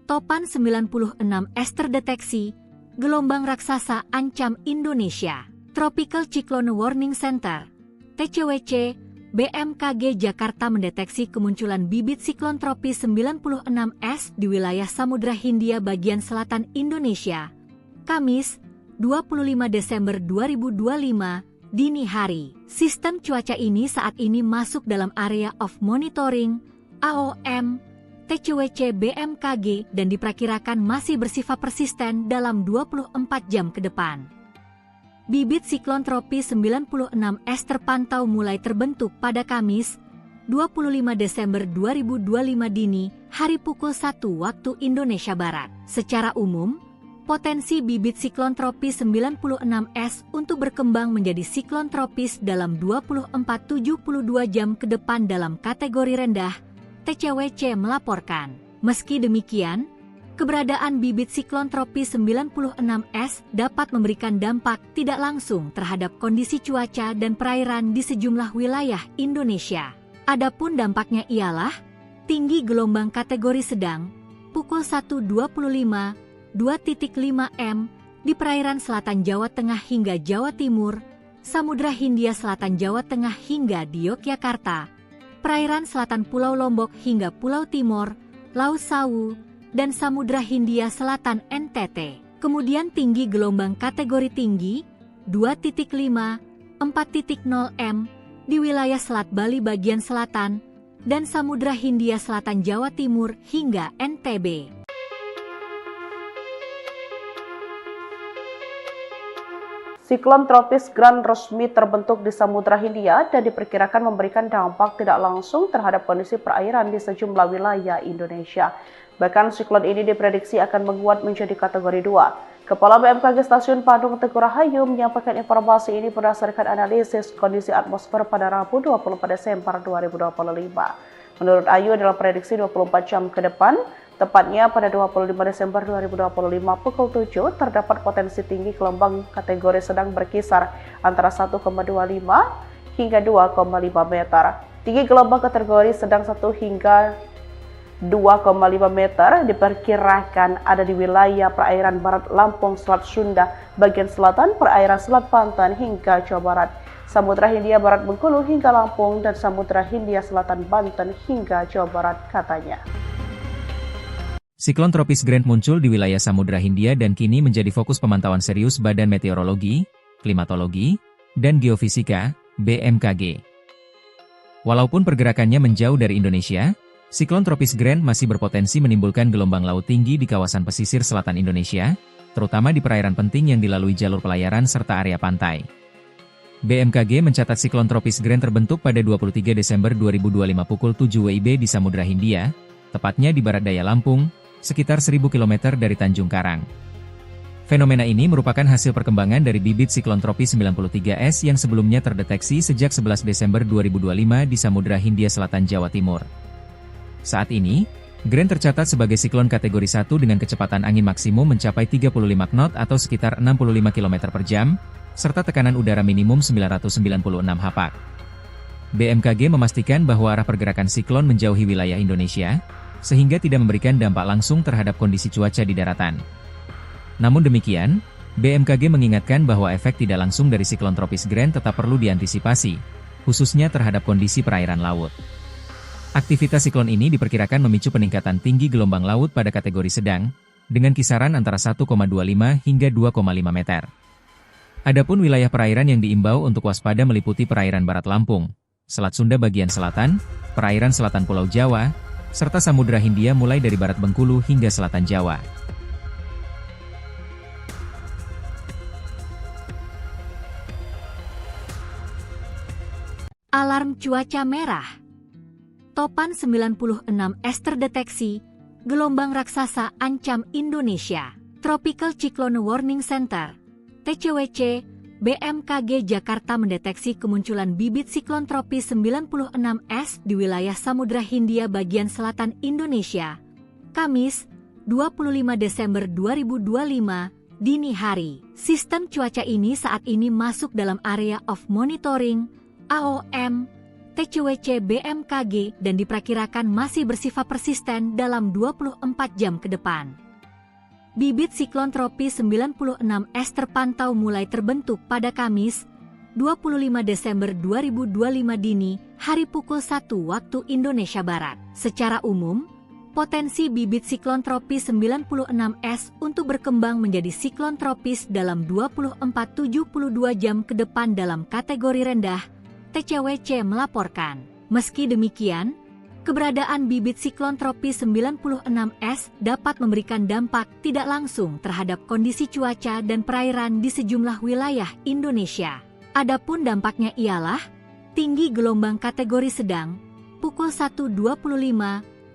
Topan 96S terdeteksi, gelombang raksasa ancam Indonesia. Tropical Cyclone Warning Center, TCWC, BMKG Jakarta mendeteksi kemunculan bibit siklon tropis 96S di wilayah Samudra Hindia bagian selatan Indonesia. Kamis, 25 Desember 2025, dini hari. Sistem cuaca ini saat ini masuk dalam area of monitoring, AOM, TCWC BMKG dan diperkirakan masih bersifat persisten dalam 24 jam ke depan. Bibit siklon tropis 96S terpantau mulai terbentuk pada Kamis, 25 Desember 2025 dini, hari pukul 1 waktu Indonesia Barat. Secara umum, potensi bibit siklon tropis 96S untuk berkembang menjadi siklon tropis dalam 24-72 jam ke depan dalam kategori rendah, TCWC melaporkan. Meski demikian, keberadaan bibit siklon tropis 96S dapat memberikan dampak tidak langsung terhadap kondisi cuaca dan perairan di sejumlah wilayah Indonesia. Adapun dampaknya ialah tinggi gelombang kategori sedang, pukul 1.25, 2.5 m di perairan selatan Jawa Tengah hingga Jawa Timur, Samudra Hindia Selatan Jawa Tengah hingga di Yogyakarta, perairan selatan Pulau Lombok hingga Pulau Timor, Laut Sawu, dan Samudra Hindia Selatan NTT. Kemudian tinggi gelombang kategori tinggi 2.5, 4.0 m di wilayah Selat Bali bagian selatan dan Samudra Hindia Selatan Jawa Timur hingga NTB. Siklon tropis Gran resmi terbentuk di Samudra Hindia dan diperkirakan memberikan dampak tidak langsung terhadap kondisi perairan di sejumlah wilayah Indonesia. Bahkan siklon ini diprediksi akan menguat menjadi kategori 2. Kepala BMKG Stasiun Padang Teguh Rahayu menyampaikan informasi ini berdasarkan analisis kondisi atmosfer pada Rabu 24 Desember 2025. Menurut Ayu, dalam prediksi 24 jam ke depan, tepatnya pada 25 Desember 2025 pukul 7, terdapat potensi tinggi gelombang kategori sedang berkisar antara 1,25 hingga 2,5 meter. Tinggi gelombang kategori sedang 1 hingga 2,5 meter diperkirakan ada di wilayah perairan barat Lampung, Selat Sunda, bagian selatan, perairan Selat Banten hingga Jawa Barat, Samudra Hindia Barat Bengkulu hingga Lampung, dan Samudra Hindia Selatan Banten hingga Jawa Barat, katanya. Siklon tropis Gran muncul di wilayah Samudra Hindia dan kini menjadi fokus pemantauan serius Badan Meteorologi, Klimatologi, dan Geofisika, BMKG. Walaupun pergerakannya menjauh dari Indonesia, siklon tropis Gran masih berpotensi menimbulkan gelombang laut tinggi di kawasan pesisir selatan Indonesia, terutama di perairan penting yang dilalui jalur pelayaran serta area pantai. BMKG mencatat siklon tropis Gran terbentuk pada 23 Desember 2025 pukul 7 WIB di Samudra Hindia, tepatnya di barat daya Lampung, sekitar 1000 km dari Tanjung Karang. Fenomena ini merupakan hasil perkembangan dari bibit siklon tropis 93S yang sebelumnya terdeteksi sejak 11 Desember 2025 di Samudra Hindia Selatan Jawa Timur. Saat ini, Gran tercatat sebagai siklon kategori 1 dengan kecepatan angin maksimum mencapai 35 knot atau sekitar 65 km per jam, serta tekanan udara minimum 996 hapak. BMKG memastikan bahwa arah pergerakan siklon menjauhi wilayah Indonesia, sehingga tidak memberikan dampak langsung terhadap kondisi cuaca di daratan. Namun demikian, BMKG mengingatkan bahwa efek tidak langsung dari siklon tropis Gran tetap perlu diantisipasi, khususnya terhadap kondisi perairan laut. Aktivitas siklon ini diperkirakan memicu peningkatan tinggi gelombang laut pada kategori sedang, dengan kisaran antara 1,25 hingga 2,5 meter. Adapun wilayah perairan yang diimbau untuk waspada meliputi perairan barat Lampung, Selat Sunda bagian selatan, perairan selatan Pulau Jawa, serta Samudra Hindia mulai dari barat Bengkulu hingga selatan Jawa. Alarm cuaca merah. Topan 96S terdeteksi, gelombang raksasa ancam Indonesia. Tropical Cyclone Warning Center, TCWC, BMKG Jakarta mendeteksi kemunculan bibit siklon tropis 96S di wilayah Samudra Hindia bagian selatan Indonesia. Kamis, 25 Desember 2025, dini hari. Sistem cuaca ini saat ini masuk dalam area of monitoring, AOM, TCWC BMKG dan diperkirakan masih bersifat persisten dalam 24 jam ke depan. Bibit siklon tropis 96S terpantau mulai terbentuk pada Kamis, 25 Desember 2025 dini, hari pukul 1 waktu Indonesia Barat. Secara umum, potensi bibit siklon tropis 96S untuk berkembang menjadi siklon tropis dalam 24-72 jam ke depan dalam kategori rendah, TCWC melaporkan. Meski demikian, keberadaan bibit siklon tropis 96S dapat memberikan dampak tidak langsung terhadap kondisi cuaca dan perairan di sejumlah wilayah Indonesia. Adapun dampaknya ialah tinggi gelombang kategori sedang, pukul 1.25,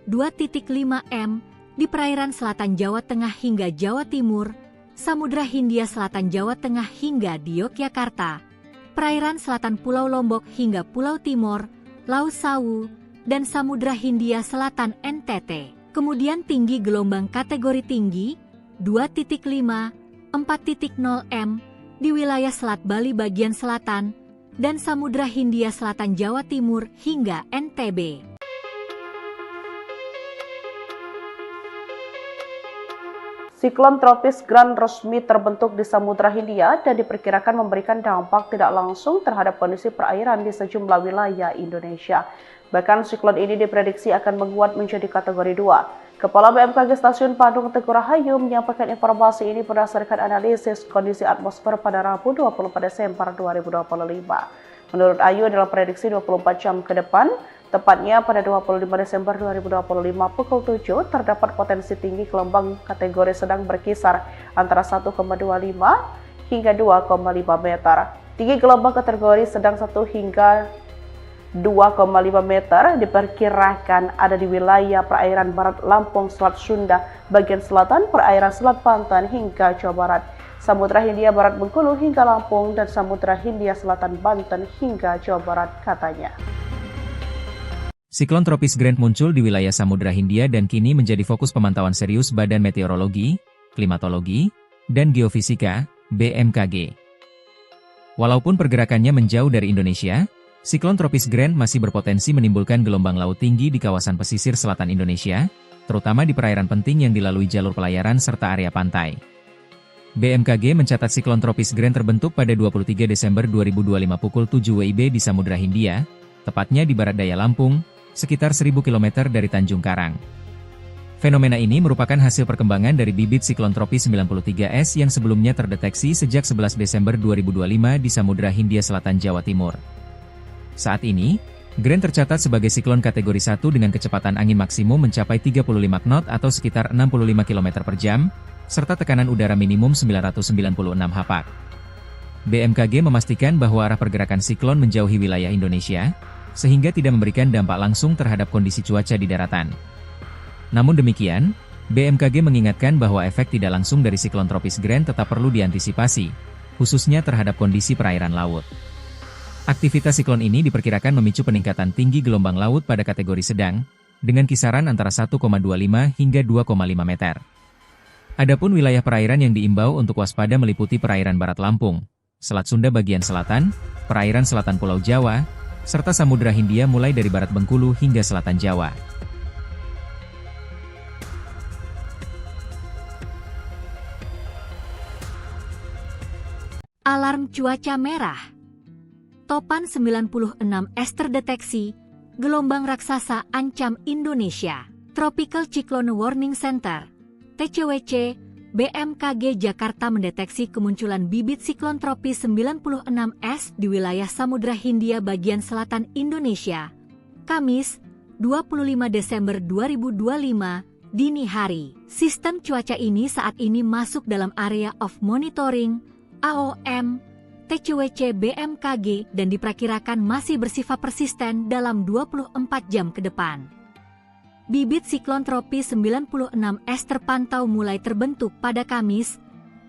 2.5 m di perairan selatan Jawa Tengah hingga Jawa Timur, Samudra Hindia Selatan Jawa Tengah hingga di Yogyakarta, perairan selatan Pulau Lombok hingga Pulau Timur, Laut Sawu, dan Samudra Hindia Selatan NTT. Kemudian tinggi gelombang kategori tinggi 2.5, 4.0 m di wilayah Selat Bali bagian selatan dan Samudra Hindia Selatan Jawa Timur hingga NTB. Siklon tropis Gran resmi terbentuk di Samudra Hindia dan diperkirakan memberikan dampak tidak langsung terhadap kondisi perairan di sejumlah wilayah Indonesia. Bahkan siklon ini diprediksi akan menguat menjadi kategori 2. Kepala BMKG Stasiun Padung Teguh Rahayu menyampaikan informasi ini berdasarkan analisis kondisi atmosfer pada Rabu 24 Desember 2025. Menurut Ayu, dalam prediksi 24 jam ke depan, tepatnya pada 25 Desember 2025 pukul 7, terdapat potensi tinggi gelombang kategori sedang berkisar antara 1,25 hingga 2,5 meter. Tinggi gelombang kategori sedang 1 hingga 2,5 meter diperkirakan ada di wilayah perairan Barat Lampung, Selat Sunda, bagian selatan, perairan Selat Banten hingga Jawa Barat, Samudra Hindia Barat Bengkulu hingga Lampung, dan Samudra Hindia Selatan Banten hingga Jawa Barat, katanya. Siklon tropis Grant muncul di wilayah Samudra Hindia dan kini menjadi fokus pemantauan serius Badan Meteorologi, Klimatologi, dan Geofisika, BMKG. Walaupun pergerakannya menjauh dari Indonesia, siklon tropis Grant masih berpotensi menimbulkan gelombang laut tinggi di kawasan pesisir selatan Indonesia, terutama di perairan penting yang dilalui jalur pelayaran serta area pantai. BMKG mencatat siklon tropis Grant terbentuk pada 23 Desember 2025 pukul 7 WIB di Samudra Hindia, tepatnya di barat daya Lampung, sekitar 1000 km dari Tanjung Karang. Fenomena ini merupakan hasil perkembangan dari bibit siklon tropis 93S yang sebelumnya terdeteksi sejak 11 Desember 2025 di Samudra Hindia Selatan Jawa Timur. Saat ini, Grant tercatat sebagai siklon kategori 1 dengan kecepatan angin maksimum mencapai 35 knot atau sekitar 65 km per jam, serta tekanan udara minimum 996 hapak. BMKG memastikan bahwa arah pergerakan siklon menjauhi wilayah Indonesia, sehingga tidak memberikan dampak langsung terhadap kondisi cuaca di daratan. Namun demikian, BMKG mengingatkan bahwa efek tidak langsung dari siklon tropis Grant tetap perlu diantisipasi, khususnya terhadap kondisi perairan laut. Aktivitas siklon ini diperkirakan memicu peningkatan tinggi gelombang laut pada kategori sedang, dengan kisaran antara 1,25 hingga 2,5 meter. Adapun wilayah perairan yang diimbau untuk waspada meliputi perairan Barat Lampung, Selat Sunda bagian selatan, perairan selatan Pulau Jawa, serta Samudra Hindia mulai dari Barat Bengkulu hingga Selatan Jawa. Alarm cuaca merah. Topan 96S terdeteksi, gelombang raksasa ancam Indonesia. Tropical Cyclone Warning Center, TCWC, BMKG Jakarta mendeteksi kemunculan bibit siklon tropis 96S di wilayah Samudra Hindia bagian selatan Indonesia, Kamis, 25 Desember 2025, dini hari. Sistem cuaca ini saat ini masuk dalam area of monitoring, AOM, TCWC BMKG dan diperkirakan masih bersifat persisten dalam 24 jam ke depan. Bibit siklon tropis 96S terpantau mulai terbentuk pada Kamis,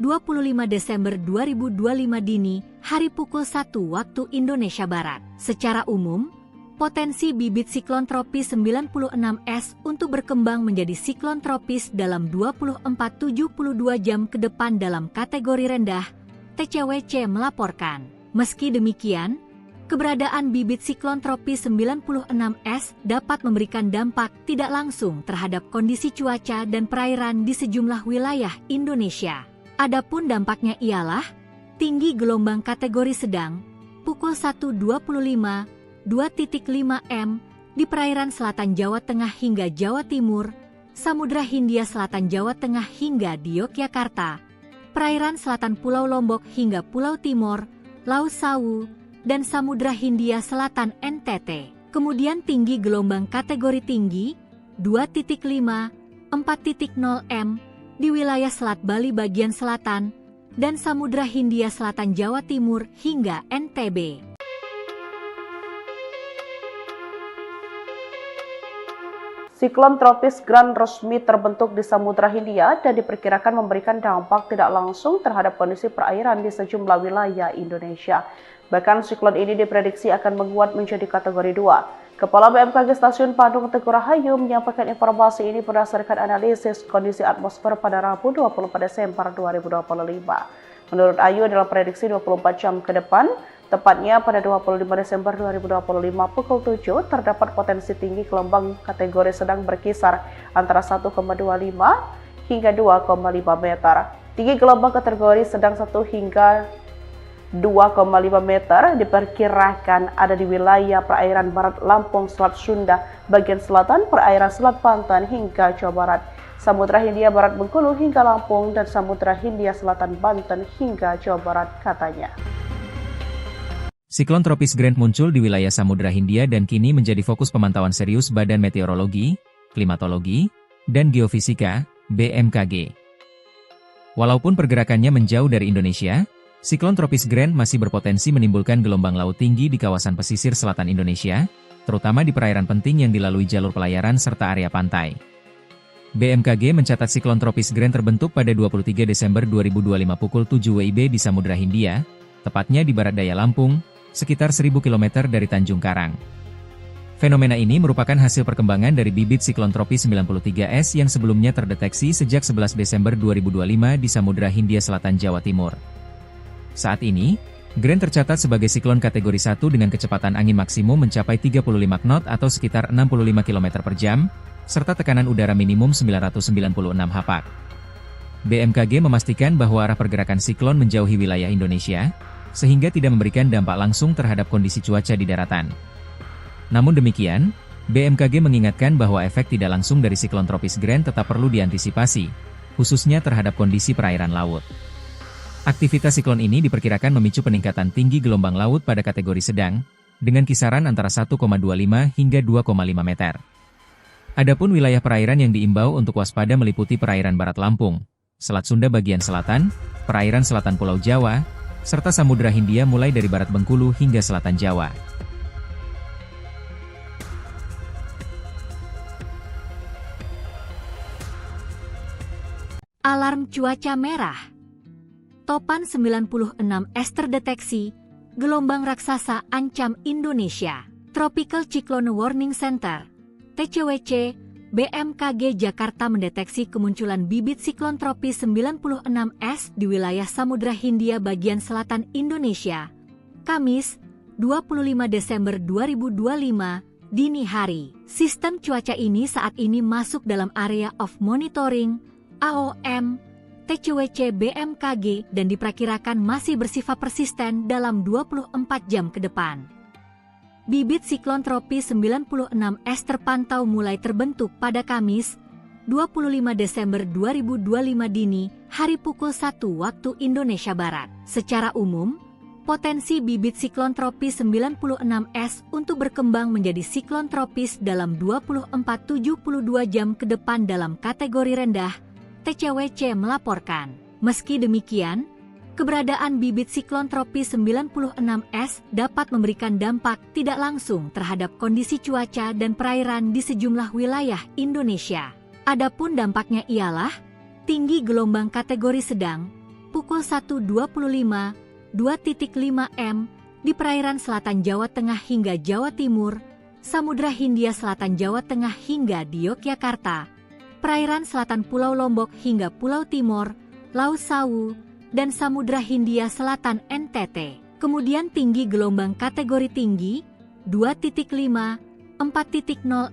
25 Desember 2025 dini, hari pukul 1 waktu Indonesia Barat. Secara umum, potensi bibit siklon tropis 96S untuk berkembang menjadi siklon tropis dalam 24-72 jam ke depan dalam kategori rendah, TCWC melaporkan. Meski demikian, Keberadaan bibit siklon tropis 96S dapat memberikan dampak tidak langsung terhadap kondisi cuaca dan perairan di sejumlah wilayah Indonesia. Adapun dampaknya ialah tinggi gelombang kategori sedang, pukul 1.25, 2.5 m di perairan selatan Jawa Tengah hingga Jawa Timur, Samudra Hindia Selatan Jawa Tengah hingga di Yogyakarta, perairan selatan Pulau Lombok hingga Pulau Timur, Laut Sawu, dan Samudra Hindia Selatan NTT. Kemudian tinggi gelombang kategori tinggi 2.5, 4.0 m di wilayah Selat Bali bagian selatan dan Samudra Hindia Selatan Jawa Timur hingga NTB. Siklon tropis Gran resmi terbentuk di Samudra Hindia dan diperkirakan memberikan dampak tidak langsung terhadap kondisi perairan di sejumlah wilayah Indonesia. Bahkan siklon ini diprediksi akan menguat menjadi kategori 2. Kepala BMKG Stasiun Padang Teguh Rahayu menyampaikan informasi ini berdasarkan analisis kondisi atmosfer pada Rabu 24 Desember 2025. Menurut Ayu, dalam prediksi 24 jam ke depan, tepatnya pada 25 Desember 2025 pukul 7, terdapat potensi tinggi gelombang kategori sedang berkisar antara 1,25 hingga 2,5 meter. Tinggi gelombang kategori sedang 1 hingga 2,5 meter diperkirakan ada di wilayah perairan barat Lampung, Selat Sunda, bagian selatan, perairan Selat Banten hingga Jawa Barat, Samudra Hindia Barat Bengkulu hingga Lampung, dan Samudra Hindia Selatan Banten hingga Jawa Barat, katanya. Siklon tropis Gran muncul di wilayah Samudra Hindia dan kini menjadi fokus pemantauan serius Badan Meteorologi, Klimatologi, dan Geofisika, BMKG. Walaupun pergerakannya menjauh dari Indonesia, siklon tropis Gran masih berpotensi menimbulkan gelombang laut tinggi di kawasan pesisir selatan Indonesia, terutama di perairan penting yang dilalui jalur pelayaran serta area pantai. BMKG mencatat siklon tropis Gran terbentuk pada 23 Desember 2025 pukul 7 WIB di Samudra Hindia, tepatnya di barat daya Lampung, sekitar 1000 km dari Tanjung Karang. Fenomena ini merupakan hasil perkembangan dari bibit siklon tropis 93S yang sebelumnya terdeteksi sejak 11 Desember 2025 di Samudra Hindia Selatan Jawa Timur. Saat ini, Gran tercatat sebagai siklon kategori 1 dengan kecepatan angin maksimum mencapai 35 knot atau sekitar 65 km per jam, serta tekanan udara minimum 996 hapak. BMKG memastikan bahwa arah pergerakan siklon menjauhi wilayah Indonesia, sehingga tidak memberikan dampak langsung terhadap kondisi cuaca di daratan. Namun demikian, BMKG mengingatkan bahwa efek tidak langsung dari siklon tropis Gran tetap perlu diantisipasi, khususnya terhadap kondisi perairan laut. Aktivitas siklon ini diperkirakan memicu peningkatan tinggi gelombang laut pada kategori sedang, dengan kisaran antara 1,25 hingga 2,5 meter. Adapun wilayah perairan yang diimbau untuk waspada meliputi perairan barat Lampung, Selat Sunda bagian selatan, perairan selatan Pulau Jawa, serta Samudra Hindia mulai dari barat Bengkulu hingga selatan Jawa. Alarm cuaca merah. Topan 96S terdeteksi, gelombang raksasa ancam Indonesia. Tropical Cyclone Warning Center, TCWC, BMKG Jakarta mendeteksi kemunculan bibit siklon tropis 96S di wilayah Samudra Hindia bagian selatan Indonesia, Kamis, 25 Desember 2025, dini hari. Sistem cuaca ini saat ini masuk dalam area of monitoring, AOM, TCWC BMKG dan diperkirakan masih bersifat persisten dalam 24 jam ke depan. Bibit siklon tropis 96S terpantau mulai terbentuk pada Kamis, 25 Desember 2025 dini, hari pukul 1 waktu Indonesia Barat. Secara umum, potensi bibit siklon tropis 96S untuk berkembang menjadi siklon tropis dalam 24-72 jam ke depan dalam kategori rendah, TCWC melaporkan. Meski demikian, keberadaan bibit siklon tropis 96S dapat memberikan dampak tidak langsung terhadap kondisi cuaca dan perairan di sejumlah wilayah Indonesia. Adapun dampaknya ialah tinggi gelombang kategori sedang, pukul 1.25, 2.5 m di perairan selatan Jawa Tengah hingga Jawa Timur, Samudra Hindia Selatan Jawa Tengah hingga di Yogyakarta, perairan selatan Pulau Lombok hingga Pulau Timur, Laut Sawu, dan Samudra Hindia Selatan NTT. Kemudian tinggi gelombang kategori tinggi 2.5, 4.0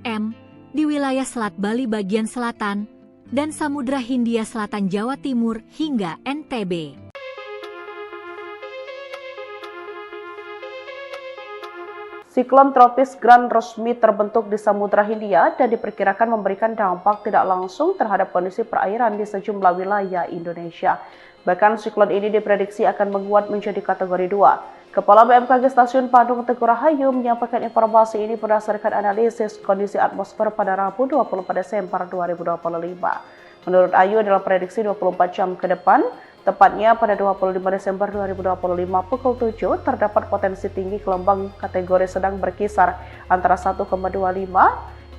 m di wilayah Selat Bali bagian selatan dan Samudra Hindia Selatan Jawa Timur hingga NTB. Siklon tropis Gran resmi terbentuk di Samudra Hindia dan diperkirakan memberikan dampak tidak langsung terhadap kondisi perairan di sejumlah wilayah Indonesia. Bahkan siklon ini diprediksi akan menguat menjadi kategori 2. Kepala BMKG Stasiun Bandung Teguh Rahayu menyampaikan informasi ini berdasarkan analisis kondisi atmosfer pada Rabu 24 Desember 2025. Menurut Ayu, dalam prediksi 24 jam ke depan, tepatnya pada 25 Desember 2025 pukul 7, terdapat potensi tinggi gelombang kategori sedang berkisar antara 1,25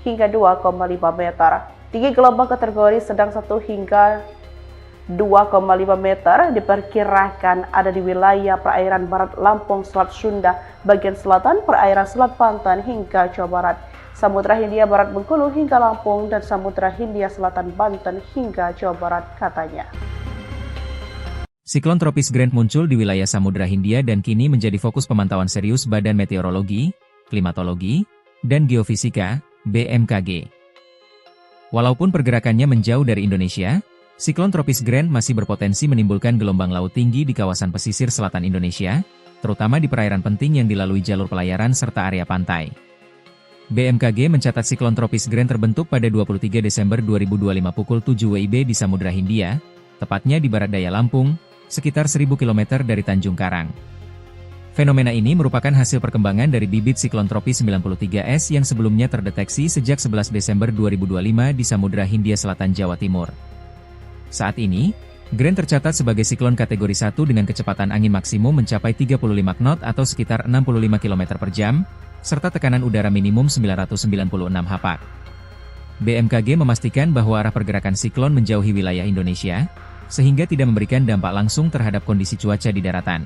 hingga 2,5 meter. Tinggi gelombang kategori sedang 1 hingga 2,5 meter diperkirakan ada di wilayah perairan barat Lampung, Selat Sunda, bagian selatan, perairan Selat Banten hingga Jawa Barat, Samudra Hindia Barat Bengkulu hingga Lampung, dan Samudra Hindia Selatan Banten hingga Jawa Barat, katanya. Siklon tropis Gran muncul di wilayah Samudra Hindia dan kini menjadi fokus pemantauan serius Badan Meteorologi, Klimatologi, dan Geofisika, BMKG. Walaupun pergerakannya menjauh dari Indonesia, siklon tropis Gran masih berpotensi menimbulkan gelombang laut tinggi di kawasan pesisir selatan Indonesia, terutama di perairan penting yang dilalui jalur pelayaran serta area pantai. BMKG mencatat siklon tropis Gran terbentuk pada 23 Desember 2025 pukul 7 WIB di Samudra Hindia, tepatnya di barat daya Lampung, sekitar 1000 km dari Tanjung Karang. Fenomena ini merupakan hasil perkembangan dari bibit siklon tropis 93S yang sebelumnya terdeteksi sejak 11 Desember 2025 di Samudra Hindia Selatan Jawa Timur. Saat ini, Gran tercatat sebagai siklon kategori 1 dengan kecepatan angin maksimum mencapai 35 knot atau sekitar 65 km per jam, serta tekanan udara minimum 996 hapak. BMKG memastikan bahwa arah pergerakan siklon menjauhi wilayah Indonesia, sehingga tidak memberikan dampak langsung terhadap kondisi cuaca di daratan.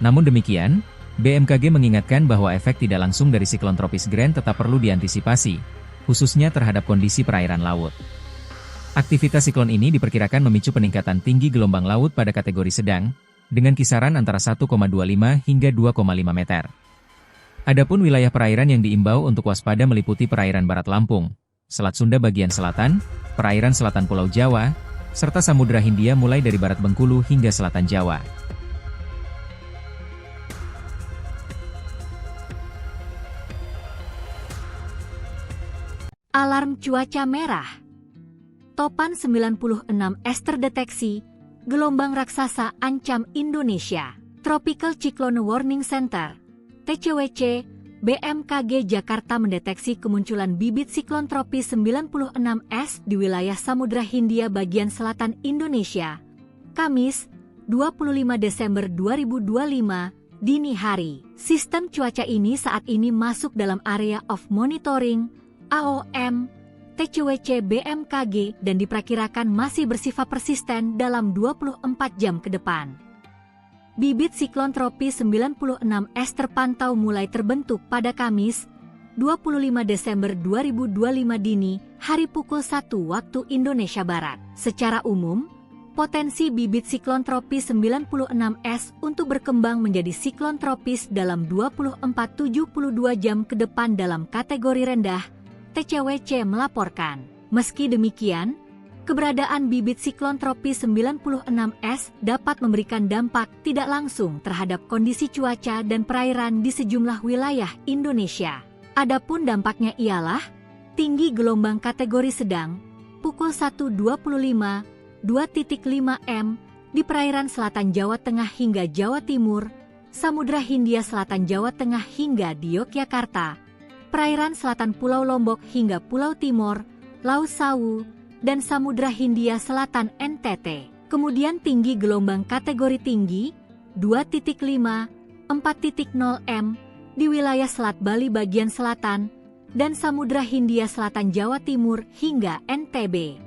Namun demikian, BMKG mengingatkan bahwa efek tidak langsung dari siklon tropis Gran tetap perlu diantisipasi, khususnya terhadap kondisi perairan laut. Aktivitas siklon ini diperkirakan memicu peningkatan tinggi gelombang laut pada kategori sedang, dengan kisaran antara 1,25 hingga 2,5 meter. Adapun wilayah perairan yang diimbau untuk waspada meliputi perairan barat Lampung, Selat Sunda bagian selatan, perairan selatan Pulau Jawa, serta Samudra Hindia mulai dari barat Bengkulu hingga selatan Jawa. Alarm cuaca merah. Topan 96 es terdeteksi, gelombang raksasa ancam Indonesia. Tropical Cyclone Warning Center, TCWC, BMKG Jakarta mendeteksi kemunculan bibit siklon tropis 96S di wilayah Samudra Hindia bagian selatan Indonesia. Kamis, 25 Desember 2025, dini hari. Sistem cuaca ini saat ini masuk dalam area of monitoring, AOM, TCWC BMKG dan diperkirakan masih bersifat persisten dalam 24 jam ke depan. Bibit siklon tropis 96S terpantau mulai terbentuk pada Kamis, 25 Desember 2025 dini, hari pukul 1 waktu Indonesia Barat. Secara umum, potensi bibit siklon tropis 96S untuk berkembang menjadi siklon tropis dalam 24-72 jam ke depan dalam kategori rendah, TCWC melaporkan. Meski demikian, keberadaan bibit siklon tropis 96S dapat memberikan dampak tidak langsung terhadap kondisi cuaca dan perairan di sejumlah wilayah Indonesia. Adapun dampaknya ialah tinggi gelombang kategori sedang pukul 1.25, 2.5 m di perairan selatan Jawa Tengah hingga Jawa Timur, Samudra Hindia Selatan Jawa Tengah hingga di Yogyakarta, perairan selatan Pulau Lombok hingga Pulau Timor, Laut Sawu, dan Samudra Hindia Selatan NTT. Kemudian tinggi gelombang kategori tinggi 2.5, 4.0 m di wilayah Selat Bali bagian selatan dan Samudra Hindia Selatan Jawa Timur hingga NTB.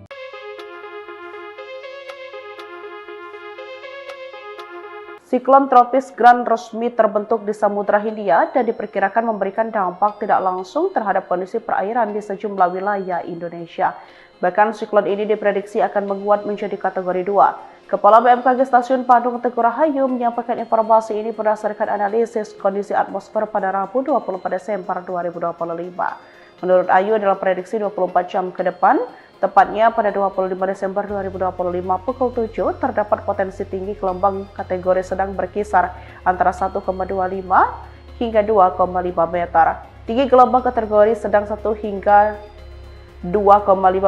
Siklon tropis Gran resmi terbentuk di Samudra Hindia dan diperkirakan memberikan dampak tidak langsung terhadap kondisi perairan di sejumlah wilayah Indonesia. Bahkan siklon ini diprediksi akan menguat menjadi kategori 2. Kepala BMKG Stasiun Bandung Teguh Rahayu menyampaikan informasi ini berdasarkan analisis kondisi atmosfer pada Rabu 24 Desember 2025. Menurut Ayu, dalam prediksi 24 jam ke depan, tepatnya pada 25 Desember 2025 pukul 7, terdapat potensi tinggi gelombang kategori sedang berkisar antara 1,25 hingga 2,5 meter. Tinggi gelombang kategori sedang 1 hingga 2,5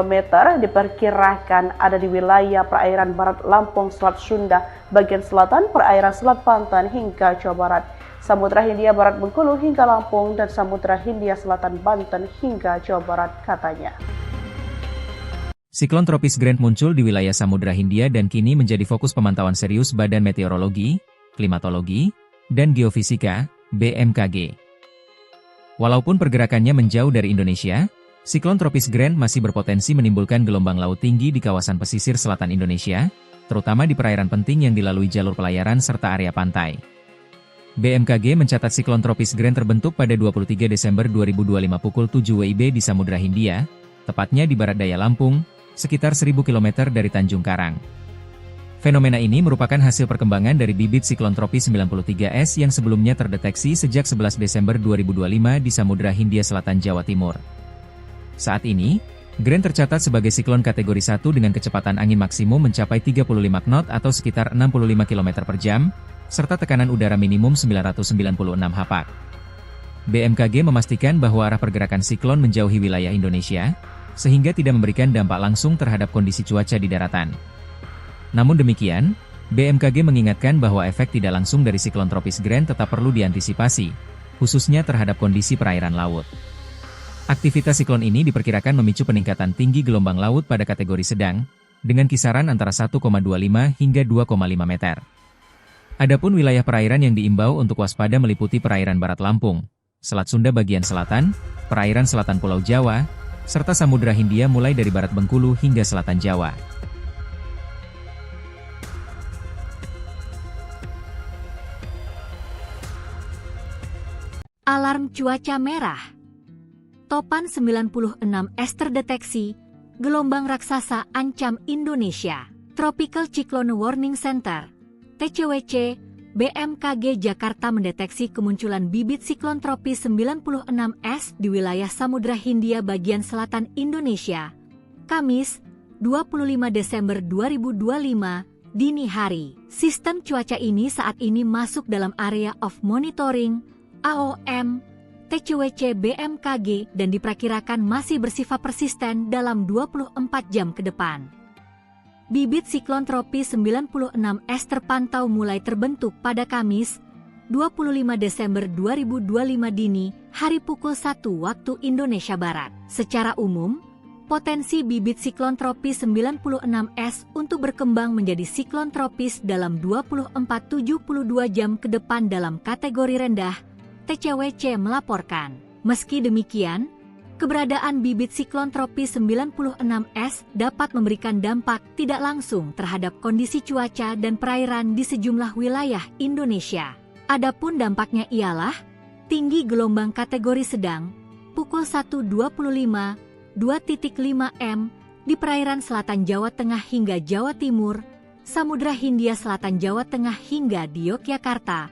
meter diperkirakan ada di wilayah perairan barat Lampung, Selat Sunda, bagian selatan, perairan Selat Banten hingga Jawa Barat, Samudra Hindia Barat Bengkulu hingga Lampung, dan Samudra Hindia Selatan Banten hingga Jawa Barat, katanya. Siklon tropis Grant muncul di wilayah Samudra Hindia dan kini menjadi fokus pemantauan serius Badan Meteorologi, Klimatologi, dan Geofisika, BMKG. Walaupun pergerakannya menjauh dari Indonesia, siklon tropis Grant masih berpotensi menimbulkan gelombang laut tinggi di kawasan pesisir selatan Indonesia, terutama di perairan penting yang dilalui jalur pelayaran serta area pantai. BMKG mencatat siklon tropis Grant terbentuk pada 23 Desember 2025 pukul 7 WIB di Samudra Hindia, tepatnya di barat daya Lampung, sekitar 1000 km dari Tanjung Karang. Fenomena ini merupakan hasil perkembangan dari bibit siklon tropis 93S yang sebelumnya terdeteksi sejak 11 Desember 2025 di Samudra Hindia Selatan, Jawa Timur. Saat ini, Grant tercatat sebagai siklon kategori 1 dengan kecepatan angin maksimum mencapai 35 knot atau sekitar 65 km per jam, serta tekanan udara minimum 996 hapak. BMKG memastikan bahwa arah pergerakan siklon menjauhi wilayah Indonesia, sehingga tidak memberikan dampak langsung terhadap kondisi cuaca di daratan. Namun demikian, BMKG mengingatkan bahwa efek tidak langsung dari siklon tropis Grant tetap perlu diantisipasi, khususnya terhadap kondisi perairan laut. Aktivitas siklon ini diperkirakan memicu peningkatan tinggi gelombang laut pada kategori sedang, dengan kisaran antara 1,25 hingga 2,5 meter. Adapun wilayah perairan yang diimbau untuk waspada meliputi perairan barat Lampung, Selat Sunda bagian selatan, perairan selatan Pulau Jawa, serta Samudra Hindia mulai dari barat Bengkulu hingga selatan Jawa. Alarm cuaca merah. Topan 96 es terdeteksi, gelombang raksasa ancam Indonesia. Tropical Cyclone Warning Center, TCWC, BMKG Jakarta mendeteksi kemunculan bibit siklon tropis 96S di wilayah Samudra Hindia bagian selatan Indonesia, Kamis, 25 Desember 2025, dini hari. Sistem cuaca ini saat ini masuk dalam area of monitoring, AOM, TCWC BMKG dan diperkirakan masih bersifat persisten dalam 24 jam ke depan. Bibit siklon tropis 96S terpantau mulai terbentuk pada Kamis, 25 Desember 2025 dini, hari pukul 1 waktu Indonesia Barat. Secara umum, potensi bibit siklon tropis 96S untuk berkembang menjadi siklon tropis dalam 24-72 jam ke depan dalam kategori rendah, TCWC melaporkan. Meski demikian, keberadaan bibit siklon tropis 96S dapat memberikan dampak tidak langsung terhadap kondisi cuaca dan perairan di sejumlah wilayah Indonesia. Adapun dampaknya ialah tinggi gelombang kategori sedang, pukul 1.25, 2.5 m di perairan selatan Jawa Tengah hingga Jawa Timur, Samudra Hindia Selatan Jawa Tengah hingga di Yogyakarta,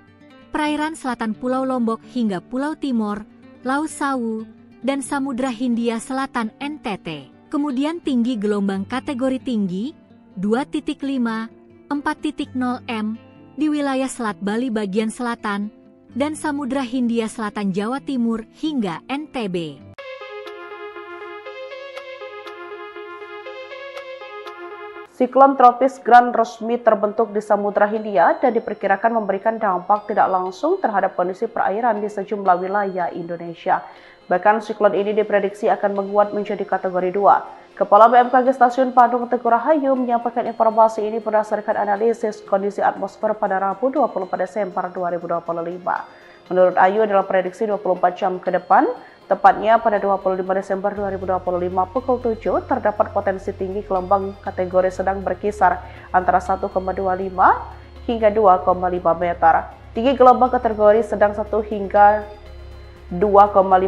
perairan selatan Pulau Lombok hingga Pulau Timor, Laut Sawu, dan Samudra Hindia Selatan NTT. Kemudian tinggi gelombang kategori tinggi 2.5, 4.0 m di wilayah Selat Bali bagian selatan dan Samudra Hindia Selatan Jawa Timur hingga NTB. Siklon tropis Grant resmi terbentuk di Samudra Hindia dan diperkirakan memberikan dampak tidak langsung terhadap kondisi perairan di sejumlah wilayah Indonesia. Bahkan siklon ini diprediksi akan menguat menjadi kategori 2. Kepala BMKG Stasiun Bandung Teguh Rahayu menyampaikan informasi ini berdasarkan analisis kondisi atmosfer pada Rabu 24 Desember 2025. Menurut Ayu, dalam prediksi 24 jam ke depan, tepatnya pada 25 Desember 2025 pukul 7, terdapat potensi tinggi gelombang kategori sedang berkisar antara 1,25 hingga 2,5 meter. Tinggi gelombang kategori sedang 1 hingga 2,5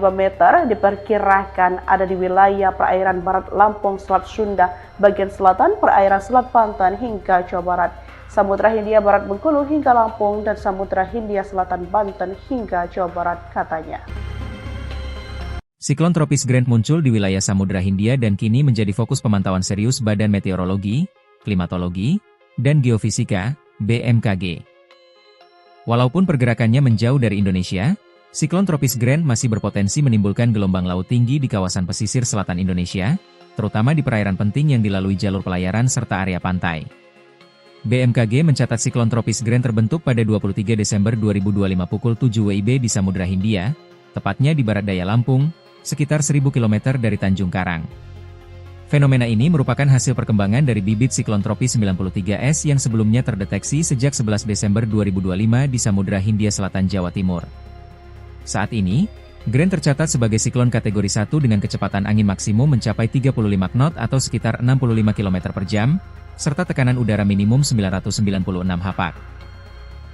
meter diperkirakan ada di wilayah perairan barat Lampung, Selat Sunda, bagian selatan, perairan Selat Banten hingga Jawa Barat, Samudra Hindia Barat Bengkulu hingga Lampung, dan Samudra Hindia Selatan Banten hingga Jawa Barat katanya. Siklon tropis Grant muncul di wilayah Samudra Hindia dan kini menjadi fokus pemantauan serius Badan Meteorologi, Klimatologi, dan Geofisika, BMKG. Walaupun pergerakannya menjauh dari Indonesia, siklon tropis Grant masih berpotensi menimbulkan gelombang laut tinggi di kawasan pesisir selatan Indonesia, terutama di perairan penting yang dilalui jalur pelayaran serta area pantai. BMKG mencatat siklon tropis Grant terbentuk pada 23 Desember 2025 pukul 7 WIB di Samudra Hindia, tepatnya di barat daya Lampung, sekitar 1000 km dari Tanjung Karang. Fenomena ini merupakan hasil perkembangan dari bibit siklon tropis 93S yang sebelumnya terdeteksi sejak 11 Desember 2025 di Samudra Hindia Selatan Jawa Timur. Saat ini, Grant tercatat sebagai siklon kategori 1 dengan kecepatan angin maksimum mencapai 35 knot atau sekitar 65 km per jam, serta tekanan udara minimum 996 hPa.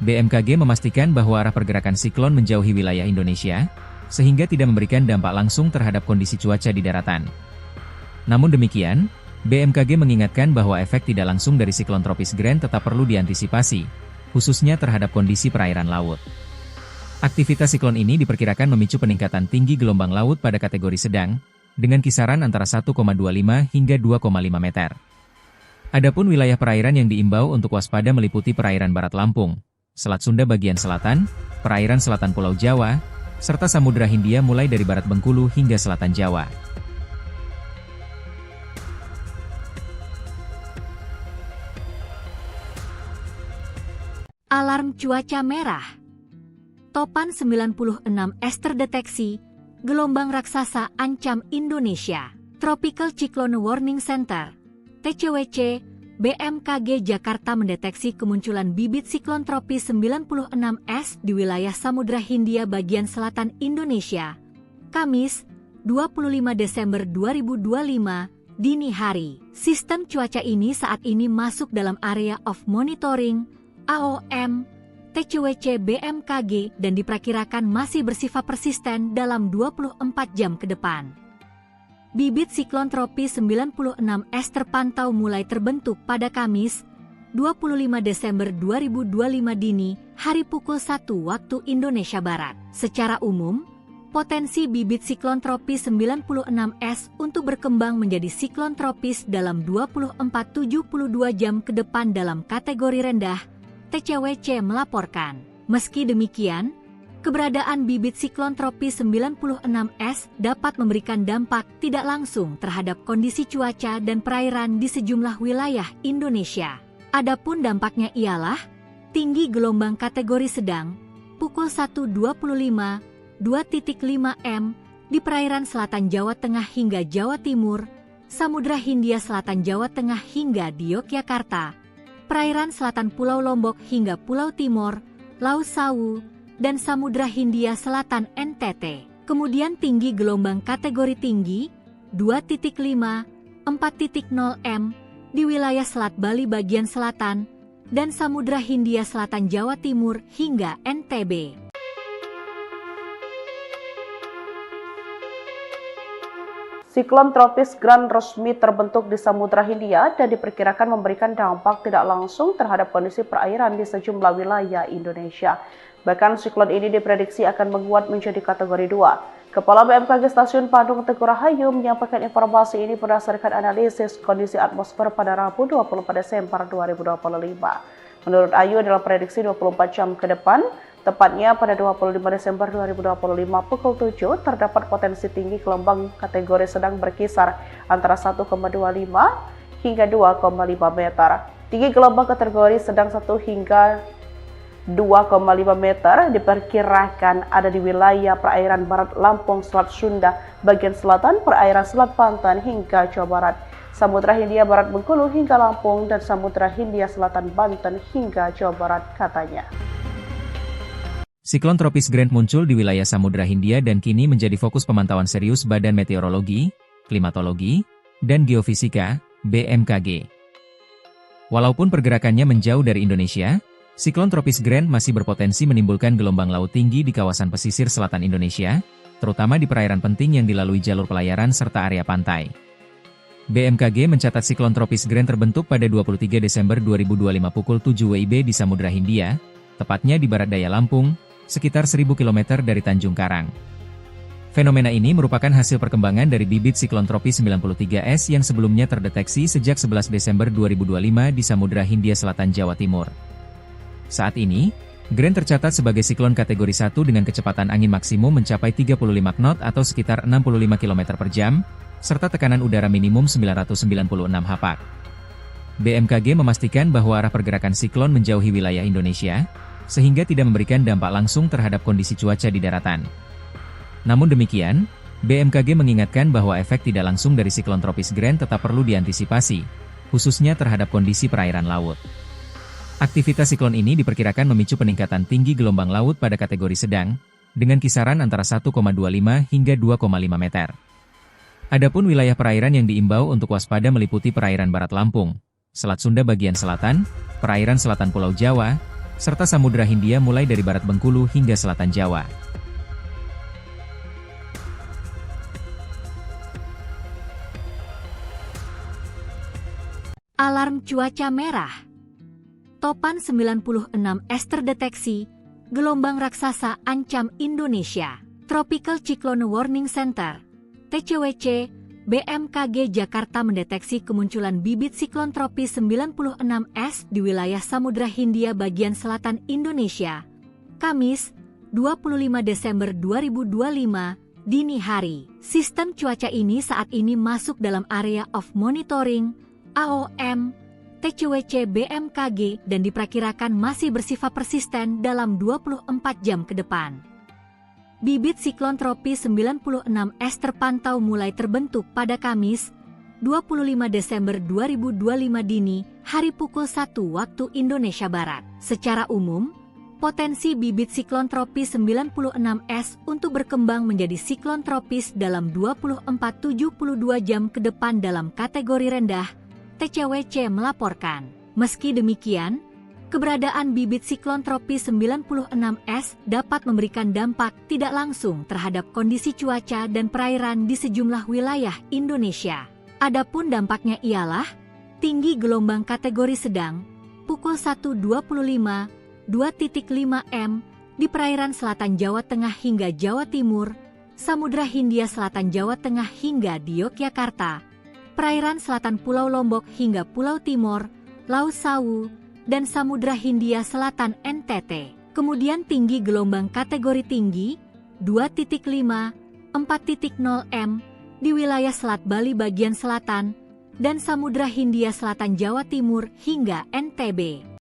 BMKG memastikan bahwa arah pergerakan siklon menjauhi wilayah Indonesia, sehingga tidak memberikan dampak langsung terhadap kondisi cuaca di daratan. Namun demikian, BMKG mengingatkan bahwa efek tidak langsung dari siklon tropis Grant tetap perlu diantisipasi, khususnya terhadap kondisi perairan laut. Aktivitas siklon ini diperkirakan memicu peningkatan tinggi gelombang laut pada kategori sedang, dengan kisaran antara 1,25 hingga 2,5 meter. Adapun wilayah perairan yang diimbau untuk waspada meliputi perairan barat Lampung, Selat Sunda bagian selatan, perairan selatan Pulau Jawa, serta Samudra Hindia mulai dari barat Bengkulu hingga selatan Jawa. Alarm cuaca merah. Topan 96S terdeteksi, gelombang raksasa ancam Indonesia. Tropical Cyclone Warning Center, TCWC, BMKG Jakarta mendeteksi kemunculan bibit siklon tropis 96S di wilayah Samudra Hindia bagian selatan Indonesia. Kamis, 25 Desember 2025, dini hari. Sistem cuaca ini saat ini masuk dalam area of monitoring AOM, TCWC BMKG dan diperkirakan masih bersifat persisten dalam 24 jam ke depan. Bibit siklon tropis 96S terpantau mulai terbentuk pada Kamis, 25 Desember 2025 dini, hari pukul 1 waktu Indonesia Barat. Secara umum, potensi bibit siklon tropis 96S untuk berkembang menjadi siklon tropis dalam 24-72 jam ke depan dalam kategori rendah, TCWC melaporkan. Meski demikian, keberadaan bibit siklon tropis 96S dapat memberikan dampak tidak langsung terhadap kondisi cuaca dan perairan di sejumlah wilayah Indonesia. Adapun dampaknya ialah tinggi gelombang kategori sedang, pukul 1.25, 2.5 m di perairan selatan Jawa Tengah hingga Jawa Timur, Samudra Hindia Selatan Jawa Tengah hingga di Yogyakarta, perairan selatan Pulau Lombok hingga Pulau Timor, Laut Sawu, dan Samudra Hindia Selatan NTT. Kemudian tinggi gelombang kategori tinggi 2.5, 4.0 m di wilayah Selat Bali bagian selatan dan Samudra Hindia Selatan Jawa Timur hingga NTB. Siklon tropis Grant resmi terbentuk di Samudra Hindia dan diperkirakan memberikan dampak tidak langsung terhadap kondisi perairan di sejumlah wilayah Indonesia. Bahkan siklon ini diprediksi akan menguat menjadi kategori 2. Kepala BMKG Stasiun Bandung Teguh Rahayu menyampaikan informasi ini berdasarkan analisis kondisi atmosfer pada Rabu 24 Desember 2025. Menurut Ayu dalam prediksi 24 jam ke depan, tepatnya pada 25 Desember 2025 pukul 7, terdapat potensi tinggi gelombang kategori sedang berkisar antara 1,25 hingga 2,5 meter. Tinggi gelombang kategori sedang 1 hingga 2,5 meter diperkirakan ada di wilayah perairan barat Lampung, Selat Sunda, bagian selatan, perairan Selat Banten hingga Jawa Barat, Samudra Hindia Barat Bengkulu hingga Lampung, dan Samudra Hindia Selatan Banten hingga Jawa Barat katanya. Siklon tropis Grant muncul di wilayah Samudra Hindia dan kini menjadi fokus pemantauan serius Badan Meteorologi, Klimatologi, dan Geofisika, BMKG. Walaupun pergerakannya menjauh dari Indonesia, Siklon tropis Grant masih berpotensi menimbulkan gelombang laut tinggi di kawasan pesisir selatan Indonesia, terutama di perairan penting yang dilalui jalur pelayaran serta area pantai. BMKG mencatat siklon tropis Grant terbentuk pada 23 Desember 2025 pukul 7 WIB di Samudra Hindia, tepatnya di barat daya Lampung, sekitar 1000 km dari Tanjung Karang. Fenomena ini merupakan hasil perkembangan dari bibit siklon tropis 93S yang sebelumnya terdeteksi sejak 11 Desember 2025 di Samudra Hindia Selatan Jawa Timur. Saat ini, Grant tercatat sebagai siklon kategori 1 dengan kecepatan angin maksimum mencapai 35 knot atau sekitar 65 km per jam, serta tekanan udara minimum 996 hapak. BMKG memastikan bahwa arah pergerakan siklon menjauhi wilayah Indonesia, sehingga tidak memberikan dampak langsung terhadap kondisi cuaca di daratan. Namun demikian, BMKG mengingatkan bahwa efek tidak langsung dari siklon tropis Grant tetap perlu diantisipasi, khususnya terhadap kondisi perairan laut. Aktivitas siklon ini diperkirakan memicu peningkatan tinggi gelombang laut pada kategori sedang, dengan kisaran antara 1,25 hingga 2,5 meter. Adapun wilayah perairan yang diimbau untuk waspada meliputi perairan Barat Lampung, Selat Sunda bagian selatan, perairan selatan Pulau Jawa, serta Samudra Hindia mulai dari Barat Bengkulu hingga selatan Jawa. Alarm cuaca merah. Topan 96S terdeteksi, gelombang raksasa ancam Indonesia. Tropical Cyclone Warning Center, TCWC, BMKG Jakarta mendeteksi kemunculan bibit siklon tropis 96S di wilayah Samudra Hindia bagian selatan Indonesia. Kamis, 25 Desember 2025, dini hari. Sistem cuaca ini saat ini masuk dalam area of monitoring AOM, TCWC BMKG dan diperkirakan masih bersifat persisten dalam 24 jam ke depan. Bibit siklon tropis 96S terpantau mulai terbentuk pada Kamis, 25 Desember 2025 dini, hari pukul 1 waktu Indonesia Barat. Secara umum, potensi bibit siklon tropis 96S untuk berkembang menjadi siklon tropis dalam 24-72 jam ke depan dalam kategori rendah, TCWC melaporkan. Meski demikian, keberadaan bibit siklon tropis 96S dapat memberikan dampak tidak langsung terhadap kondisi cuaca dan perairan di sejumlah wilayah Indonesia. Adapun dampaknya ialah tinggi gelombang kategori sedang, pukul 1.25, 2.5 m di perairan selatan Jawa Tengah hingga Jawa Timur, Samudra Hindia Selatan Jawa Tengah hingga di Yogyakarta, perairan selatan Pulau Lombok hingga Pulau Timor, Laut Sawu, dan Samudra Hindia Selatan NTT. Kemudian tinggi gelombang kategori tinggi 2.5, 4.0 m di wilayah Selat Bali bagian selatan dan Samudra Hindia Selatan Jawa Timur hingga NTB.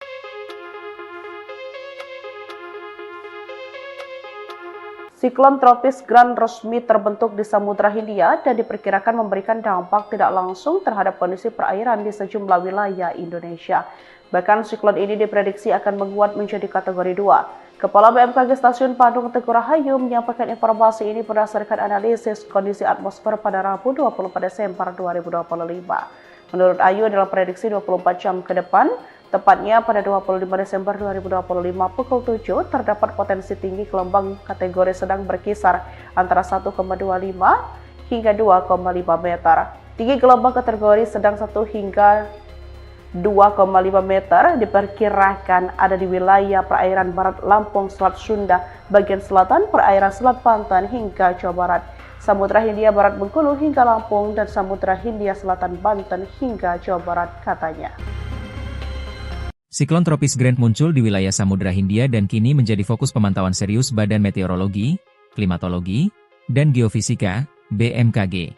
Siklon tropis Grant resmi terbentuk di Samudra Hindia dan diperkirakan memberikan dampak tidak langsung terhadap kondisi perairan di sejumlah wilayah Indonesia. Bahkan siklon ini diprediksi akan menguat menjadi kategori 2. Kepala BMKG Stasiun Bandung Teguh Rahayu menyampaikan informasi ini berdasarkan analisis kondisi atmosfer pada Rabu 24 Desember 2025. Menurut Ayu dalam prediksi 24 jam ke depan, tepatnya pada 25 Desember 2025 pukul 7 terdapat potensi tinggi gelombang kategori sedang berkisar antara 1,25 hingga 2,5 meter. Tinggi gelombang kategori sedang 1 hingga 2,5 meter diperkirakan ada di wilayah perairan Barat Lampung, Selat Sunda, bagian selatan, perairan Selat Banten hingga Jawa Barat, Samudra Hindia Barat Bengkulu hingga Lampung, dan Samudra Hindia Selatan Banten hingga Jawa Barat, katanya. Siklon tropis Grant muncul di wilayah Samudra Hindia dan kini menjadi fokus pemantauan serius Badan Meteorologi, Klimatologi, dan Geofisika, BMKG.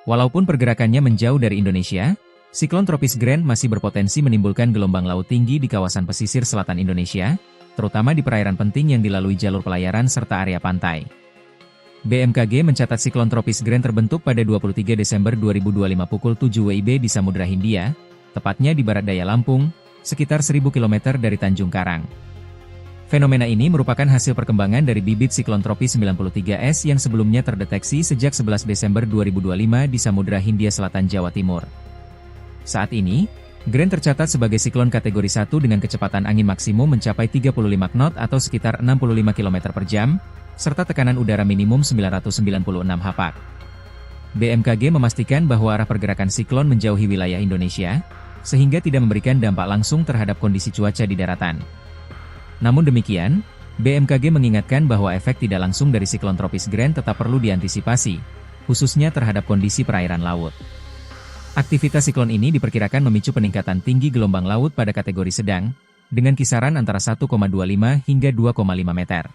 Walaupun pergerakannya menjauh dari Indonesia, siklon tropis Grant masih berpotensi menimbulkan gelombang laut tinggi di kawasan pesisir selatan Indonesia, terutama di perairan penting yang dilalui jalur pelayaran serta area pantai. BMKG mencatat siklon tropis Grant terbentuk pada 23 Desember 2025 pukul 7 WIB di Samudra Hindia, tepatnya di barat daya Lampung, sekitar 1000 km dari Tanjung Karang. Fenomena ini merupakan hasil perkembangan dari bibit siklon tropis 93S yang sebelumnya terdeteksi sejak 11 Desember 2025 di Samudra Hindia Selatan Jawa Timur. Saat ini, Grand tercatat sebagai siklon kategori 1 dengan kecepatan angin maksimum mencapai 35 knot atau sekitar 65 km per jam, serta tekanan udara minimum 996 hapak. BMKG memastikan bahwa arah pergerakan siklon menjauhi wilayah Indonesia, sehingga tidak memberikan dampak langsung terhadap kondisi cuaca di daratan. Namun demikian, BMKG mengingatkan bahwa efek tidak langsung dari siklon tropis Grand tetap perlu diantisipasi, khususnya terhadap kondisi perairan laut. Aktivitas siklon ini diperkirakan memicu peningkatan tinggi gelombang laut pada kategori sedang, dengan kisaran antara 1,25 hingga 2,5 meter.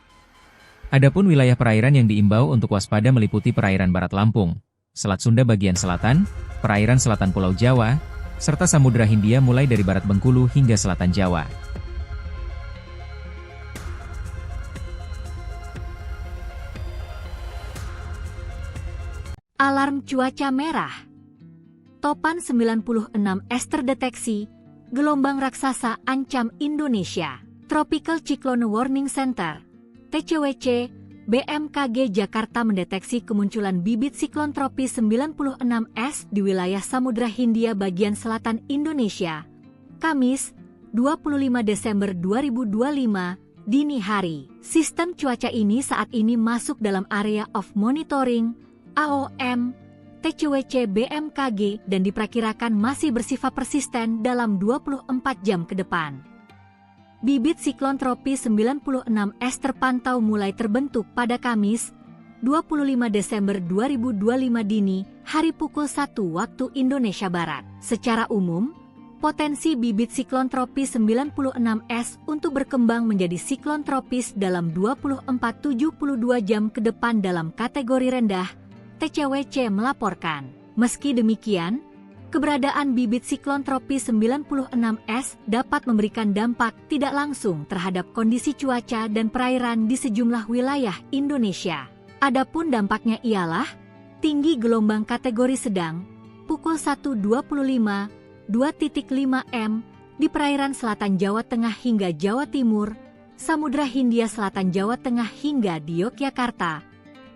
Adapun wilayah perairan yang diimbau untuk waspada meliputi perairan Barat Lampung, Selat Sunda bagian selatan, perairan selatan Pulau Jawa, serta Samudra Hindia mulai dari Barat Bengkulu hingga selatan Jawa. Alarm cuaca merah. Topan 96 es terdeteksi, gelombang raksasa ancam Indonesia. Tropical Cyclone Warning Center, TCWC, BMKG Jakarta mendeteksi kemunculan bibit siklon tropis 96S di wilayah Samudra Hindia bagian selatan Indonesia. Kamis, 25 Desember 2025, dini hari. Sistem cuaca ini saat ini masuk dalam area of monitoring, AOM, TCWC BMKG dan diperkirakan masih bersifat persisten dalam 24 jam ke depan. Bibit siklon tropis 96S terpantau mulai terbentuk pada Kamis, 25 Desember 2025 dini, hari pukul 1 waktu Indonesia Barat. Secara umum, potensi bibit siklon tropis 96S untuk berkembang menjadi siklon tropis dalam 24-72 jam ke depan dalam kategori rendah, TCWC melaporkan. Meski demikian, keberadaan bibit siklon tropis 96S dapat memberikan dampak tidak langsung terhadap kondisi cuaca dan perairan di sejumlah wilayah Indonesia. Adapun dampaknya ialah tinggi gelombang kategori sedang, pukul 1.25, 2.5 m di perairan selatan Jawa Tengah hingga Jawa Timur, Samudra Hindia Selatan Jawa Tengah hingga di Yogyakarta,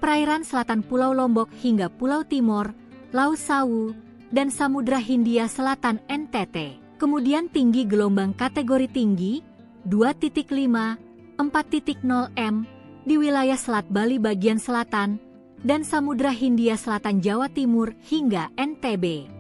perairan selatan Pulau Lombok hingga Pulau Timor, Laut Sawu, dan Samudra Hindia Selatan NTT. Kemudian tinggi gelombang kategori tinggi 2.5, 4.0 m di wilayah Selat Bali bagian selatan dan Samudra Hindia Selatan Jawa Timur hingga NTB.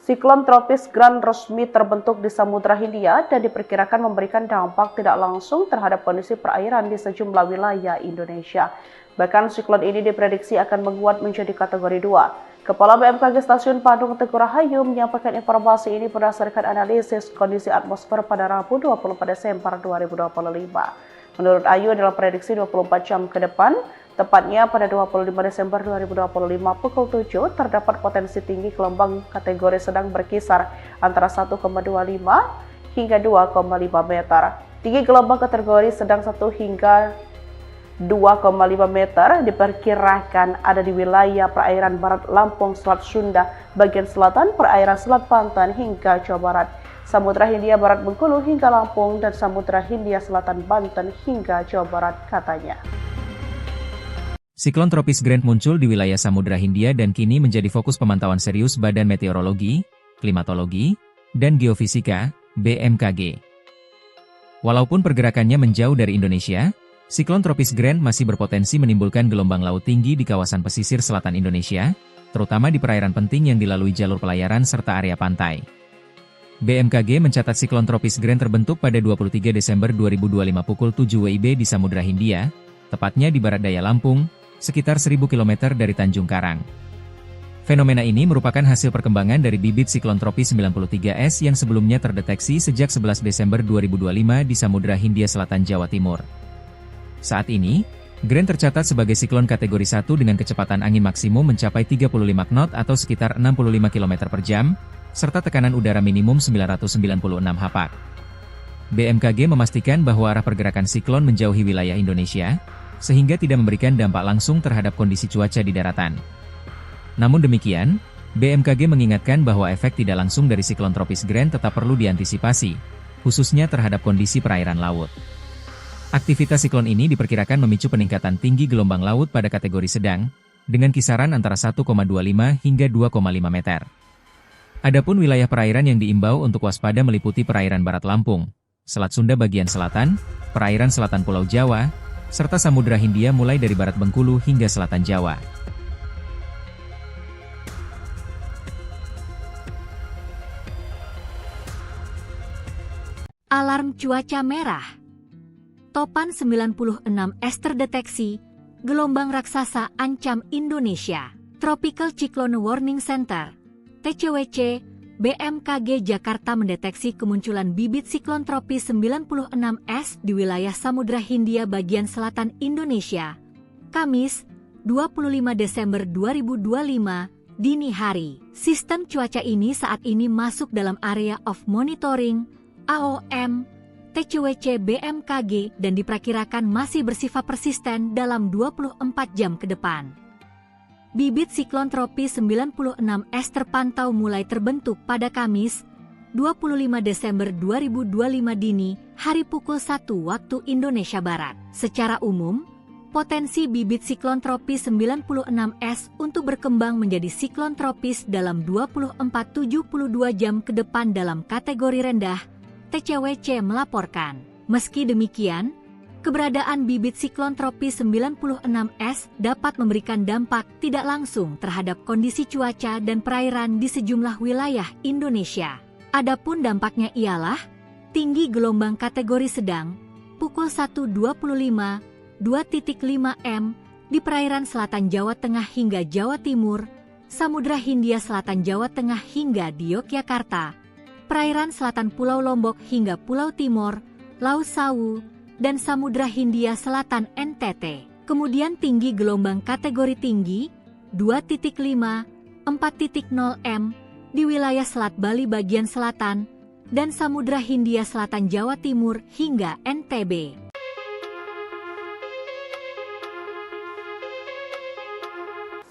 Siklon tropis Grand resmi terbentuk di Samudra Hindia dan diperkirakan memberikan dampak tidak langsung terhadap kondisi perairan di sejumlah wilayah Indonesia. Bahkan siklon ini diprediksi akan menguat menjadi kategori 2. Kepala BMKG Stasiun Padang Teguh Rahayu menyampaikan informasi ini berdasarkan analisis kondisi atmosfer pada Rabu 24 Desember 2025. Menurut Ayu dalam prediksi 24 jam ke depan, tepatnya pada 25 Desember 2025 pukul 7 terdapat potensi tinggi gelombang kategori sedang berkisar antara 1,25 hingga 2,5 meter. Tinggi gelombang kategori sedang 1 hingga 2,5 meter diperkirakan ada di wilayah perairan Barat Lampung, Selat Sunda, bagian selatan, perairan Selat Banten hingga Jawa Barat, Samudra Hindia Barat Bengkulu hingga Lampung, dan Samudra Hindia Selatan Banten hingga Jawa Barat katanya. Siklon tropis Grand muncul di wilayah Samudra Hindia dan kini menjadi fokus pemantauan serius Badan Meteorologi, Klimatologi, dan Geofisika, BMKG. Walaupun pergerakannya menjauh dari Indonesia, siklon tropis Grand masih berpotensi menimbulkan gelombang laut tinggi di kawasan pesisir selatan Indonesia, terutama di perairan penting yang dilalui jalur pelayaran serta area pantai. BMKG mencatat siklon tropis Grand terbentuk pada 23 Desember 2025 pukul 7 WIB di Samudra Hindia, tepatnya di barat daya Lampung, sekitar 1000 km dari Tanjung Karang. Fenomena ini merupakan hasil perkembangan dari bibit siklon tropis 93S yang sebelumnya terdeteksi sejak 11 Desember 2025 di Samudra Hindia Selatan Jawa Timur. Saat ini, Grand tercatat sebagai siklon kategori 1 dengan kecepatan angin maksimum mencapai 35 knot atau sekitar 65 km per jam, serta tekanan udara minimum 996 hapak. BMKG memastikan bahwa arah pergerakan siklon menjauhi wilayah Indonesia, sehingga tidak memberikan dampak langsung terhadap kondisi cuaca di daratan. Namun demikian, BMKG mengingatkan bahwa efek tidak langsung dari siklon tropis Grand tetap perlu diantisipasi, khususnya terhadap kondisi perairan laut. Aktivitas siklon ini diperkirakan memicu peningkatan tinggi gelombang laut pada kategori sedang, dengan kisaran antara 1,25 hingga 2,5 meter. Adapun wilayah perairan yang diimbau untuk waspada meliputi perairan Barat Lampung, Selat Sunda bagian selatan, perairan selatan Pulau Jawa, serta Samudra Hindia mulai dari Barat Bengkulu hingga selatan Jawa. Alarm cuaca merah. Topan 96 es terdeteksi, gelombang raksasa ancam Indonesia. Tropical Cyclone Warning Center, TCWC, BMKG Jakarta mendeteksi kemunculan bibit siklon tropis 96S di wilayah Samudra Hindia bagian selatan Indonesia. Kamis, 25 Desember 2025, dini hari. Sistem cuaca ini saat ini masuk dalam area of monitoring AOM, TCWC BMKG dan diperkirakan masih bersifat persisten dalam 24 jam ke depan. Bibit siklon tropis 96S terpantau mulai terbentuk pada Kamis, 25 Desember 2025 dini, hari pukul 1 waktu Indonesia Barat. Secara umum, potensi bibit siklon tropis 96S untuk berkembang menjadi siklon tropis dalam 24-72 jam ke depan dalam kategori rendah, TCWC melaporkan. Meski demikian, keberadaan bibit siklon tropis 96S dapat memberikan dampak tidak langsung terhadap kondisi cuaca dan perairan di sejumlah wilayah Indonesia. Adapun dampaknya ialah tinggi gelombang kategori sedang pukul 1.25, 2.5 m di perairan selatan Jawa Tengah hingga Jawa Timur, Samudra Hindia Selatan Jawa Tengah hingga di Yogyakarta, perairan selatan Pulau Lombok hingga Pulau Timor, Laut Sawu, dan Samudra Hindia Selatan NTT. Kemudian tinggi gelombang kategori tinggi 2.5, 4.0 m di wilayah Selat Bali bagian selatan dan Samudra Hindia Selatan Jawa Timur hingga NTB.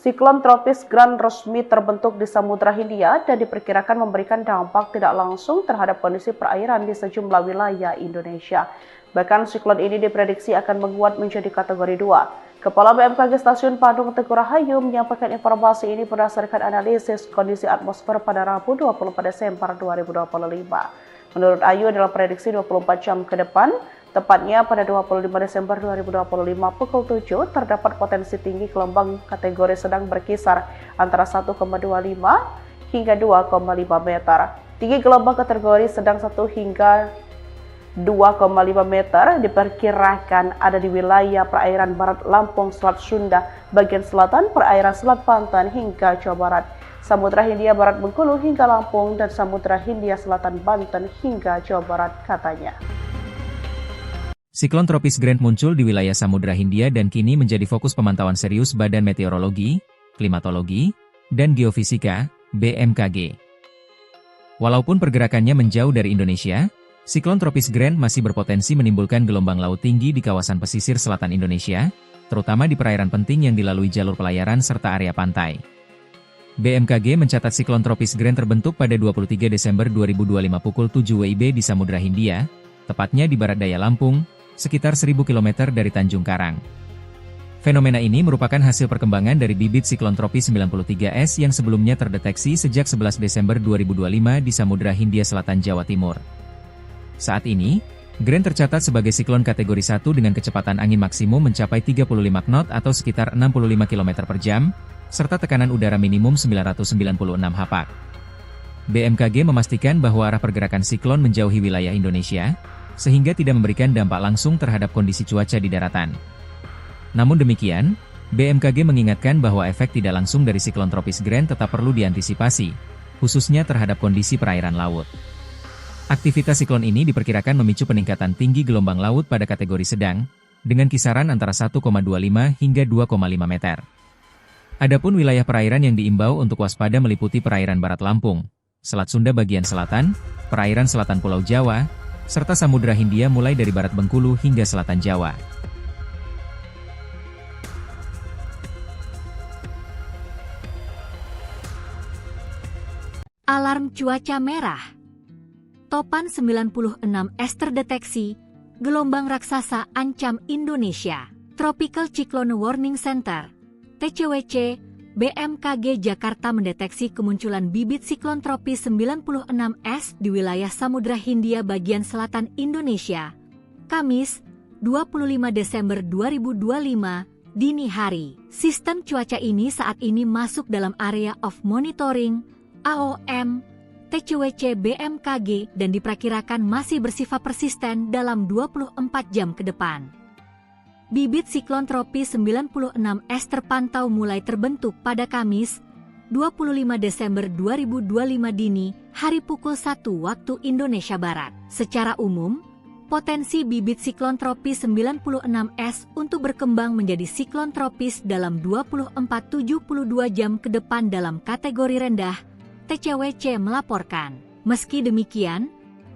Siklon tropis Gran resmi terbentuk di Samudra Hindia dan diperkirakan memberikan dampak tidak langsung terhadap kondisi perairan di sejumlah wilayah Indonesia. Bahkan siklon ini diprediksi akan menguat menjadi kategori 2. Kepala BMKG Stasiun Padang Teguh Rahayu menyampaikan informasi ini berdasarkan analisis kondisi atmosfer pada Rabu 24 Desember 2025. Menurut Ayu, dalam prediksi 24 jam ke depan, tepatnya pada 25 Desember 2025 pukul 7, terdapat potensi tinggi gelombang kategori sedang berkisar antara 1,25 hingga 2,5 meter. Tinggi gelombang kategori sedang 1 hingga 2,5 meter diperkirakan ada di wilayah perairan Barat Lampung, Selat Sunda, bagian selatan, perairan Selat Banten hingga Jawa Barat, Samudra Hindia Barat Bengkulu hingga Lampung, dan Samudra Hindia Selatan Banten hingga Jawa Barat, katanya. Siklon tropis Grant muncul di wilayah Samudra Hindia dan kini menjadi fokus pemantauan serius Badan Meteorologi, Klimatologi, dan Geofisika, BMKG. Walaupun pergerakannya menjauh dari Indonesia, siklon tropis Grant masih berpotensi menimbulkan gelombang laut tinggi di kawasan pesisir selatan Indonesia, terutama di perairan penting yang dilalui jalur pelayaran serta area pantai. BMKG mencatat siklon tropis Grant terbentuk pada 23 Desember 2025 pukul 7 WIB di Samudra Hindia, tepatnya di barat daya Lampung, sekitar 1000 km dari Tanjung Karang. Fenomena ini merupakan hasil perkembangan dari bibit siklon tropis 93S yang sebelumnya terdeteksi sejak 11 Desember 2025 di Samudra Hindia Selatan Jawa Timur. Saat ini, Grant tercatat sebagai siklon kategori 1 dengan kecepatan angin maksimum mencapai 35 knot atau sekitar 65 km per jam, serta tekanan udara minimum 996 hapak. BMKG memastikan bahwa arah pergerakan siklon menjauhi wilayah Indonesia, sehingga tidak memberikan dampak langsung terhadap kondisi cuaca di daratan. Namun demikian, BMKG mengingatkan bahwa efek tidak langsung dari siklon tropis Grant tetap perlu diantisipasi, khususnya terhadap kondisi perairan laut. Aktivitas siklon ini diperkirakan memicu peningkatan tinggi gelombang laut pada kategori sedang, dengan kisaran antara 1,25 hingga 2,5 meter. Adapun wilayah perairan yang diimbau untuk waspada meliputi perairan Barat Lampung, Selat Sunda bagian selatan, perairan selatan Pulau Jawa, serta Samudra Hindia mulai dari Barat Bengkulu hingga selatan Jawa. Alarm cuaca merah. Topan 96 es terdeteksi, gelombang raksasa ancam Indonesia. Tropical Cyclone Warning Center, TCWC, BMKG Jakarta mendeteksi kemunculan bibit siklon tropis 96S di wilayah Samudra Hindia bagian selatan Indonesia. Kamis, 25 Desember 2025, dini hari. Sistem cuaca ini saat ini masuk dalam area of monitoring, AOM, TCWC BMKG dan diperkirakan masih bersifat persisten dalam 24 jam ke depan. Bibit siklon tropis 96S terpantau mulai terbentuk pada Kamis, 25 Desember 2025 dini, hari pukul 1 waktu Indonesia Barat. Secara umum, potensi bibit siklon tropis 96S untuk berkembang menjadi siklon tropis dalam 24-72 jam ke depan dalam kategori rendah, TCWC melaporkan. Meski demikian,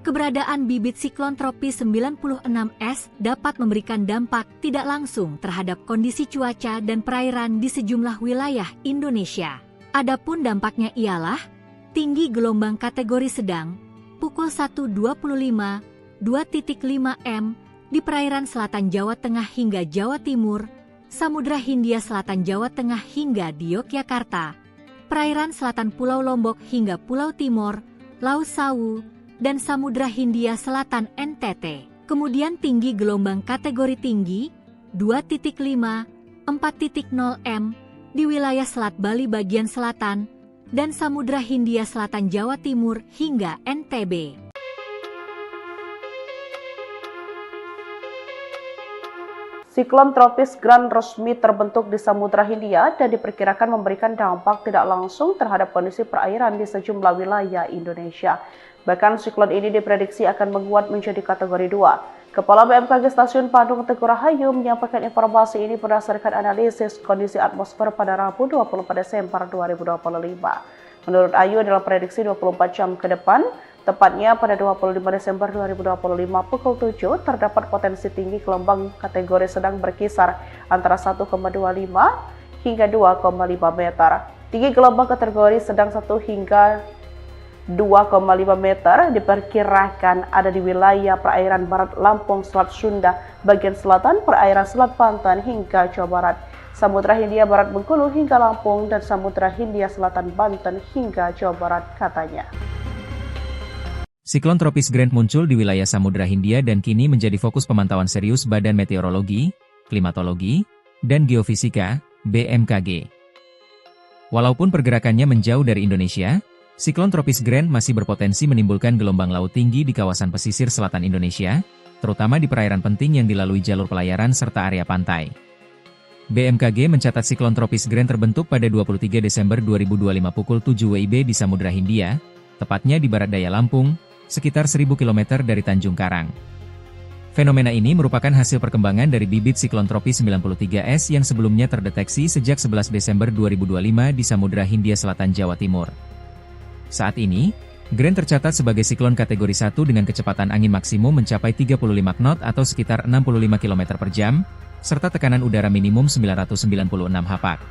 keberadaan bibit siklon tropis 96S dapat memberikan dampak tidak langsung terhadap kondisi cuaca dan perairan di sejumlah wilayah Indonesia. Adapun dampaknya ialah tinggi gelombang kategori sedang, pukul 1.25, 2.5 m di perairan selatan Jawa Tengah hingga Jawa Timur, Samudra Hindia Selatan Jawa Tengah hingga di Yogyakarta, perairan selatan Pulau Lombok hingga Pulau Timur, Laut Sawu, dan Samudra Hindia Selatan NTT. Kemudian tinggi gelombang kategori tinggi 2.5, 4.0 m di wilayah Selat Bali bagian selatan dan Samudra Hindia Selatan Jawa Timur hingga NTB. Siklon tropis Gran resmi terbentuk di Samudra Hindia dan diperkirakan memberikan dampak tidak langsung terhadap kondisi perairan di sejumlah wilayah Indonesia. Bahkan siklon ini diprediksi akan menguat menjadi kategori 2. Kepala BMKG Stasiun Padung Teguh Rahayu menyampaikan informasi ini berdasarkan analisis kondisi atmosfer pada Rabu 24 Desember 2025. Menurut Ayu dalam prediksi 24 jam ke depan, tepatnya pada 25 Desember 2025 pukul 7, terdapat potensi tinggi gelombang kategori sedang berkisar antara 1,25 hingga 2,5 meter. Tinggi gelombang kategori sedang 1 hingga 2,5 meter diperkirakan ada di wilayah perairan Barat Lampung, Selat Sunda, bagian selatan, perairan Selat Banten hingga Jawa Barat, Samudra Hindia Barat Bengkulu hingga Lampung, dan Samudra Hindia Selatan Banten hingga Jawa Barat, katanya. Siklon tropis Gran muncul di wilayah Samudra Hindia dan kini menjadi fokus pemantauan serius Badan Meteorologi, Klimatologi, dan Geofisika, BMKG. Walaupun pergerakannya menjauh dari Indonesia, siklon tropis Gran masih berpotensi menimbulkan gelombang laut tinggi di kawasan pesisir selatan Indonesia, terutama di perairan penting yang dilalui jalur pelayaran serta area pantai. BMKG mencatat siklon tropis Gran terbentuk pada 23 Desember 2025 pukul 7 WIB di Samudra Hindia, tepatnya di barat daya Lampung, sekitar 1000 km dari Tanjung Karang. Fenomena ini merupakan hasil perkembangan dari bibit siklon tropis 93S yang sebelumnya terdeteksi sejak 11 Desember 2025 di Samudra Hindia Selatan Jawa Timur. Saat ini, Gran tercatat sebagai siklon kategori 1 dengan kecepatan angin maksimum mencapai 35 knot atau sekitar 65 km per jam, serta tekanan udara minimum 996 hapak.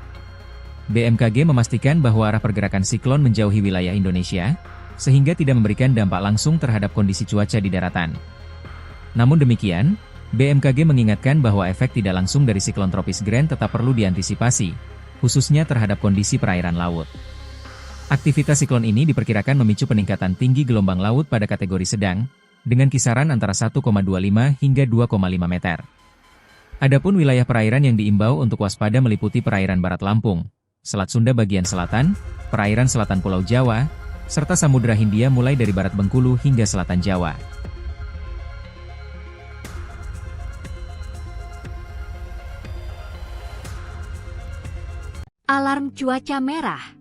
BMKG memastikan bahwa arah pergerakan siklon menjauhi wilayah Indonesia, sehingga tidak memberikan dampak langsung terhadap kondisi cuaca di daratan. Namun demikian, BMKG mengingatkan bahwa efek tidak langsung dari siklon tropis Gran tetap perlu diantisipasi, khususnya terhadap kondisi perairan laut. Aktivitas siklon ini diperkirakan memicu peningkatan tinggi gelombang laut pada kategori sedang, dengan kisaran antara 1,25 hingga 2,5 meter. Adapun wilayah perairan yang diimbau untuk waspada meliputi perairan Barat Lampung, Selat Sunda bagian selatan, perairan selatan Pulau Jawa, serta Samudra Hindia mulai dari Barat Bengkulu hingga Selatan Jawa. Alarm cuaca merah.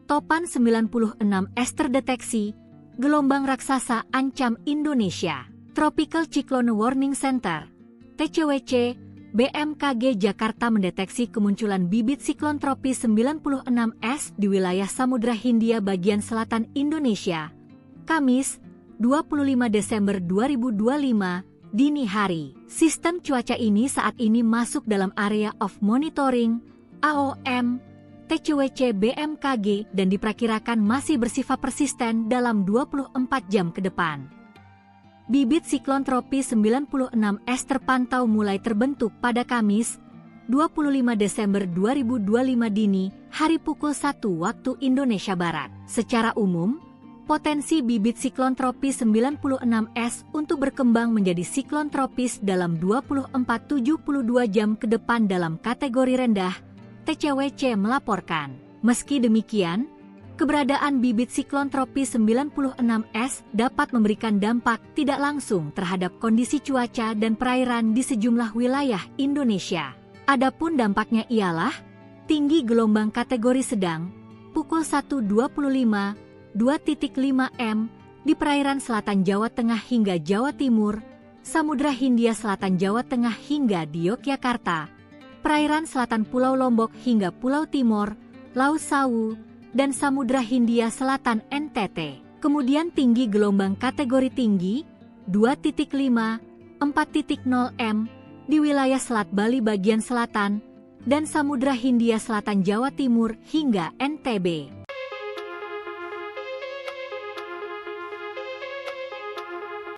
Topan 96S terdeteksi, gelombang raksasa ancam Indonesia. Tropical Cyclone Warning Center, TCWC, BMKG Jakarta mendeteksi kemunculan bibit siklon tropis 96S di wilayah Samudra Hindia bagian selatan Indonesia. Kamis, 25 Desember 2025, dini hari. Sistem cuaca ini saat ini masuk dalam area of monitoring, AOM, TCWC BMKG dan diperkirakan masih bersifat persisten dalam 24 jam ke depan. Bibit siklon tropis 96S terpantau mulai terbentuk pada Kamis, 25 Desember 2025 dini, hari pukul 1 waktu Indonesia Barat. Secara umum, potensi bibit siklon tropis 96S untuk berkembang menjadi siklon tropis dalam 24-72 jam ke depan dalam kategori rendah, TCWC melaporkan. Meski demikian, keberadaan bibit siklon tropis 96S dapat memberikan dampak tidak langsung terhadap kondisi cuaca dan perairan di sejumlah wilayah Indonesia. Adapun dampaknya ialah tinggi gelombang kategori sedang, pukul 1.25, 2.5 m di perairan selatan Jawa Tengah hingga Jawa Timur, Samudra Hindia Selatan Jawa Tengah hingga di Yogyakarta, perairan selatan Pulau Lombok hingga Pulau Timur, Laut Sawu, dan Samudra Hindia Selatan NTT. Kemudian tinggi gelombang kategori tinggi 2.5, 4.0 m di wilayah Selat Bali bagian selatan dan Samudra Hindia Selatan Jawa Timur hingga NTB.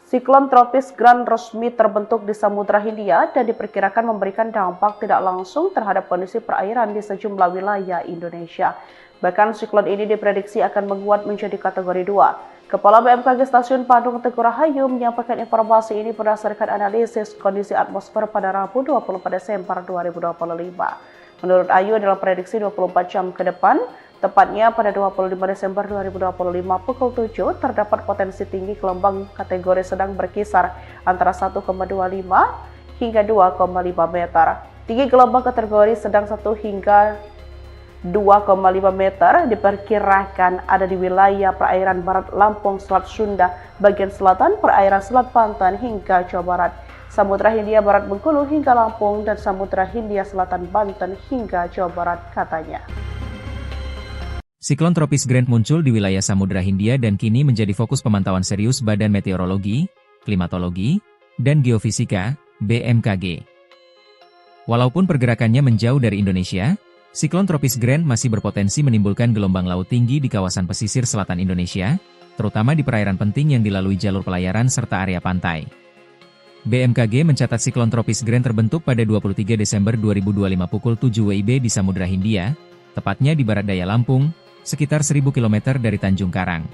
Siklon tropis Gran resmi terbentuk di Samudra Hindia dan diperkirakan memberikan dampak tidak langsung terhadap kondisi perairan di sejumlah wilayah Indonesia. Bahkan siklon ini diprediksi akan menguat menjadi kategori 2. Kepala BMKG Stasiun Padang Teguh Rahayu menyampaikan informasi ini berdasarkan analisis kondisi atmosfer pada Rabu 24 Desember 2025. Menurut Ayu, dalam prediksi 24 jam ke depan, tepatnya pada 25 Desember 2025 pukul 7, terdapat potensi tinggi gelombang kategori sedang berkisar antara 1,25 hingga 2,5 meter. Tinggi gelombang kategori sedang 1 hingga 2,5 meter diperkirakan ada di wilayah perairan barat Lampung, Selat Sunda, bagian selatan, perairan Selat Banten hingga Jawa Barat, Samudra Hindia Barat Bengkulu hingga Lampung, dan Samudra Hindia Selatan Banten hingga Jawa Barat, katanya. Siklon tropis Gran muncul di wilayah Samudra Hindia dan kini menjadi fokus pemantauan serius Badan Meteorologi, Klimatologi, dan Geofisika, BMKG. Walaupun pergerakannya menjauh dari Indonesia, siklon tropis Gran masih berpotensi menimbulkan gelombang laut tinggi di kawasan pesisir selatan Indonesia, terutama di perairan penting yang dilalui jalur pelayaran serta area pantai. BMKG mencatat siklon tropis Gran terbentuk pada 23 Desember 2025 pukul 7 WIB di Samudra Hindia, tepatnya di barat daya Lampung, sekitar 1000 km dari Tanjung Karang.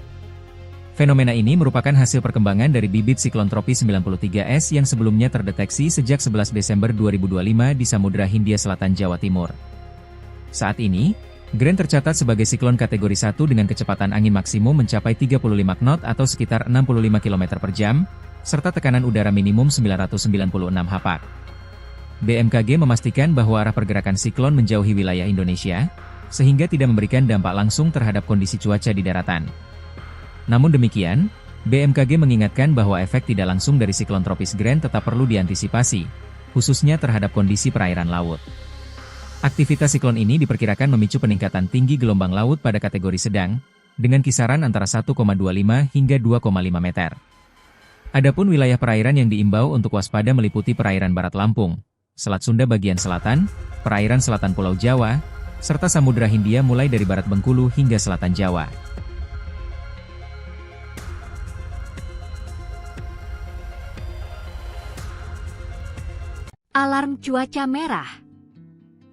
Fenomena ini merupakan hasil perkembangan dari bibit siklon tropis 93S yang sebelumnya terdeteksi sejak 11 Desember 2025 di Samudra Hindia Selatan Jawa Timur. Saat ini, Gran tercatat sebagai siklon kategori 1 dengan kecepatan angin maksimum mencapai 35 knot atau sekitar 65 km per jam, serta tekanan udara minimum 996 hapak. BMKG memastikan bahwa arah pergerakan siklon menjauhi wilayah Indonesia, sehingga tidak memberikan dampak langsung terhadap kondisi cuaca di daratan. Namun demikian, BMKG mengingatkan bahwa efek tidak langsung dari siklon tropis Gran tetap perlu diantisipasi, khususnya terhadap kondisi perairan laut. Aktivitas siklon ini diperkirakan memicu peningkatan tinggi gelombang laut pada kategori sedang, dengan kisaran antara 1,25 hingga 2,5 meter. Adapun wilayah perairan yang diimbau untuk waspada meliputi perairan barat Lampung, Selat Sunda bagian selatan, perairan selatan Pulau Jawa, serta Samudra Hindia mulai dari barat Bengkulu hingga selatan Jawa. Alarm cuaca merah.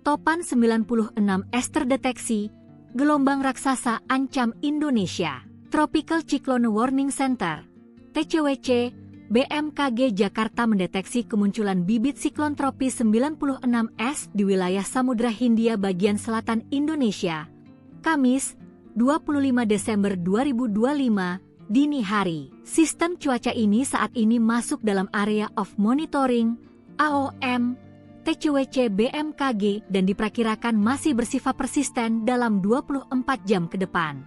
Topan 96S terdeteksi, gelombang raksasa ancam Indonesia. Tropical Cyclone Warning Center, TCWC, BMKG Jakarta mendeteksi kemunculan bibit siklon tropis 96S di wilayah Samudra Hindia bagian selatan Indonesia. Kamis, 25 Desember 2025, dini hari. Sistem cuaca ini saat ini masuk dalam area of monitoring, AOM, TCWC BMKG dan diperkirakan masih bersifat persisten dalam 24 jam ke depan.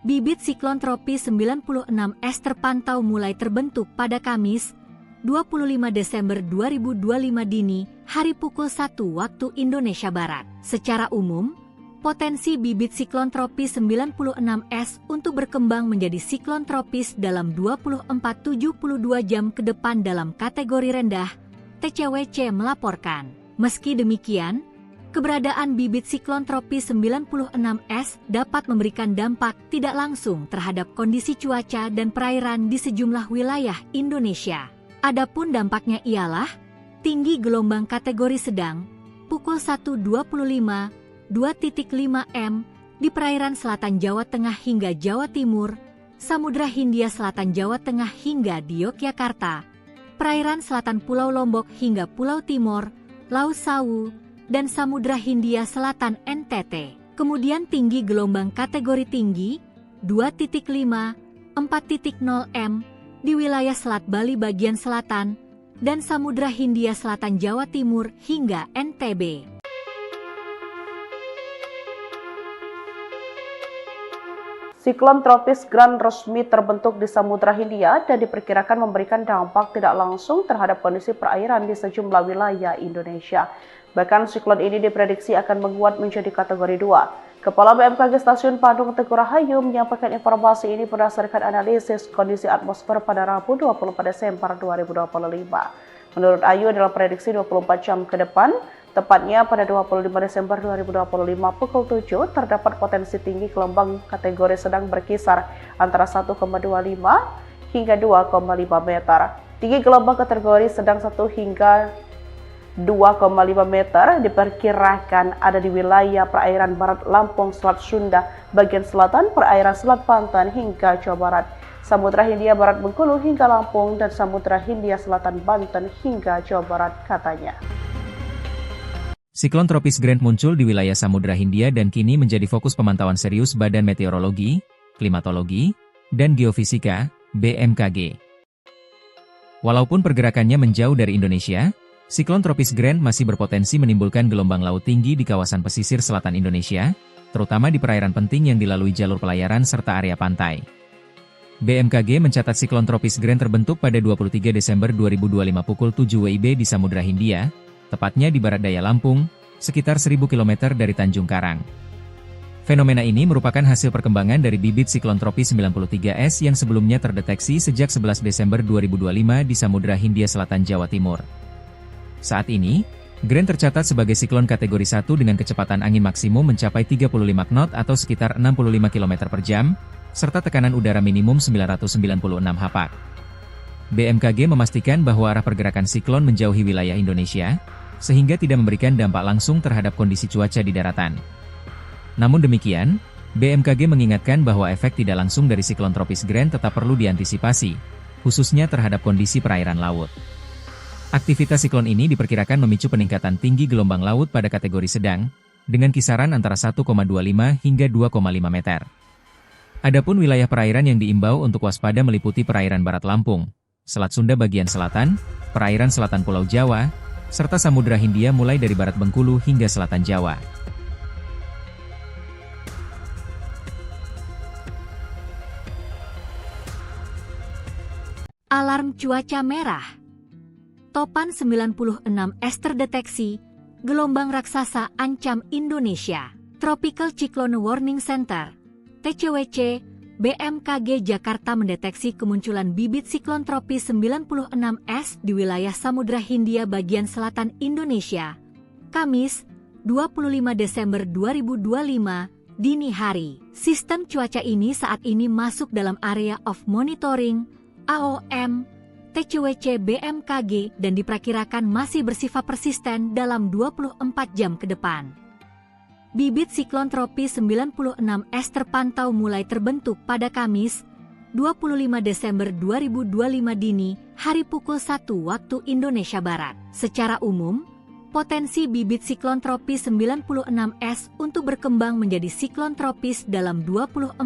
Bibit siklon tropis 96S terpantau mulai terbentuk pada Kamis, 25 Desember 2025 dini, hari pukul 1 waktu Indonesia Barat. Secara umum, potensi bibit siklon tropis 96S untuk berkembang menjadi siklon tropis dalam 24-72 jam ke depan dalam kategori rendah, TCWC melaporkan. Meski demikian, keberadaan bibit siklon tropis 96S dapat memberikan dampak tidak langsung terhadap kondisi cuaca dan perairan di sejumlah wilayah Indonesia. Adapun dampaknya ialah tinggi gelombang kategori sedang, pukul 1.25, 2.5 m di perairan selatan Jawa Tengah hingga Jawa Timur, Samudra Hindia Selatan Jawa Tengah hingga di Yogyakarta, perairan selatan Pulau Lombok hingga Pulau Timor, Laut Sawu, dan Samudra Hindia Selatan NTT. Kemudian tinggi gelombang kategori tinggi 2.5, 4.0 m di wilayah Selat Bali bagian selatan dan Samudra Hindia Selatan Jawa Timur hingga NTB. Siklon tropis Gran resmi terbentuk di Samudra Hindia dan diperkirakan memberikan dampak tidak langsung terhadap kondisi perairan di sejumlah wilayah Indonesia. Bahkan siklon ini diprediksi akan menguat menjadi kategori 2. Kepala BMKG Stasiun Padang Teguh Rahayu menyampaikan informasi ini berdasarkan analisis kondisi atmosfer pada Rabu 24 Desember 2025. Menurut Ayu, dalam prediksi 24 jam ke depan, tepatnya pada 25 Desember 2025 pukul 7, terdapat potensi tinggi gelombang kategori sedang berkisar antara 1,25 hingga 2,5 meter. Tinggi gelombang kategori sedang 1 hingga 2,5 meter diperkirakan ada di wilayah perairan barat Lampung, Selat Sunda, bagian selatan, perairan Selat Banten hingga Jawa Barat, Samudra Hindia Barat Bengkulu hingga Lampung, dan Samudra Hindia Selatan Banten hingga Jawa Barat, katanya. Siklon tropis Gran muncul di wilayah Samudra Hindia dan kini menjadi fokus pemantauan serius Badan Meteorologi, Klimatologi, dan Geofisika, BMKG. Walaupun pergerakannya menjauh dari Indonesia, siklon tropis Gran masih berpotensi menimbulkan gelombang laut tinggi di kawasan pesisir selatan Indonesia, terutama di perairan penting yang dilalui jalur pelayaran serta area pantai. BMKG mencatat siklon tropis Gran terbentuk pada 23 Desember 2025 pukul 7 WIB di Samudra Hindia, tepatnya di barat daya Lampung, sekitar 1000 km dari Tanjung Karang. Fenomena ini merupakan hasil perkembangan dari bibit siklon tropis 93S yang sebelumnya terdeteksi sejak 11 Desember 2025 di Samudra Hindia Selatan Jawa Timur. Saat ini, Gran tercatat sebagai siklon kategori 1 dengan kecepatan angin maksimum mencapai 35 knot atau sekitar 65 km per jam, serta tekanan udara minimum 996 hapak. BMKG memastikan bahwa arah pergerakan siklon menjauhi wilayah Indonesia, sehingga tidak memberikan dampak langsung terhadap kondisi cuaca di daratan. Namun demikian, BMKG mengingatkan bahwa efek tidak langsung dari siklon tropis Gran tetap perlu diantisipasi, khususnya terhadap kondisi perairan laut. Aktivitas siklon ini diperkirakan memicu peningkatan tinggi gelombang laut pada kategori sedang, dengan kisaran antara 1,25 hingga 2,5 meter. Adapun wilayah perairan yang diimbau untuk waspada meliputi perairan barat Lampung, Selat Sunda bagian selatan, perairan selatan Pulau Jawa, serta Samudra Hindia mulai dari barat Bengkulu hingga selatan Jawa. Alarm cuaca merah. Topan 96S terdeteksi, gelombang raksasa ancam Indonesia. Tropical Cyclone Warning Center, TCWC, BMKG Jakarta mendeteksi kemunculan bibit siklon tropis 96S di wilayah Samudra Hindia bagian selatan Indonesia, Kamis, 25 Desember 2025, dini hari. Sistem cuaca ini saat ini masuk dalam area of monitoring, AOM, TCWC BMKG dan diperkirakan masih bersifat persisten dalam 24 jam ke depan. Bibit siklon tropis 96S terpantau mulai terbentuk pada Kamis, 25 Desember 2025 dini, hari pukul 1 waktu Indonesia Barat. Secara umum, potensi bibit siklon tropis 96S untuk berkembang menjadi siklon tropis dalam 24-72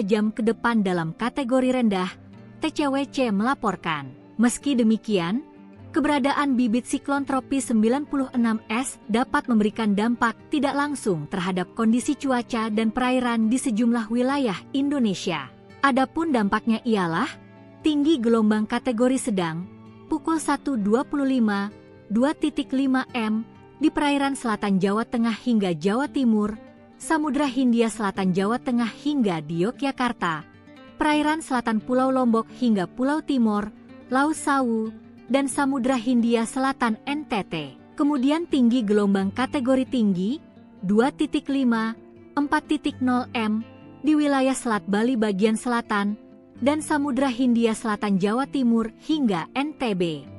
jam ke depan dalam kategori rendah, TCWC melaporkan. Meski demikian, keberadaan bibit siklon tropis 96S dapat memberikan dampak tidak langsung terhadap kondisi cuaca dan perairan di sejumlah wilayah Indonesia. Adapun dampaknya ialah tinggi gelombang kategori sedang, pukul 1.25, 2.5 m di perairan selatan Jawa Tengah hingga Jawa Timur, Samudra Hindia Selatan Jawa Tengah hingga di Yogyakarta, perairan selatan Pulau Lombok hingga Pulau Timor, Laut Sawu, dan Samudra Hindia Selatan NTT. Kemudian tinggi gelombang kategori tinggi 2.5, 4.0 m di wilayah Selat Bali bagian selatan dan Samudra Hindia Selatan Jawa Timur hingga NTB.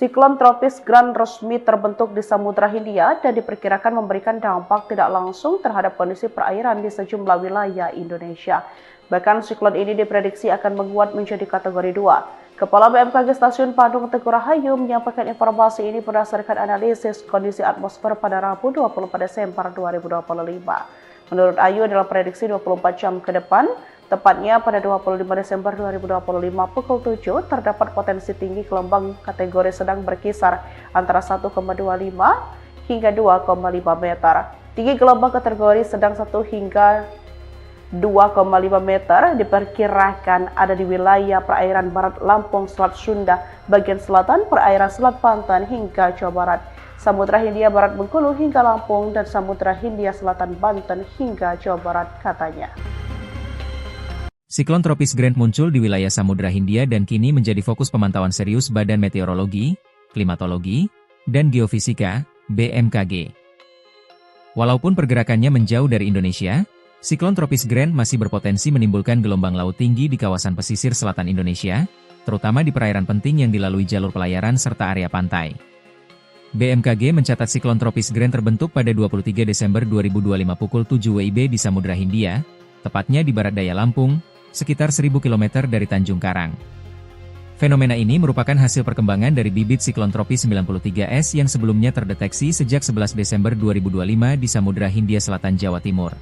Siklon tropis Gran resmi terbentuk di Samudra Hindia dan diperkirakan memberikan dampak tidak langsung terhadap kondisi perairan di sejumlah wilayah Indonesia. Bahkan siklon ini diprediksi akan menguat menjadi kategori 2. Kepala BMKG Stasiun Padang Teguh Rahayu menyampaikan informasi ini berdasarkan analisis kondisi atmosfer pada Rabu 24 Desember 2025. Menurut Ayu, dalam prediksi 24 jam ke depan, tepatnya pada 25 Desember 2025 pukul 7, terdapat potensi tinggi gelombang kategori sedang berkisar antara 1,25 hingga 2,5 meter. Tinggi gelombang kategori sedang 1 hingga 2,5 meter diperkirakan ada di wilayah perairan barat Lampung, Selat Sunda, bagian selatan, perairan Selat Banten hingga Jawa Barat, Samudra Hindia Barat Bengkulu hingga Lampung, dan Samudra Hindia Selatan Banten hingga Jawa Barat, katanya. Siklon tropis Grant muncul di wilayah Samudra Hindia dan kini menjadi fokus pemantauan serius Badan Meteorologi, Klimatologi, dan Geofisika, BMKG. Walaupun pergerakannya menjauh dari Indonesia, siklon tropis Grant masih berpotensi menimbulkan gelombang laut tinggi di kawasan pesisir selatan Indonesia, terutama di perairan penting yang dilalui jalur pelayaran serta area pantai. BMKG mencatat siklon tropis Grant terbentuk pada 23 Desember 2025 pukul 7 WIB di Samudra Hindia, tepatnya di barat daya Lampung, sekitar 1000 km dari Tanjung Karang. Fenomena ini merupakan hasil perkembangan dari bibit siklon tropis 93S yang sebelumnya terdeteksi sejak 11 Desember 2025 di Samudra Hindia Selatan, Jawa Timur.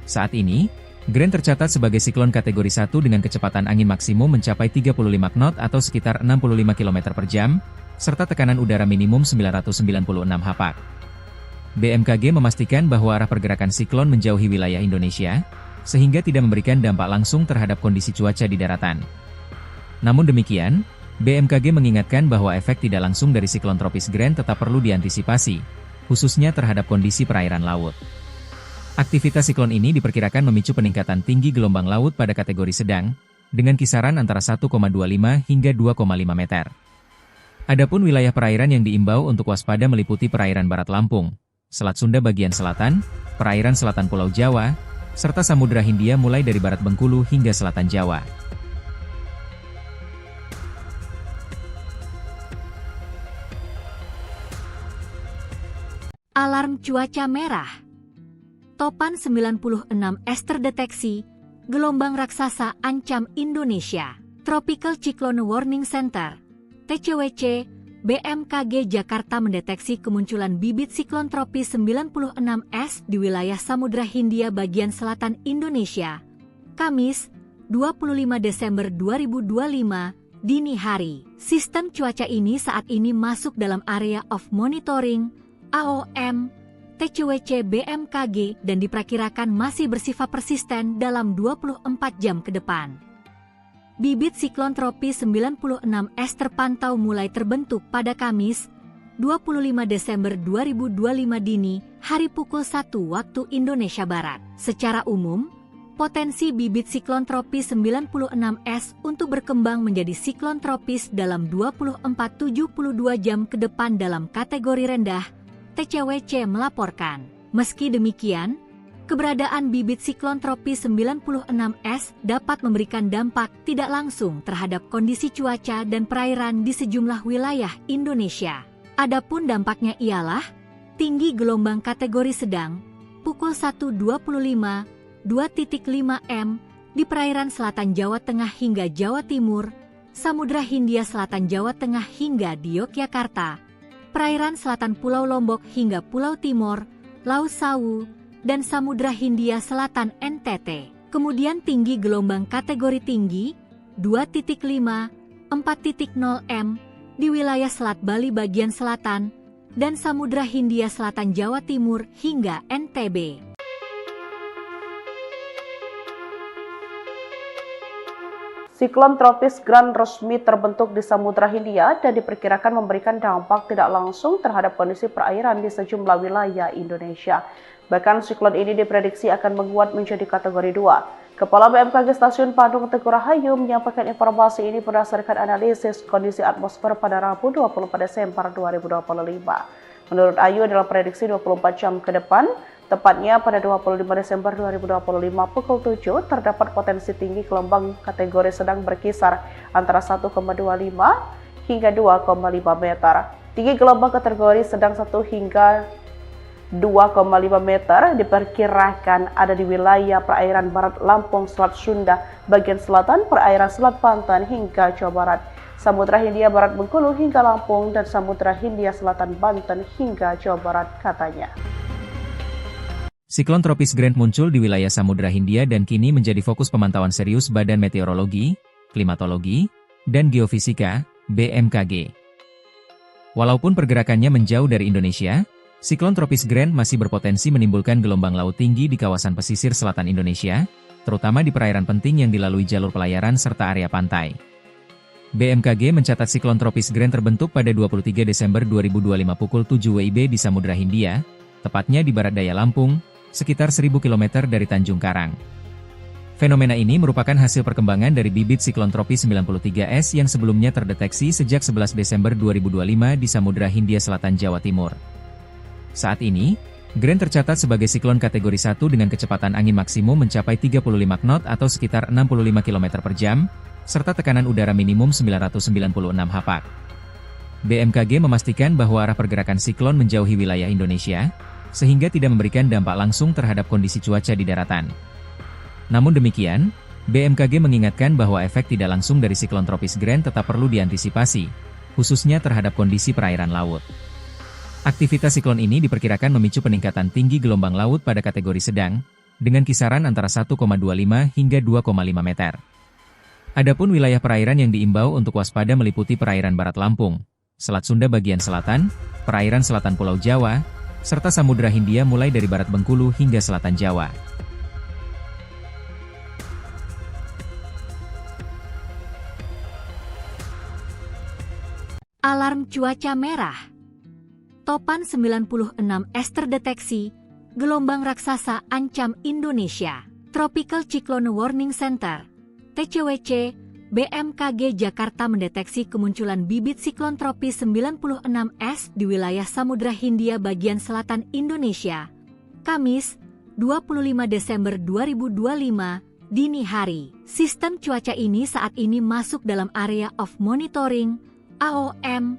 Saat ini, Grant tercatat sebagai siklon kategori 1 dengan kecepatan angin maksimum mencapai 35 knot atau sekitar 65 km per jam, serta tekanan udara minimum 996 hapak. BMKG memastikan bahwa arah pergerakan siklon menjauhi wilayah Indonesia, sehingga tidak memberikan dampak langsung terhadap kondisi cuaca di daratan. Namun demikian, BMKG mengingatkan bahwa efek tidak langsung dari siklon tropis Grant tetap perlu diantisipasi, khususnya terhadap kondisi perairan laut. Aktivitas siklon ini diperkirakan memicu peningkatan tinggi gelombang laut pada kategori sedang, dengan kisaran antara 1,25 hingga 2,5 meter. Adapun wilayah perairan yang diimbau untuk waspada meliputi perairan barat Lampung, Selat Sunda bagian selatan, perairan selatan Pulau Jawa, serta Samudra Hindia mulai dari barat Bengkulu hingga selatan Jawa. Alarm cuaca merah. Topan 96 es terdeteksi, gelombang raksasa ancam Indonesia. Tropical Cyclone Warning Center, TCWC, BMKG Jakarta mendeteksi kemunculan bibit siklon tropis 96S di wilayah Samudra Hindia bagian selatan Indonesia, Kamis, 25 Desember 2025, dini hari. Sistem cuaca ini saat ini masuk dalam area of monitoring, AOM, TCWC BMKG dan diperkirakan masih bersifat persisten dalam 24 jam ke depan. Bibit siklon tropis 96S terpantau mulai terbentuk pada Kamis, 25 Desember 2025 dini, hari pukul 1 waktu Indonesia Barat. Secara umum, potensi bibit siklon tropis 96S untuk berkembang menjadi siklon tropis dalam 24-72 jam ke depan dalam kategori rendah, TCWC melaporkan. Meski demikian, keberadaan bibit siklon tropis 96S dapat memberikan dampak tidak langsung terhadap kondisi cuaca dan perairan di sejumlah wilayah Indonesia. Adapun dampaknya ialah tinggi gelombang kategori sedang, pukul 1.25, 2.5 m di perairan selatan Jawa Tengah hingga Jawa Timur, Samudra Hindia Selatan Jawa Tengah hingga di Yogyakarta, perairan selatan Pulau Lombok hingga Pulau Timur, Laut Sawu, dan Samudra Hindia Selatan NTT. Kemudian tinggi gelombang kategori tinggi 2.5, 4.0 m di wilayah Selat Bali bagian selatan dan Samudra Hindia Selatan Jawa Timur hingga NTB. Siklon tropis Gran resmi terbentuk di Samudra Hindia dan diperkirakan memberikan dampak tidak langsung terhadap kondisi perairan di sejumlah wilayah Indonesia. Bahkan siklon ini diprediksi akan menguat menjadi kategori 2. Kepala BMKG Stasiun Padang Teguh Rahayu menyampaikan informasi ini berdasarkan analisis kondisi atmosfer pada Rabu 24 Desember 2025. Menurut Ayu, dalam prediksi 24 jam ke depan, tepatnya pada 25 Desember 2025 pukul 7, terdapat potensi tinggi gelombang kategori sedang berkisar antara 1,25 hingga 2,5 meter. Tinggi gelombang kategori sedang 1 hingga 2,5 meter diperkirakan ada di wilayah perairan barat Lampung, Selat Sunda, bagian selatan perairan Selat Banten hingga Jawa Barat, Samudra Hindia Barat Bengkulu hingga Lampung, dan Samudra Hindia Selatan Banten hingga Jawa Barat, katanya. Siklon tropis Grant muncul di wilayah Samudra Hindia dan kini menjadi fokus pemantauan serius Badan Meteorologi, Klimatologi, dan Geofisika, BMKG. Walaupun pergerakannya menjauh dari Indonesia, siklon tropis Grant masih berpotensi menimbulkan gelombang laut tinggi di kawasan pesisir selatan Indonesia, terutama di perairan penting yang dilalui jalur pelayaran serta area pantai. BMKG mencatat siklon tropis Grant terbentuk pada 23 Desember 2025 pukul 7 WIB di Samudra Hindia, tepatnya di barat daya Lampung, sekitar 1000 km dari Tanjung Karang. Fenomena ini merupakan hasil perkembangan dari bibit siklon tropis 93S yang sebelumnya terdeteksi sejak 11 Desember 2025 di Samudra Hindia Selatan, Jawa Timur. Saat ini, Grant tercatat sebagai siklon kategori 1 dengan kecepatan angin maksimum mencapai 35 knot atau sekitar 65 km per jam, serta tekanan udara minimum 996 hapak. BMKG memastikan bahwa arah pergerakan siklon menjauhi wilayah Indonesia, sehingga tidak memberikan dampak langsung terhadap kondisi cuaca di daratan. Namun demikian, BMKG mengingatkan bahwa efek tidak langsung dari siklon tropis Grant tetap perlu diantisipasi, khususnya terhadap kondisi perairan laut. Aktivitas siklon ini diperkirakan memicu peningkatan tinggi gelombang laut pada kategori sedang, dengan kisaran antara 1,25 hingga 2,5 meter. Adapun wilayah perairan yang diimbau untuk waspada meliputi perairan barat Lampung, Selat Sunda bagian selatan, perairan selatan Pulau Jawa, serta Samudra Hindia mulai dari barat Bengkulu hingga selatan Jawa. Alarm cuaca merah. Topan 96 es terdeteksi, gelombang raksasa ancam Indonesia. Tropical Cyclone Warning Center, TCWC, BMKG Jakarta mendeteksi kemunculan bibit siklon tropis 96S di wilayah Samudra Hindia bagian selatan Indonesia, Kamis, 25 Desember 2025, dini hari. Sistem cuaca ini saat ini masuk dalam area of monitoring, AOM,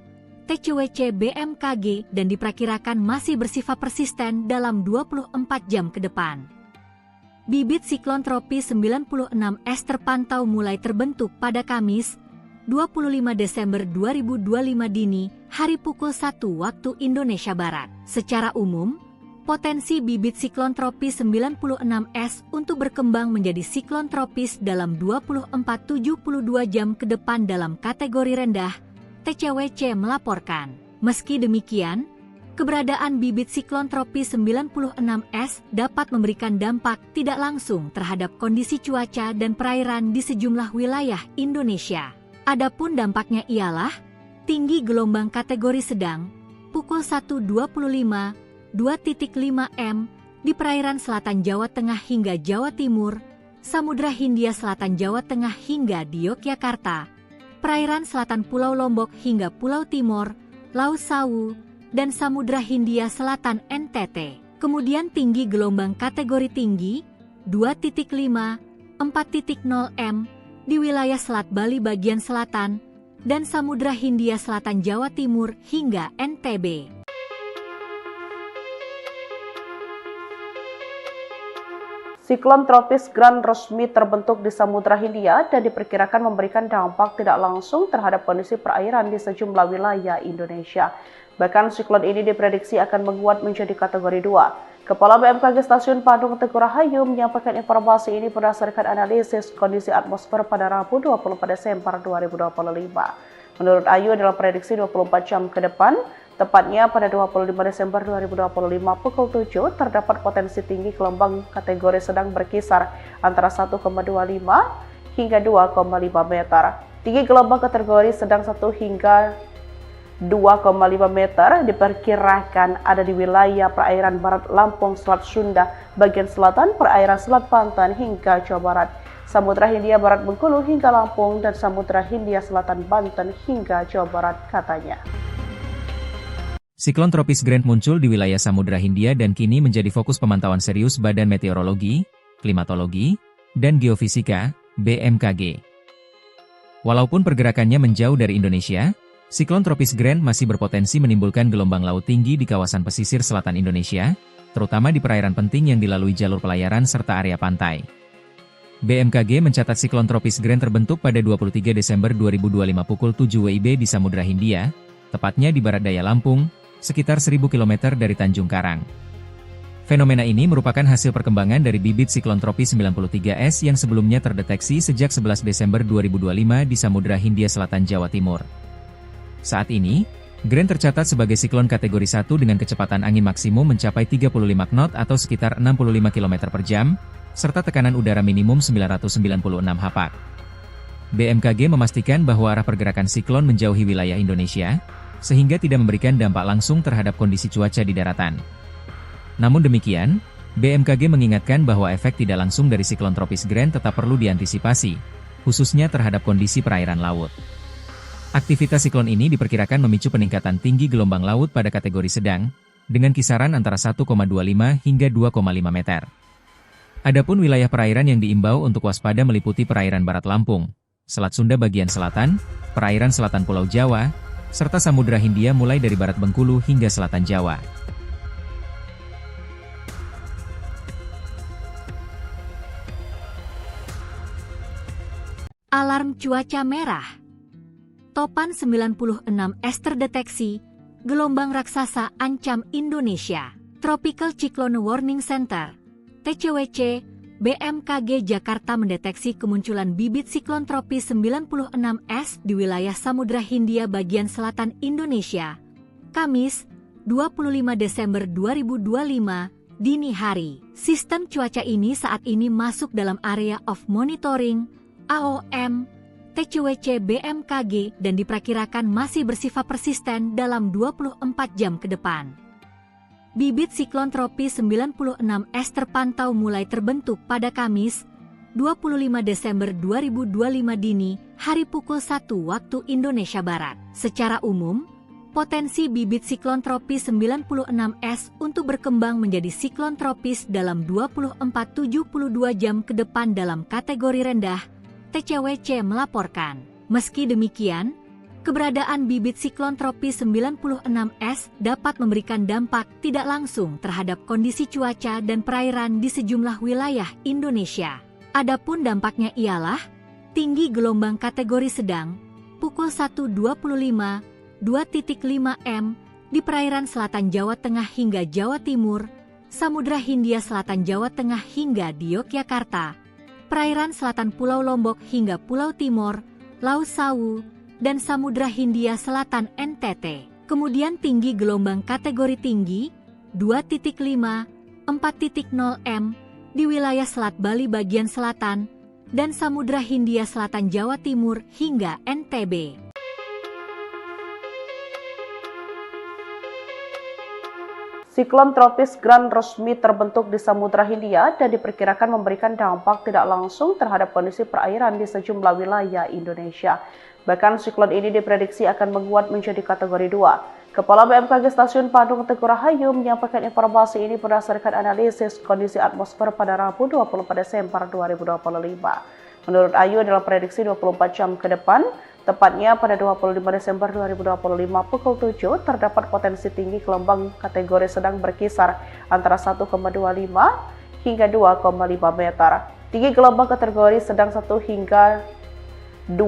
TCWC BMKG dan diperkirakan masih bersifat persisten dalam 24 jam ke depan. Bibit siklon tropis 96S terpantau mulai terbentuk pada Kamis, 25 Desember 2025 dini, hari pukul 1 waktu Indonesia Barat. Secara umum, potensi bibit siklon tropis 96S untuk berkembang menjadi siklon tropis dalam 24-72 jam ke depan dalam kategori rendah, TCWC melaporkan. Meski demikian, keberadaan bibit siklon tropis 96S dapat memberikan dampak tidak langsung terhadap kondisi cuaca dan perairan di sejumlah wilayah Indonesia. Adapun dampaknya ialah tinggi gelombang kategori sedang, pukul 1.25, 2.5 m di perairan selatan Jawa Tengah hingga Jawa Timur, Samudra Hindia Selatan Jawa Tengah hingga di Yogyakarta, perairan selatan Pulau Lombok hingga Pulau Timor, Laut Sawu, dan Samudra Hindia Selatan NTT. Kemudian tinggi gelombang kategori tinggi 2.5, 4.0 m di wilayah Selat Bali bagian selatan dan Samudra Hindia Selatan Jawa Timur hingga NTB. Siklon tropis Grant resmi terbentuk di Samudra Hindia dan diperkirakan memberikan dampak tidak langsung terhadap kondisi perairan di sejumlah wilayah Indonesia. Bahkan siklon ini diprediksi akan menguat menjadi kategori 2. Kepala BMKG Stasiun Padang Teguh Rahayu menyampaikan informasi ini berdasarkan analisis kondisi atmosfer pada Rabu 24 Desember 2025. Menurut Ayu dalam prediksi 24 jam ke depan, tepatnya pada 25 Desember 2025 pukul 7 terdapat potensi tinggi gelombang kategori sedang berkisar antara 1,25 hingga 2,5 meter. Tinggi gelombang kategori sedang 1 hingga 2,5 meter diperkirakan ada di wilayah perairan barat Lampung, Selat Sunda, bagian selatan perairan Selat Banten hingga Jawa Barat, Samudra Hindia Barat Bengkulu hingga Lampung, dan Samudra Hindia Selatan Banten hingga Jawa Barat, katanya. Siklon tropis Grant muncul di wilayah Samudra Hindia dan kini menjadi fokus pemantauan serius Badan Meteorologi, Klimatologi, dan Geofisika, BMKG. Walaupun pergerakannya menjauh dari Indonesia, Siklon tropis Grant masih berpotensi menimbulkan gelombang laut tinggi di kawasan pesisir selatan Indonesia, terutama di perairan penting yang dilalui jalur pelayaran serta area pantai. BMKG mencatat siklon tropis Grant terbentuk pada 23 Desember 2025 pukul 7 WIB di Samudra Hindia, tepatnya di barat daya Lampung, sekitar 1000 km dari Tanjung Karang. Fenomena ini merupakan hasil perkembangan dari bibit siklon tropis 93S yang sebelumnya terdeteksi sejak 11 Desember 2025 di Samudra Hindia Selatan, Jawa Timur. Saat ini, Grant tercatat sebagai siklon kategori 1 dengan kecepatan angin maksimum mencapai 35 knot atau sekitar 65 km per jam, serta tekanan udara minimum 996 hapak. BMKG memastikan bahwa arah pergerakan siklon menjauhi wilayah Indonesia, sehingga tidak memberikan dampak langsung terhadap kondisi cuaca di daratan. Namun demikian, BMKG mengingatkan bahwa efek tidak langsung dari siklon tropis Grant tetap perlu diantisipasi, khususnya terhadap kondisi perairan laut. Aktivitas siklon ini diperkirakan memicu peningkatan tinggi gelombang laut pada kategori sedang, dengan kisaran antara 1,25 hingga 2,5 meter. Adapun wilayah perairan yang diimbau untuk waspada meliputi perairan Barat Lampung, Selat Sunda bagian selatan, perairan selatan Pulau Jawa, serta Samudra Hindia mulai dari Barat Bengkulu hingga selatan Jawa. Alarm cuaca merah. Topan 96 es terdeteksi, gelombang raksasa ancam Indonesia. Tropical Cyclone Warning Center, TCWC, BMKG Jakarta mendeteksi kemunculan bibit siklon tropis 96S di wilayah Samudra Hindia bagian selatan Indonesia. Kamis, 25 Desember 2025, dini hari. Sistem cuaca ini saat ini masuk dalam area of monitoring, AOM, TCWC BMKG dan diperkirakan masih bersifat persisten dalam 24 jam ke depan. Bibit siklon tropis 96S terpantau mulai terbentuk pada Kamis, 25 Desember 2025 dini, hari pukul 1 waktu Indonesia Barat. Secara umum, potensi bibit siklon tropis 96S untuk berkembang menjadi siklon tropis dalam 24-72 jam ke depan dalam kategori rendah, TCWC melaporkan. Meski demikian, keberadaan bibit siklon tropis 96S dapat memberikan dampak tidak langsung terhadap kondisi cuaca dan perairan di sejumlah wilayah Indonesia. Adapun dampaknya ialah tinggi gelombang kategori sedang, pukul 1.25, 2.5 m di perairan selatan Jawa Tengah hingga Jawa Timur, Samudra Hindia Selatan Jawa Tengah hingga di Yogyakarta, perairan selatan Pulau Lombok hingga Pulau Timor, Laut Sawu, dan Samudra Hindia Selatan NTT. Kemudian tinggi gelombang kategori tinggi, 2.5, 4.0 m, di wilayah Selat Bali bagian selatan, dan Samudra Hindia Selatan Jawa Timur hingga NTB. Siklon tropis Grant resmi terbentuk di Samudra Hindia dan diperkirakan memberikan dampak tidak langsung terhadap kondisi perairan di sejumlah wilayah Indonesia. Bahkan siklon ini diprediksi akan menguat menjadi kategori 2. Kepala BMKG Stasiun Padang Teguh Rahayu menyampaikan informasi ini berdasarkan analisis kondisi atmosfer pada Rabu 24 Desember 2025. Menurut Ayu, dalam prediksi 24 jam ke depan, tepatnya pada 25 Desember 2025 pukul 7, terdapat potensi tinggi gelombang kategori sedang berkisar antara 1,25 hingga 2,5 meter. Tinggi gelombang kategori sedang 1 hingga 2,5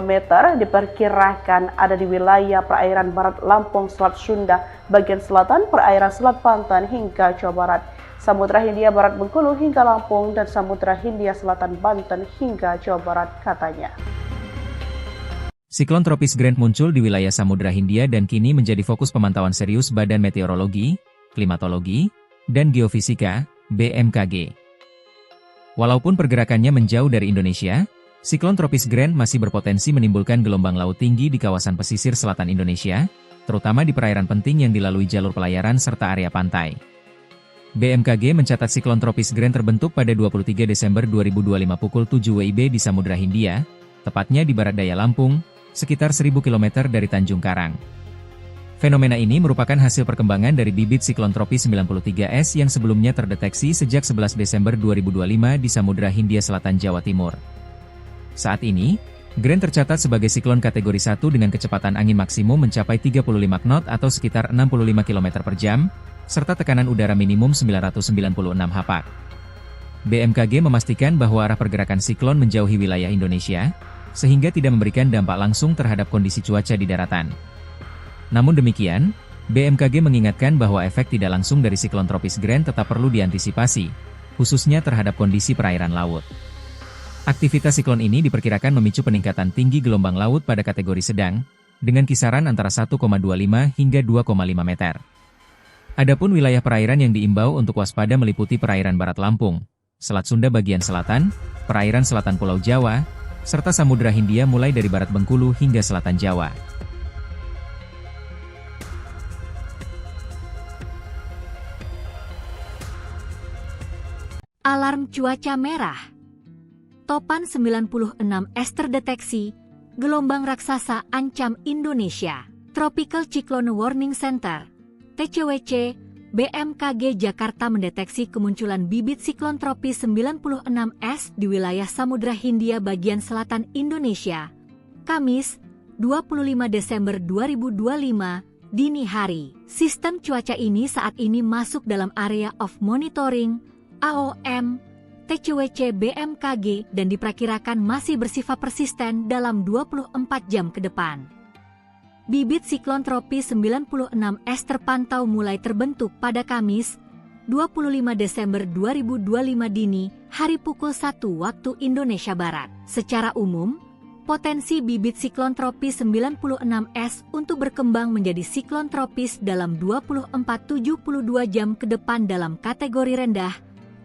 meter diperkirakan ada di wilayah perairan Barat Lampung, Selat Sunda, bagian selatan, perairan Selat Banten hingga Jawa Barat, Samudra Hindia Barat Bengkulu hingga Lampung, dan Samudra Hindia Selatan Banten hingga Jawa Barat, katanya. Siklon tropis Grant muncul di wilayah Samudra Hindia dan kini menjadi fokus pemantauan serius Badan Meteorologi, Klimatologi, dan Geofisika, BMKG. Walaupun pergerakannya menjauh dari Indonesia, siklon tropis Grant masih berpotensi menimbulkan gelombang laut tinggi di kawasan pesisir selatan Indonesia, terutama di perairan penting yang dilalui jalur pelayaran serta area pantai. BMKG mencatat siklon tropis Grant terbentuk pada 23 Desember 2025 pukul 7 WIB di Samudra Hindia, tepatnya di barat daya Lampung, sekitar 1000 km dari Tanjung Karang. Fenomena ini merupakan hasil perkembangan dari bibit siklon tropis 93S yang sebelumnya terdeteksi sejak 11 Desember 2025 di Samudra Hindia Selatan, Jawa Timur. Saat ini, Grand tercatat sebagai siklon kategori 1 dengan kecepatan angin maksimum mencapai 35 knot atau sekitar 65 km per jam, serta tekanan udara minimum 996 hapak. BMKG memastikan bahwa arah pergerakan siklon menjauhi wilayah Indonesia, sehingga tidak memberikan dampak langsung terhadap kondisi cuaca di daratan. Namun demikian, BMKG mengingatkan bahwa efek tidak langsung dari siklon tropis Grand tetap perlu diantisipasi, khususnya terhadap kondisi perairan laut. Aktivitas siklon ini diperkirakan memicu peningkatan tinggi gelombang laut pada kategori sedang, dengan kisaran antara 1,25 hingga 2,5 meter. Adapun wilayah perairan yang diimbau untuk waspada meliputi perairan Barat Lampung, Selat Sunda bagian selatan, perairan selatan Pulau Jawa, serta Samudra Hindia mulai dari Barat Bengkulu hingga selatan Jawa. Alarm cuaca merah. Topan 96 es terdeteksi, gelombang raksasa ancam Indonesia. Tropical Cyclone Warning Center, TCWC, BMKG Jakarta mendeteksi kemunculan bibit siklon tropis 96S di wilayah Samudra Hindia bagian selatan Indonesia. Kamis, 25 Desember 2025, dini hari. Sistem cuaca ini saat ini masuk dalam area of monitoring, AOM, TCWC BMKG dan diperkirakan masih bersifat persisten dalam 24 jam ke depan. Bibit siklon tropis 96S terpantau mulai terbentuk pada Kamis, 25 Desember 2025 dini, hari pukul 1 waktu Indonesia Barat. Secara umum, potensi bibit siklon tropis 96S untuk berkembang menjadi siklon tropis dalam 24-72 jam ke depan dalam kategori rendah,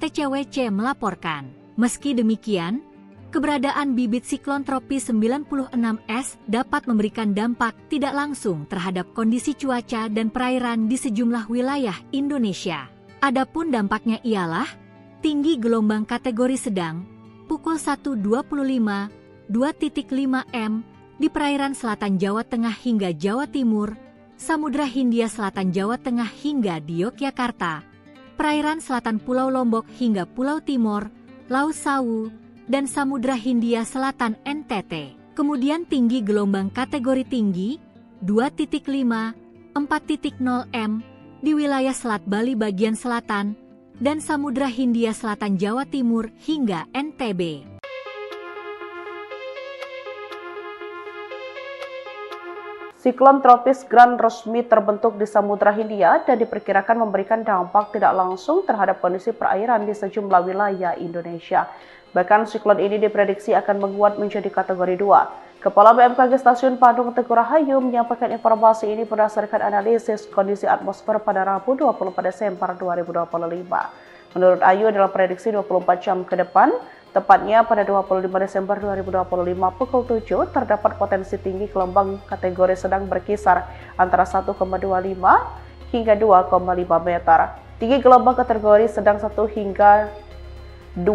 TCWC melaporkan. Meski demikian, keberadaan bibit siklon tropis 96S dapat memberikan dampak tidak langsung terhadap kondisi cuaca dan perairan di sejumlah wilayah Indonesia. Adapun dampaknya ialah tinggi gelombang kategori sedang, pukul 1.25, 2.5 m di perairan selatan Jawa Tengah hingga Jawa Timur, Samudra Hindia Selatan Jawa Tengah hingga di Yogyakarta, perairan selatan Pulau Lombok hingga Pulau Timor, Laut Sawu, dan Samudra Hindia Selatan NTT. Kemudian tinggi gelombang kategori tinggi 2.5, 4.0 m di wilayah Selat Bali bagian selatan dan Samudra Hindia Selatan Jawa Timur hingga NTB. Siklon tropis Grand resmi terbentuk di Samudra Hindia dan diperkirakan memberikan dampak tidak langsung terhadap kondisi perairan di sejumlah wilayah Indonesia. Bahkan siklon ini diprediksi akan menguat menjadi kategori 2. Kepala BMKG Stasiun Padang Teguh Rahayu menyampaikan informasi ini berdasarkan analisis kondisi atmosfer pada Rabu 24 Desember 2025. Menurut Ayu, dalam prediksi 24 jam ke depan, tepatnya pada 25 Desember 2025 pukul 7, terdapat potensi tinggi gelombang kategori sedang berkisar antara 1,25 hingga 2,5 meter. Tinggi gelombang kategori sedang 1 hingga 2,5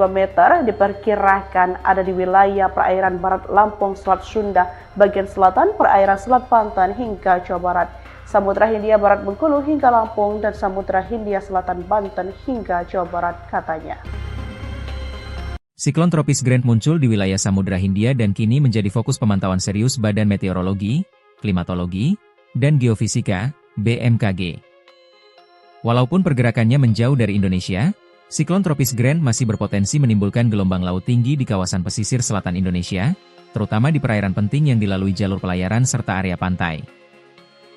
meter diperkirakan ada di wilayah perairan Barat Lampung, Selat Sunda, bagian selatan, perairan Selat Banten hingga Jawa Barat, Samudra Hindia Barat Bengkulu hingga Lampung, dan Samudra Hindia Selatan Banten hingga Jawa Barat, katanya. Siklon tropis Grand muncul di wilayah Samudra Hindia dan kini menjadi fokus pemantauan serius Badan Meteorologi, Klimatologi, dan Geofisika, BMKG. Walaupun pergerakannya menjauh dari Indonesia, siklon tropis Grand masih berpotensi menimbulkan gelombang laut tinggi di kawasan pesisir selatan Indonesia, terutama di perairan penting yang dilalui jalur pelayaran serta area pantai.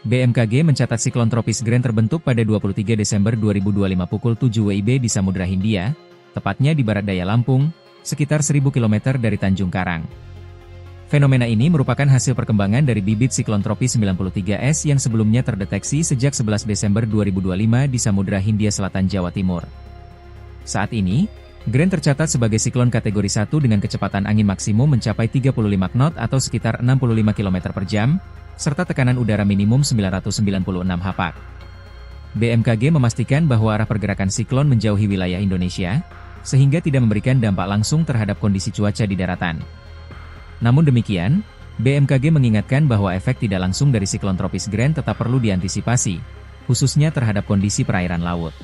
BMKG mencatat siklon tropis Grand terbentuk pada 23 Desember 2025 pukul 7 WIB di Samudra Hindia, tepatnya di barat daya Lampung, sekitar 1000 km dari Tanjung Karang. Fenomena ini merupakan hasil perkembangan dari bibit siklon tropis 93S yang sebelumnya terdeteksi sejak 11 Desember 2025 di Samudra Hindia Selatan Jawa Timur. Saat ini, Grand tercatat sebagai siklon kategori 1 dengan kecepatan angin maksimum mencapai 35 knot atau sekitar 65 km per jam, serta tekanan udara minimum 996 hapak. BMKG memastikan bahwa arah pergerakan siklon menjauhi wilayah Indonesia, sehingga tidak memberikan dampak langsung terhadap kondisi cuaca di daratan. Namun demikian, BMKG mengingatkan bahwa efek tidak langsung dari siklon tropis Grand tetap perlu diantisipasi, khususnya terhadap kondisi perairan laut.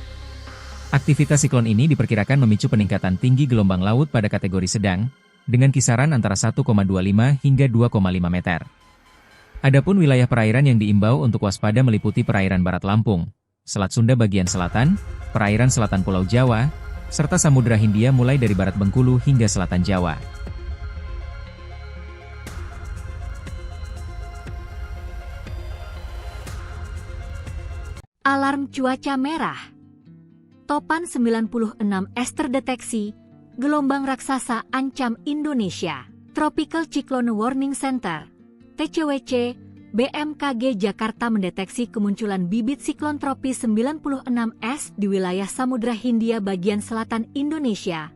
Aktivitas siklon ini diperkirakan memicu peningkatan tinggi gelombang laut pada kategori sedang, dengan kisaran antara 1,25 hingga 2,5 meter. Adapun wilayah perairan yang diimbau untuk waspada meliputi perairan Barat Lampung, Selat Sunda bagian selatan, perairan selatan Pulau Jawa, serta Samudra Hindia mulai dari barat Bengkulu hingga selatan Jawa. Alarm cuaca merah. Topan 96 es terdeteksi, gelombang raksasa ancam Indonesia. Tropical Cyclone Warning Center, TCWC, BMKG Jakarta mendeteksi kemunculan bibit siklon tropis 96S di wilayah Samudra Hindia bagian selatan Indonesia.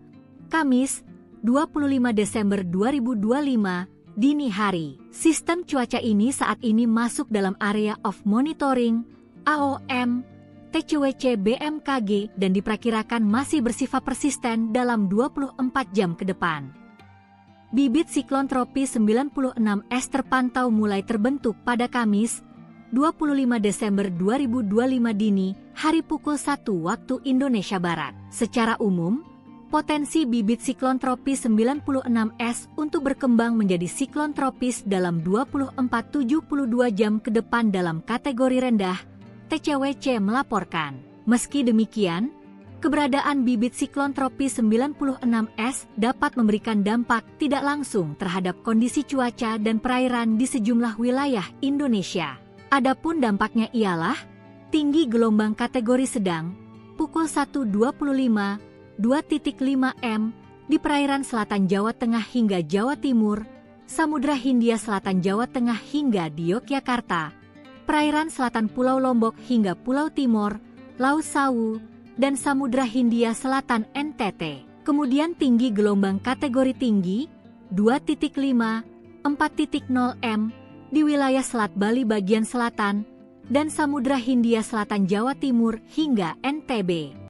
Kamis, 25 Desember 2025, dini hari. Sistem cuaca ini saat ini masuk dalam area of monitoring AOM, TCWC BMKG dan diperkirakan masih bersifat persisten dalam 24 jam ke depan. Bibit siklon tropis 96S terpantau mulai terbentuk pada Kamis, 25 Desember 2025 dini, hari pukul 1 waktu Indonesia Barat. Secara umum, potensi bibit siklon tropis 96S untuk berkembang menjadi siklon tropis dalam 24-72 jam ke depan dalam kategori rendah, TCWC melaporkan. Meski demikian, keberadaan bibit siklon tropis 96S dapat memberikan dampak tidak langsung terhadap kondisi cuaca dan perairan di sejumlah wilayah Indonesia. Adapun dampaknya ialah tinggi gelombang kategori sedang, pukul 1.25, 2.5 m di perairan selatan Jawa Tengah hingga Jawa Timur, Samudra Hindia Selatan Jawa Tengah hingga di Yogyakarta, perairan selatan Pulau Lombok hingga Pulau Timor, Laut Sawu, dan Samudra Hindia Selatan NTT. Kemudian tinggi gelombang kategori tinggi 2.5, 4.0 m di wilayah Selat Bali bagian selatan dan Samudra Hindia Selatan Jawa Timur hingga NTB.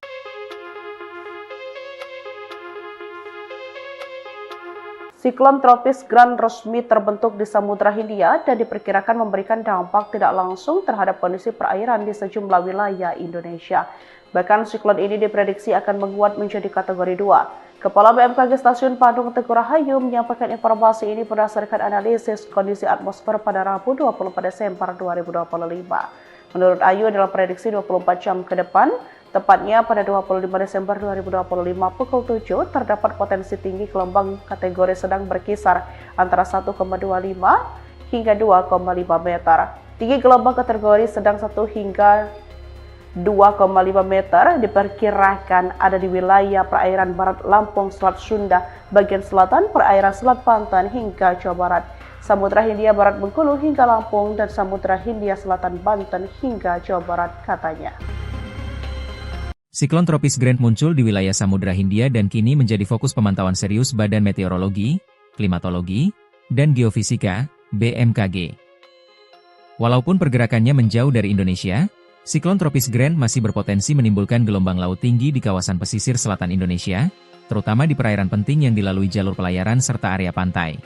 Siklon tropis Gran resmi terbentuk di Samudra Hindia dan diperkirakan memberikan dampak tidak langsung terhadap kondisi perairan di sejumlah wilayah Indonesia. Bahkan siklon ini diprediksi akan menguat menjadi kategori 2. Kepala BMKG Stasiun Padang Teguh Rahayu menyampaikan informasi ini berdasarkan analisis kondisi atmosfer pada Rabu 24 Desember 2025. Menurut Ayu, dalam prediksi 24 jam ke depan, tepatnya pada 25 Desember 2025 pukul 7, terdapat potensi tinggi gelombang kategori sedang berkisar antara 1,25 hingga 2,5 meter. Tinggi gelombang kategori sedang 1 hingga 2,5 meter diperkirakan ada di wilayah perairan Barat Lampung, Selat Sunda, bagian selatan, perairan Selat Banten hingga Jawa Barat, Samudra Hindia Barat Bengkulu hingga Lampung, dan Samudra Hindia Selatan Banten hingga Jawa Barat, katanya. Siklon tropis Grant muncul di wilayah Samudra Hindia dan kini menjadi fokus pemantauan serius Badan Meteorologi, Klimatologi, dan Geofisika, BMKG. Walaupun pergerakannya menjauh dari Indonesia, siklon tropis Grant masih berpotensi menimbulkan gelombang laut tinggi di kawasan pesisir selatan Indonesia, terutama di perairan penting yang dilalui jalur pelayaran serta area pantai.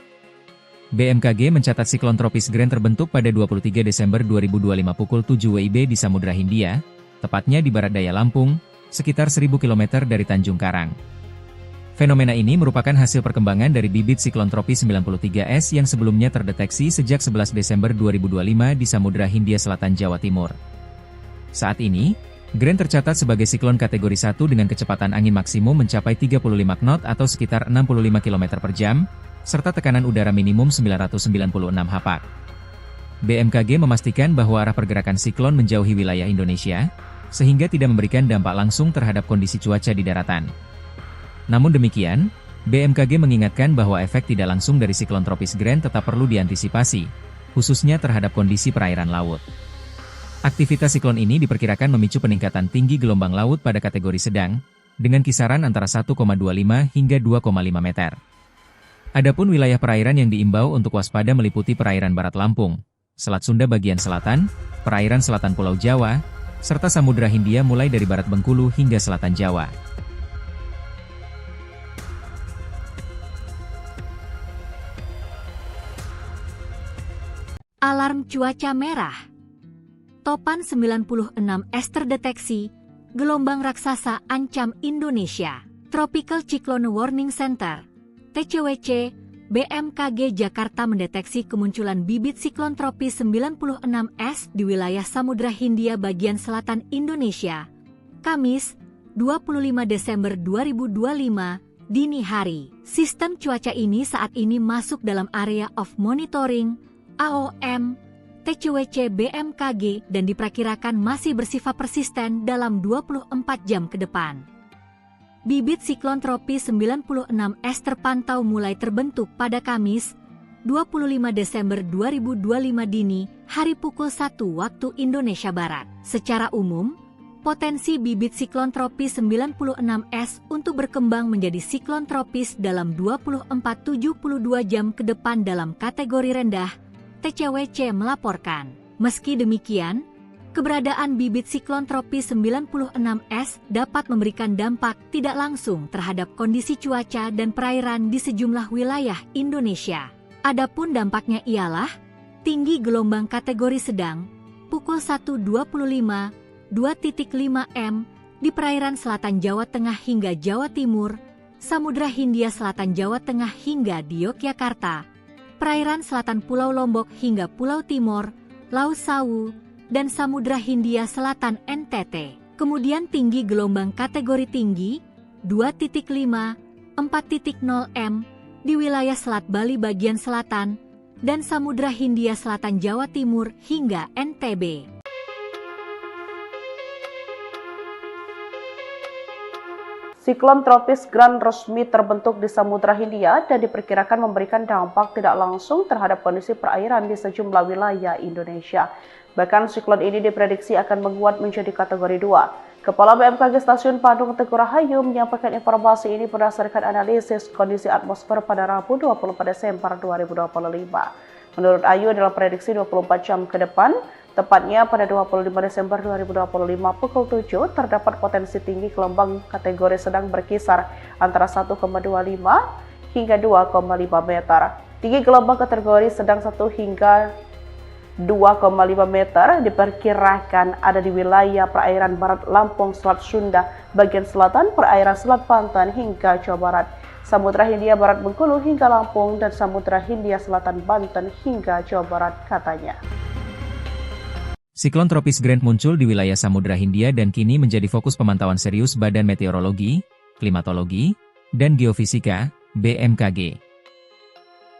BMKG mencatat siklon tropis Grant terbentuk pada 23 Desember 2025 pukul 7 WIB di Samudra Hindia, tepatnya di barat daya Lampung, sekitar 1000 km dari Tanjung Karang. Fenomena ini merupakan hasil perkembangan dari bibit siklon tropis 93S yang sebelumnya terdeteksi sejak 11 Desember 2025 di Samudra Hindia Selatan Jawa Timur. Saat ini, Grant tercatat sebagai siklon kategori 1 dengan kecepatan angin maksimum mencapai 35 knot atau sekitar 65 km per jam, serta tekanan udara minimum 996 hapak. BMKG memastikan bahwa arah pergerakan siklon menjauhi wilayah Indonesia, sehingga tidak memberikan dampak langsung terhadap kondisi cuaca di daratan. Namun demikian, BMKG mengingatkan bahwa efek tidak langsung dari siklon tropis Grant tetap perlu diantisipasi, khususnya terhadap kondisi perairan laut. Aktivitas siklon ini diperkirakan memicu peningkatan tinggi gelombang laut pada kategori sedang, dengan kisaran antara 1,25 hingga 2,5 meter. Adapun wilayah perairan yang diimbau untuk waspada meliputi perairan Barat Lampung, Selat Sunda bagian selatan, perairan selatan Pulau Jawa, serta Samudra Hindia mulai dari barat Bengkulu hingga selatan Jawa. Alarm cuaca merah. Topan 96 es terdeteksi, gelombang raksasa ancam Indonesia. Tropical Cyclone Warning Center, TCWC, BMKG Jakarta mendeteksi kemunculan bibit siklon tropis 96S di wilayah Samudra Hindia bagian selatan Indonesia. Kamis, 25 Desember 2025, dini hari. Sistem cuaca ini saat ini masuk dalam area of monitoring, AOM, TCWC BMKG dan diperkirakan masih bersifat persisten dalam 24 jam ke depan. Bibit siklon tropis 96S terpantau mulai terbentuk pada Kamis, 25 Desember 2025 dini, hari pukul 1 waktu Indonesia Barat. Secara umum, potensi bibit siklon tropis 96S untuk berkembang menjadi siklon tropis dalam 24-72 jam ke depan dalam kategori rendah, TCWC melaporkan. Meski demikian, keberadaan bibit siklon tropis 96S dapat memberikan dampak tidak langsung terhadap kondisi cuaca dan perairan di sejumlah wilayah Indonesia. Adapun dampaknya ialah tinggi gelombang kategori sedang, pukul 1.25, 2.5 m di perairan selatan Jawa Tengah hingga Jawa Timur, Samudra Hindia Selatan Jawa Tengah hingga di Yogyakarta, perairan selatan Pulau Lombok hingga Pulau Timur, Laut Sawu, dan Samudra Hindia Selatan NTT. Kemudian tinggi gelombang kategori tinggi 2.5, 4.0 m di wilayah Selat Bali bagian selatan dan Samudra Hindia Selatan Jawa Timur hingga NTB. Siklon tropis Gran resmi terbentuk di Samudra Hindia dan diperkirakan memberikan dampak tidak langsung terhadap kondisi perairan di sejumlah wilayah Indonesia. Bahkan siklon ini diprediksi akan menguat menjadi kategori 2. Kepala BMKG Stasiun Padang Teguh Rahayu menyampaikan informasi ini berdasarkan analisis kondisi atmosfer pada Rabu 24 Desember 2025. Menurut Ayu dalam prediksi 24 jam ke depan, tepatnya pada 25 Desember 2025 pukul 7, terdapat potensi tinggi gelombang kategori sedang berkisar antara 1,25 hingga 2,5 meter. Tinggi gelombang kategori sedang 1 hingga 2,5 meter diperkirakan ada di wilayah perairan Barat Lampung, Selat Sunda, bagian selatan, perairan Selat Banten hingga Jawa Barat, Samudra Hindia Barat Bengkulu hingga Lampung, dan Samudra Hindia Selatan Banten hingga Jawa Barat, katanya. Siklon tropis Gran muncul di wilayah Samudra Hindia dan kini menjadi fokus pemantauan serius Badan Meteorologi, Klimatologi, dan Geofisika, BMKG.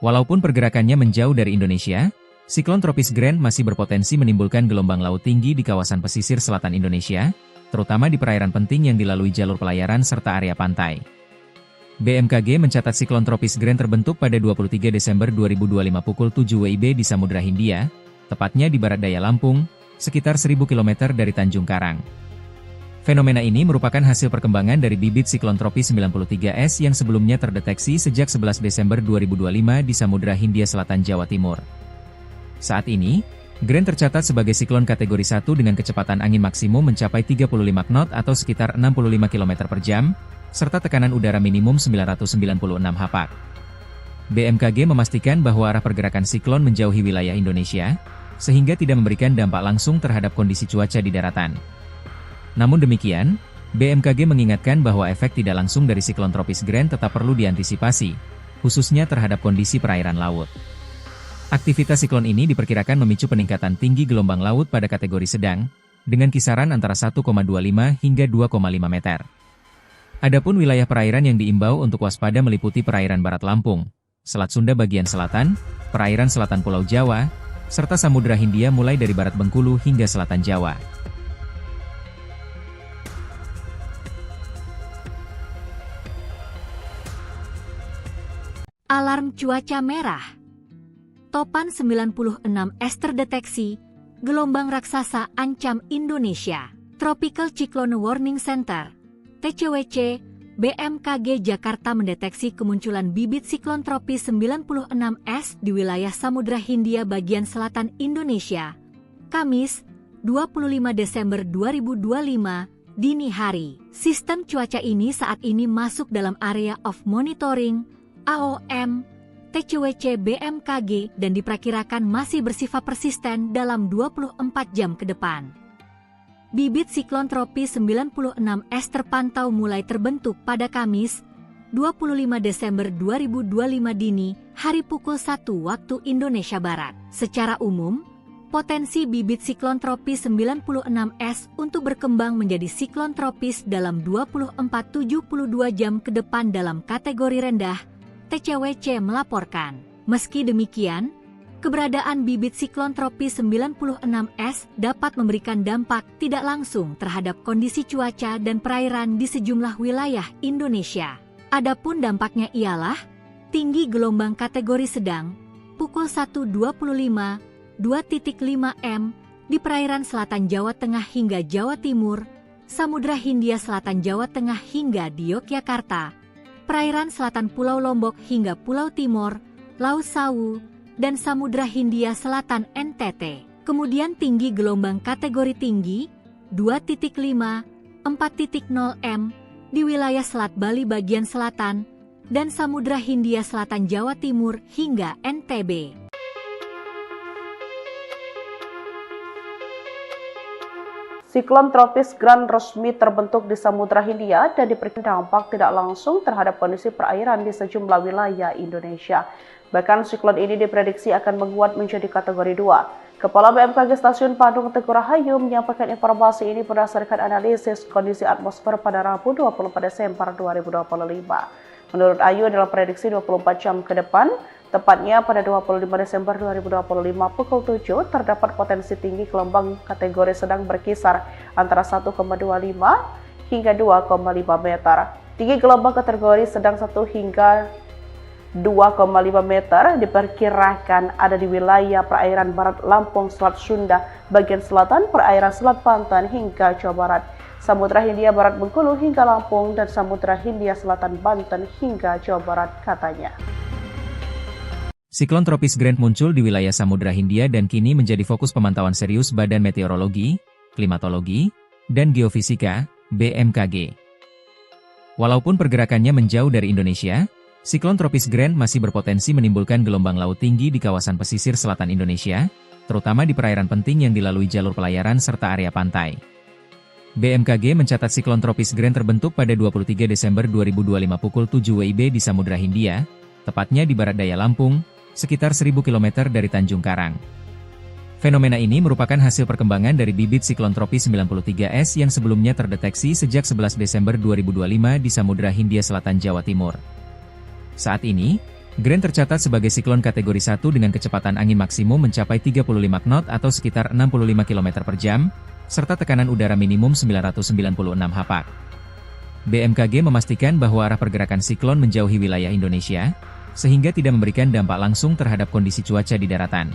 Walaupun pergerakannya menjauh dari Indonesia, siklon tropis Gran masih berpotensi menimbulkan gelombang laut tinggi di kawasan pesisir selatan Indonesia, terutama di perairan penting yang dilalui jalur pelayaran serta area pantai. BMKG mencatat siklon tropis Gran terbentuk pada 23 Desember 2025 pukul 7 WIB di Samudra Hindia, tepatnya di barat daya Lampung, sekitar 1000 km dari Tanjung Karang. Fenomena ini merupakan hasil perkembangan dari bibit siklon tropis 93S yang sebelumnya terdeteksi sejak 11 Desember 2025 di Samudra Hindia Selatan Jawa Timur. Saat ini, Gran tercatat sebagai siklon kategori 1 dengan kecepatan angin maksimum mencapai 35 knot atau sekitar 65 km per jam, serta tekanan udara minimum 996 hapak. BMKG memastikan bahwa arah pergerakan siklon menjauhi wilayah Indonesia, sehingga tidak memberikan dampak langsung terhadap kondisi cuaca di daratan. Namun demikian, BMKG mengingatkan bahwa efek tidak langsung dari siklon tropis Gran tetap perlu diantisipasi, khususnya terhadap kondisi perairan laut. Aktivitas siklon ini diperkirakan memicu peningkatan tinggi gelombang laut pada kategori sedang, dengan kisaran antara 1,25 hingga 2,5 meter. Adapun wilayah perairan yang diimbau untuk waspada meliputi perairan Barat Lampung, Selat Sunda bagian selatan, perairan selatan Pulau Jawa, serta Samudra Hindia mulai dari Barat Bengkulu hingga Selatan Jawa. Alarm cuaca merah. Topan 96S terdeteksi, gelombang raksasa ancam Indonesia. Tropical Cyclone Warning Center, TCWC, BMKG Jakarta mendeteksi kemunculan bibit siklon tropis 96S di wilayah Samudra Hindia bagian selatan Indonesia. Kamis, 25 Desember 2025, dini hari. Sistem cuaca ini saat ini masuk dalam area of monitoring, AOM, TCWC BMKG dan diperkirakan masih bersifat persisten dalam 24 jam ke depan. Bibit siklon tropis 96S terpantau mulai terbentuk pada Kamis, 25 Desember 2025 dini, hari pukul 1 waktu Indonesia Barat. Secara umum, potensi bibit siklon tropis 96S untuk berkembang menjadi siklon tropis dalam 24-72 jam ke depan dalam kategori rendah, TCWC melaporkan. Meski demikian, keberadaan bibit siklon tropis 96S dapat memberikan dampak tidak langsung terhadap kondisi cuaca dan perairan di sejumlah wilayah Indonesia. Adapun dampaknya ialah tinggi gelombang kategori sedang pukul 1.25, 2.5 m di perairan selatan Jawa Tengah hingga Jawa Timur, Samudra Hindia Selatan Jawa Tengah hingga di Yogyakarta, perairan selatan Pulau Lombok hingga Pulau Timur, Laut Sawu, dan Samudra Hindia Selatan NTT. Kemudian tinggi gelombang kategori tinggi 2.5, 4.0 m di wilayah Selat Bali bagian selatan dan Samudra Hindia Selatan Jawa Timur hingga NTB. Siklon tropis Gran resmi terbentuk di Samudra Hindia dan diberikan dampak tidak langsung terhadap kondisi perairan di sejumlah wilayah Indonesia. Bahkan siklon ini diprediksi akan menguat menjadi kategori 2. Kepala BMKG Stasiun Bandung Teguh Rahayu menyampaikan informasi ini berdasarkan analisis kondisi atmosfer pada Rabu 24 Desember 2025. Menurut Ayu, dalam prediksi 24 jam ke depan, tepatnya pada 25 Desember 2025 pukul 7, terdapat potensi tinggi gelombang kategori sedang berkisar antara 1,25 hingga 2,5 meter. Tinggi gelombang kategori sedang 1 hingga 2,5 meter diperkirakan ada di wilayah perairan barat Lampung, Selat Sunda, bagian selatan, perairan Selat Banten hingga Jawa Barat, Samudra Hindia Barat Bengkulu hingga Lampung, dan Samudra Hindia Selatan Banten hingga Jawa Barat, katanya. Siklon tropis Gran muncul di wilayah Samudra Hindia dan kini menjadi fokus pemantauan serius Badan Meteorologi, Klimatologi, dan Geofisika, BMKG. Walaupun pergerakannya menjauh dari Indonesia, siklon tropis Gran masih berpotensi menimbulkan gelombang laut tinggi di kawasan pesisir selatan Indonesia, terutama di perairan penting yang dilalui jalur pelayaran serta area pantai. BMKG mencatat siklon tropis Gran terbentuk pada 23 Desember 2025 pukul 7 WIB di Samudra Hindia, tepatnya di barat daya Lampung, sekitar 1000 km dari Tanjung Karang. Fenomena ini merupakan hasil perkembangan dari bibit siklon tropis 93S yang sebelumnya terdeteksi sejak 11 Desember 2025 di Samudra Hindia Selatan Jawa Timur. Saat ini, Gran tercatat sebagai siklon kategori 1 dengan kecepatan angin maksimum mencapai 35 knot atau sekitar 65 km per jam, serta tekanan udara minimum 996 hapak. BMKG memastikan bahwa arah pergerakan siklon menjauhi wilayah Indonesia, sehingga tidak memberikan dampak langsung terhadap kondisi cuaca di daratan.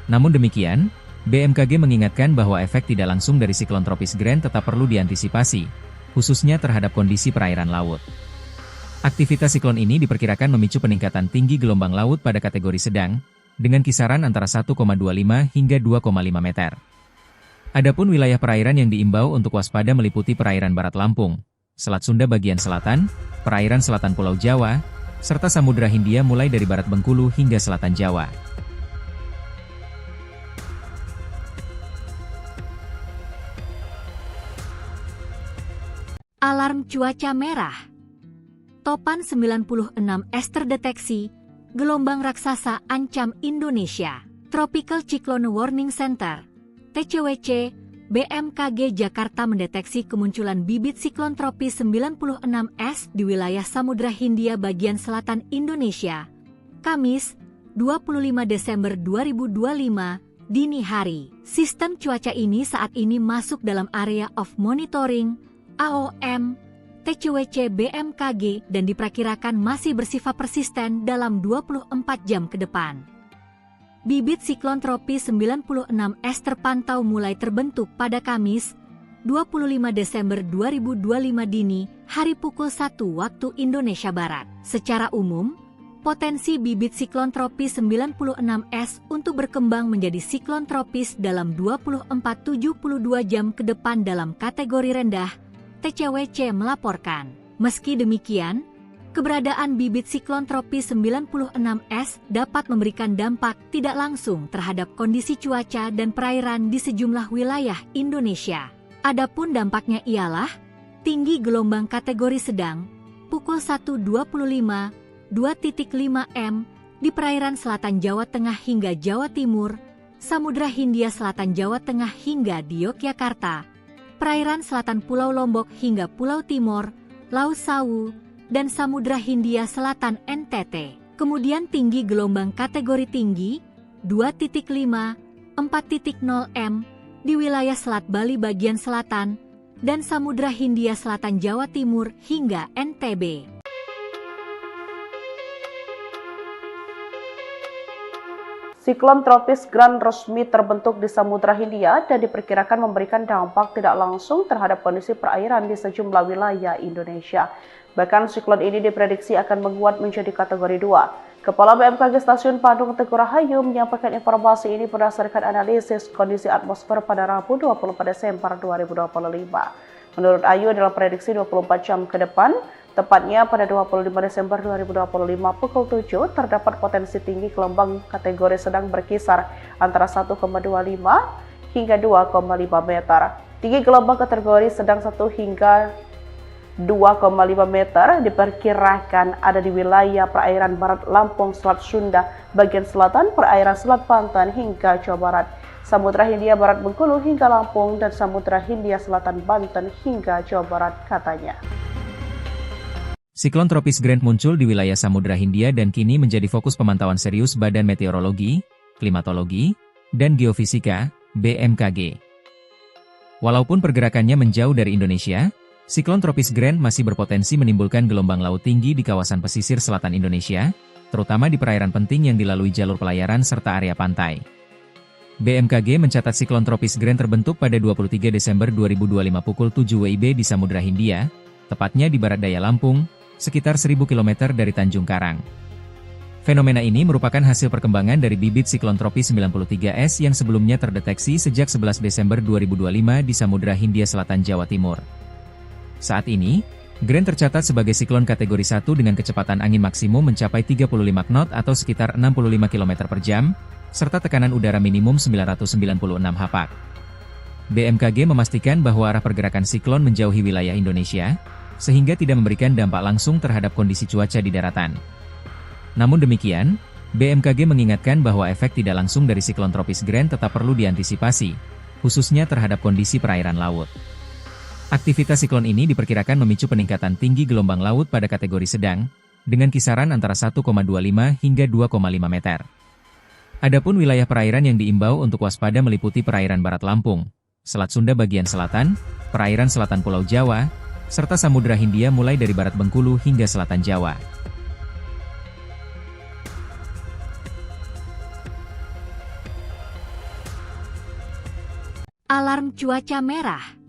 Namun demikian, BMKG mengingatkan bahwa efek tidak langsung dari siklon tropis Gran tetap perlu diantisipasi, khususnya terhadap kondisi perairan laut. Aktivitas siklon ini diperkirakan memicu peningkatan tinggi gelombang laut pada kategori sedang, dengan kisaran antara 1,25 hingga 2,5 meter. Adapun wilayah perairan yang diimbau untuk waspada meliputi perairan barat Lampung, Selat Sunda bagian selatan, perairan selatan Pulau Jawa, serta Samudra Hindia mulai dari barat Bengkulu hingga selatan Jawa. Alarm cuaca merah. Topan 96S terdeteksi, gelombang raksasa ancam Indonesia. Tropical Cyclone Warning Center, TCWC, BMKG Jakarta mendeteksi kemunculan bibit siklon tropis 96S di wilayah Samudra Hindia bagian selatan Indonesia, Kamis, 25 Desember 2025, dini hari. Sistem cuaca ini saat ini masuk dalam area of monitoring, AOM, TCWC BMKG dan diperkirakan masih bersifat persisten dalam 24 jam ke depan. Bibit siklon tropis 96S terpantau mulai terbentuk pada Kamis, 25 Desember 2025 dini, hari pukul 1 waktu Indonesia Barat. Secara umum, potensi bibit siklon tropis 96S untuk berkembang menjadi siklon tropis dalam 24-72 jam ke depan dalam kategori rendah, TCWC melaporkan. Meski demikian, keberadaan bibit siklon tropis 96S dapat memberikan dampak tidak langsung terhadap kondisi cuaca dan perairan di sejumlah wilayah Indonesia. Adapun dampaknya ialah tinggi gelombang kategori sedang pukul 1.25, 2.5 m di perairan selatan Jawa Tengah hingga Jawa Timur, Samudra Hindia Selatan Jawa Tengah hingga di Yogyakarta, perairan selatan Pulau Lombok hingga Pulau Timor, Laut Sawu, dan Samudra Hindia Selatan NTT. Kemudian tinggi gelombang kategori tinggi 2.5, 4.0 m di wilayah Selat Bali bagian selatan dan Samudra Hindia Selatan Jawa Timur hingga NTB. Siklon tropis Gran resmi terbentuk di Samudra Hindia dan diperkirakan memberikan dampak tidak langsung terhadap kondisi perairan di sejumlah wilayah Indonesia. Bahkan siklon ini diprediksi akan menguat menjadi kategori 2. Kepala BMKG Stasiun Padang Teguh Rahayu menyampaikan informasi ini berdasarkan analisis kondisi atmosfer pada Rabu 24 Desember 2025. Menurut Ayu, dalam prediksi 24 jam ke depan, tepatnya pada 25 Desember 2025 pukul 7, terdapat potensi tinggi gelombang kategori sedang berkisar antara 1,25 hingga 2,5 meter. Tinggi gelombang kategori sedang 1 hingga 2,5 meter diperkirakan ada di wilayah perairan Barat Lampung, Selat Sunda, bagian selatan, perairan Selat Banten hingga Jawa Barat, Samudra Hindia Barat Bengkulu hingga Lampung, dan Samudra Hindia Selatan Banten hingga Jawa Barat, katanya. Siklon tropis Gran muncul di wilayah Samudra Hindia dan kini menjadi fokus pemantauan serius Badan Meteorologi, Klimatologi, dan Geofisika, BMKG. Walaupun pergerakannya menjauh dari Indonesia, siklon tropis Gran masih berpotensi menimbulkan gelombang laut tinggi di kawasan pesisir selatan Indonesia, terutama di perairan penting yang dilalui jalur pelayaran serta area pantai. BMKG mencatat siklon tropis Gran terbentuk pada 23 Desember 2025 pukul 7 WIB di Samudra Hindia, tepatnya di barat daya Lampung, sekitar 1000 km dari Tanjung Karang. Fenomena ini merupakan hasil perkembangan dari bibit siklon tropis 93S yang sebelumnya terdeteksi sejak 11 Desember 2025 di Samudra Hindia Selatan Jawa Timur. Saat ini, Gran tercatat sebagai siklon kategori 1 dengan kecepatan angin maksimum mencapai 35 knot atau sekitar 65 km per jam, serta tekanan udara minimum 996 hapak. BMKG memastikan bahwa arah pergerakan siklon menjauhi wilayah Indonesia, sehingga tidak memberikan dampak langsung terhadap kondisi cuaca di daratan. Namun demikian, BMKG mengingatkan bahwa efek tidak langsung dari siklon tropis Gran tetap perlu diantisipasi, khususnya terhadap kondisi perairan laut. Aktivitas siklon ini diperkirakan memicu peningkatan tinggi gelombang laut pada kategori sedang, dengan kisaran antara 1,25 hingga 2,5 meter. Adapun wilayah perairan yang diimbau untuk waspada meliputi perairan Barat Lampung, Selat Sunda bagian selatan, perairan selatan Pulau Jawa, serta Samudra Hindia mulai dari Barat Bengkulu hingga selatan Jawa. Alarm cuaca merah.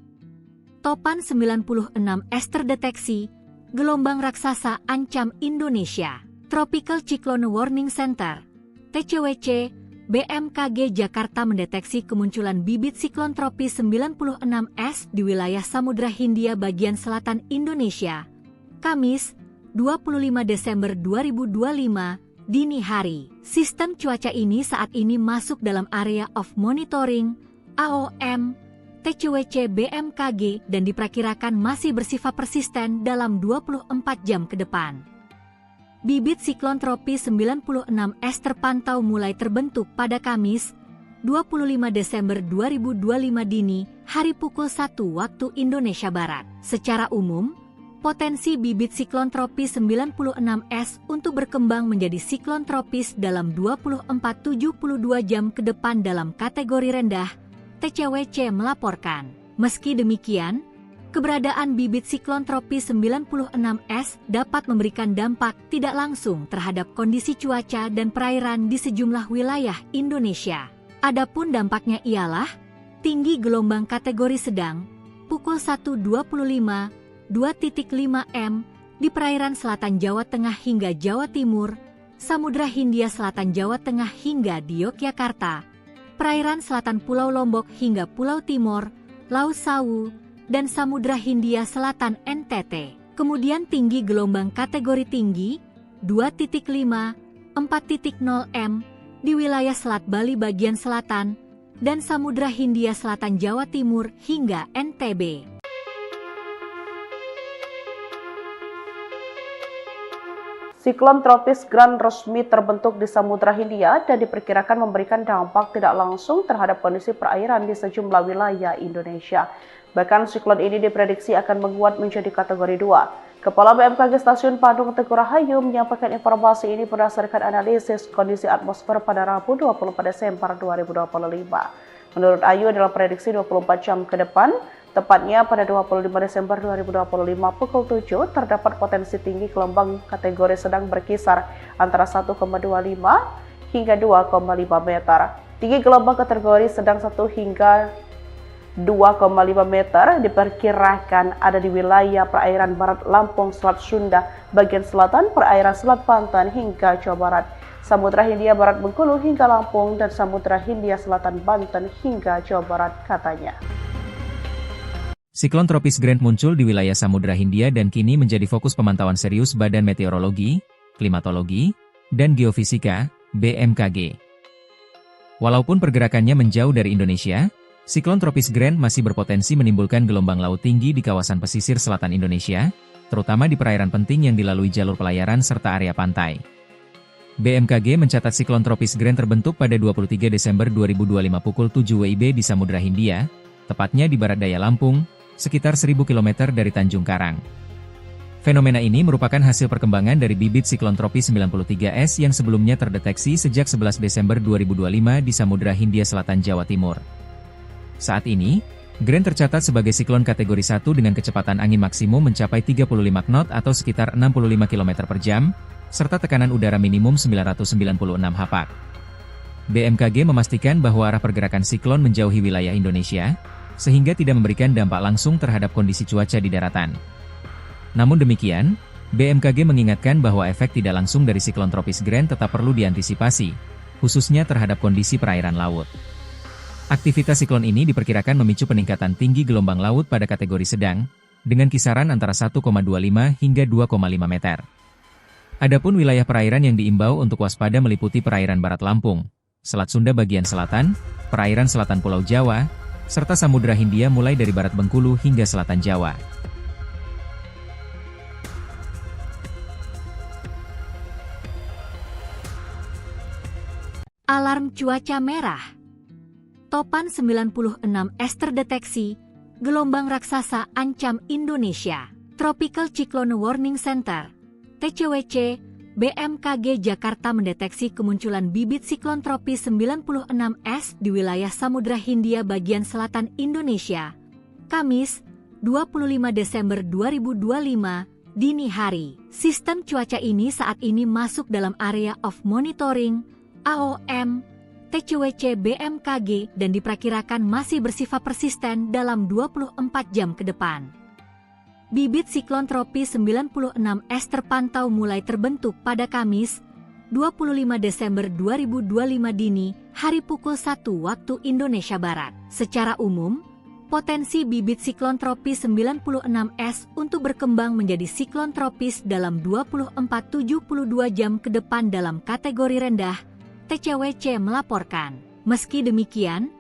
Topan 96 es terdeteksi, gelombang raksasa ancam Indonesia. Tropical Cyclone Warning Center, TCWC, BMKG Jakarta mendeteksi kemunculan bibit siklon tropis 96S di wilayah Samudra Hindia bagian selatan Indonesia, Kamis, 25 Desember 2025, dini hari. Sistem cuaca ini saat ini masuk dalam Area of Monitoring, AOM, TCWC BMKG dan diperkirakan masih bersifat persisten dalam 24 jam ke depan. Bibit siklon tropis 96S terpantau mulai terbentuk pada Kamis, 25 Desember 2025 dini, hari pukul 1 waktu Indonesia Barat. Secara umum, potensi bibit siklon tropis 96S untuk berkembang menjadi siklon tropis dalam 24-72 jam ke depan dalam kategori rendah, TCWC melaporkan. Meski demikian, keberadaan bibit siklon tropis 96S dapat memberikan dampak tidak langsung terhadap kondisi cuaca dan perairan di sejumlah wilayah Indonesia. Adapun dampaknya ialah tinggi gelombang kategori sedang, pukul 1.25, 2.5 m di perairan selatan Jawa Tengah hingga Jawa Timur, Samudra Hindia Selatan Jawa Tengah hingga di Yogyakarta, perairan selatan Pulau Lombok hingga Pulau Timor, Laut Sawu, dan Samudra Hindia Selatan NTT. Kemudian tinggi gelombang kategori tinggi 2.5, 4.0 m di wilayah Selat Bali bagian selatan dan Samudra Hindia Selatan Jawa Timur hingga NTB. Siklon tropis Gran resmi terbentuk di Samudra Hindia dan diperkirakan memberikan dampak tidak langsung terhadap kondisi perairan di sejumlah wilayah Indonesia. Bahkan siklon ini diprediksi akan menguat menjadi kategori 2. Kepala BMKG Stasiun Padang Teguh Rahayu menyampaikan informasi ini berdasarkan analisis kondisi atmosfer pada Rabu 24 Desember 2025. Menurut Ayu, dalam prediksi 24 jam ke depan, tepatnya pada 25 Desember 2025 pukul 7, terdapat potensi tinggi gelombang kategori sedang berkisar antara 1,25 hingga 2,5 meter. Tinggi gelombang kategori sedang 1 hingga 2,5 meter diperkirakan ada di wilayah perairan barat Lampung, Selat Sunda, bagian selatan, perairan Selat Banten hingga Jawa Barat, Samudra Hindia Barat Bengkulu hingga Lampung, dan Samudra Hindia Selatan Banten hingga Jawa Barat, katanya. Siklon tropis Grant muncul di wilayah Samudra Hindia dan kini menjadi fokus pemantauan serius Badan Meteorologi, Klimatologi, dan Geofisika, BMKG. Walaupun pergerakannya menjauh dari Indonesia, siklon tropis Grant masih berpotensi menimbulkan gelombang laut tinggi di kawasan pesisir selatan Indonesia, terutama di perairan penting yang dilalui jalur pelayaran serta area pantai. BMKG mencatat siklon tropis Grant terbentuk pada 23 Desember 2025 pukul 7 WIB di Samudra Hindia, tepatnya di barat daya Lampung, sekitar 1000 km dari Tanjung Karang. Fenomena ini merupakan hasil perkembangan dari bibit siklon tropis 93S yang sebelumnya terdeteksi sejak 11 Desember 2025 di Samudra Hindia Selatan, Jawa Timur. Saat ini, Grant tercatat sebagai siklon kategori 1 dengan kecepatan angin maksimum mencapai 35 knot atau sekitar 65 km per jam, serta tekanan udara minimum 996 hapak. BMKG memastikan bahwa arah pergerakan siklon menjauhi wilayah Indonesia, sehingga tidak memberikan dampak langsung terhadap kondisi cuaca di daratan. Namun demikian, BMKG mengingatkan bahwa efek tidak langsung dari siklon tropis Grant tetap perlu diantisipasi, khususnya terhadap kondisi perairan laut. Aktivitas siklon ini diperkirakan memicu peningkatan tinggi gelombang laut pada kategori sedang, dengan kisaran antara 1,25 hingga 2,5 meter. Adapun wilayah perairan yang diimbau untuk waspada meliputi perairan barat Lampung, Selat Sunda bagian selatan, perairan selatan Pulau Jawa, serta Samudra Hindia mulai dari barat Bengkulu hingga selatan Jawa. Alarm cuaca merah. Topan 96 es terdeteksi, gelombang raksasa ancam Indonesia. Tropical Cyclone Warning Center, TCWC, BMKG Jakarta mendeteksi kemunculan bibit siklon tropis 96S di wilayah Samudra Hindia bagian selatan Indonesia, Kamis, 25 Desember 2025, dini hari. Sistem cuaca ini saat ini masuk dalam area of monitoring, AOM, TCWC BMKG dan diperkirakan masih bersifat persisten dalam 24 jam ke depan. Bibit siklon tropis 96S terpantau mulai terbentuk pada Kamis, 25 Desember 2025 dini, hari pukul 1 waktu Indonesia Barat. Secara umum, potensi bibit siklon tropis 96S untuk berkembang menjadi siklon tropis dalam 24-72 jam ke depan dalam kategori rendah, TCWC melaporkan. Meski demikian,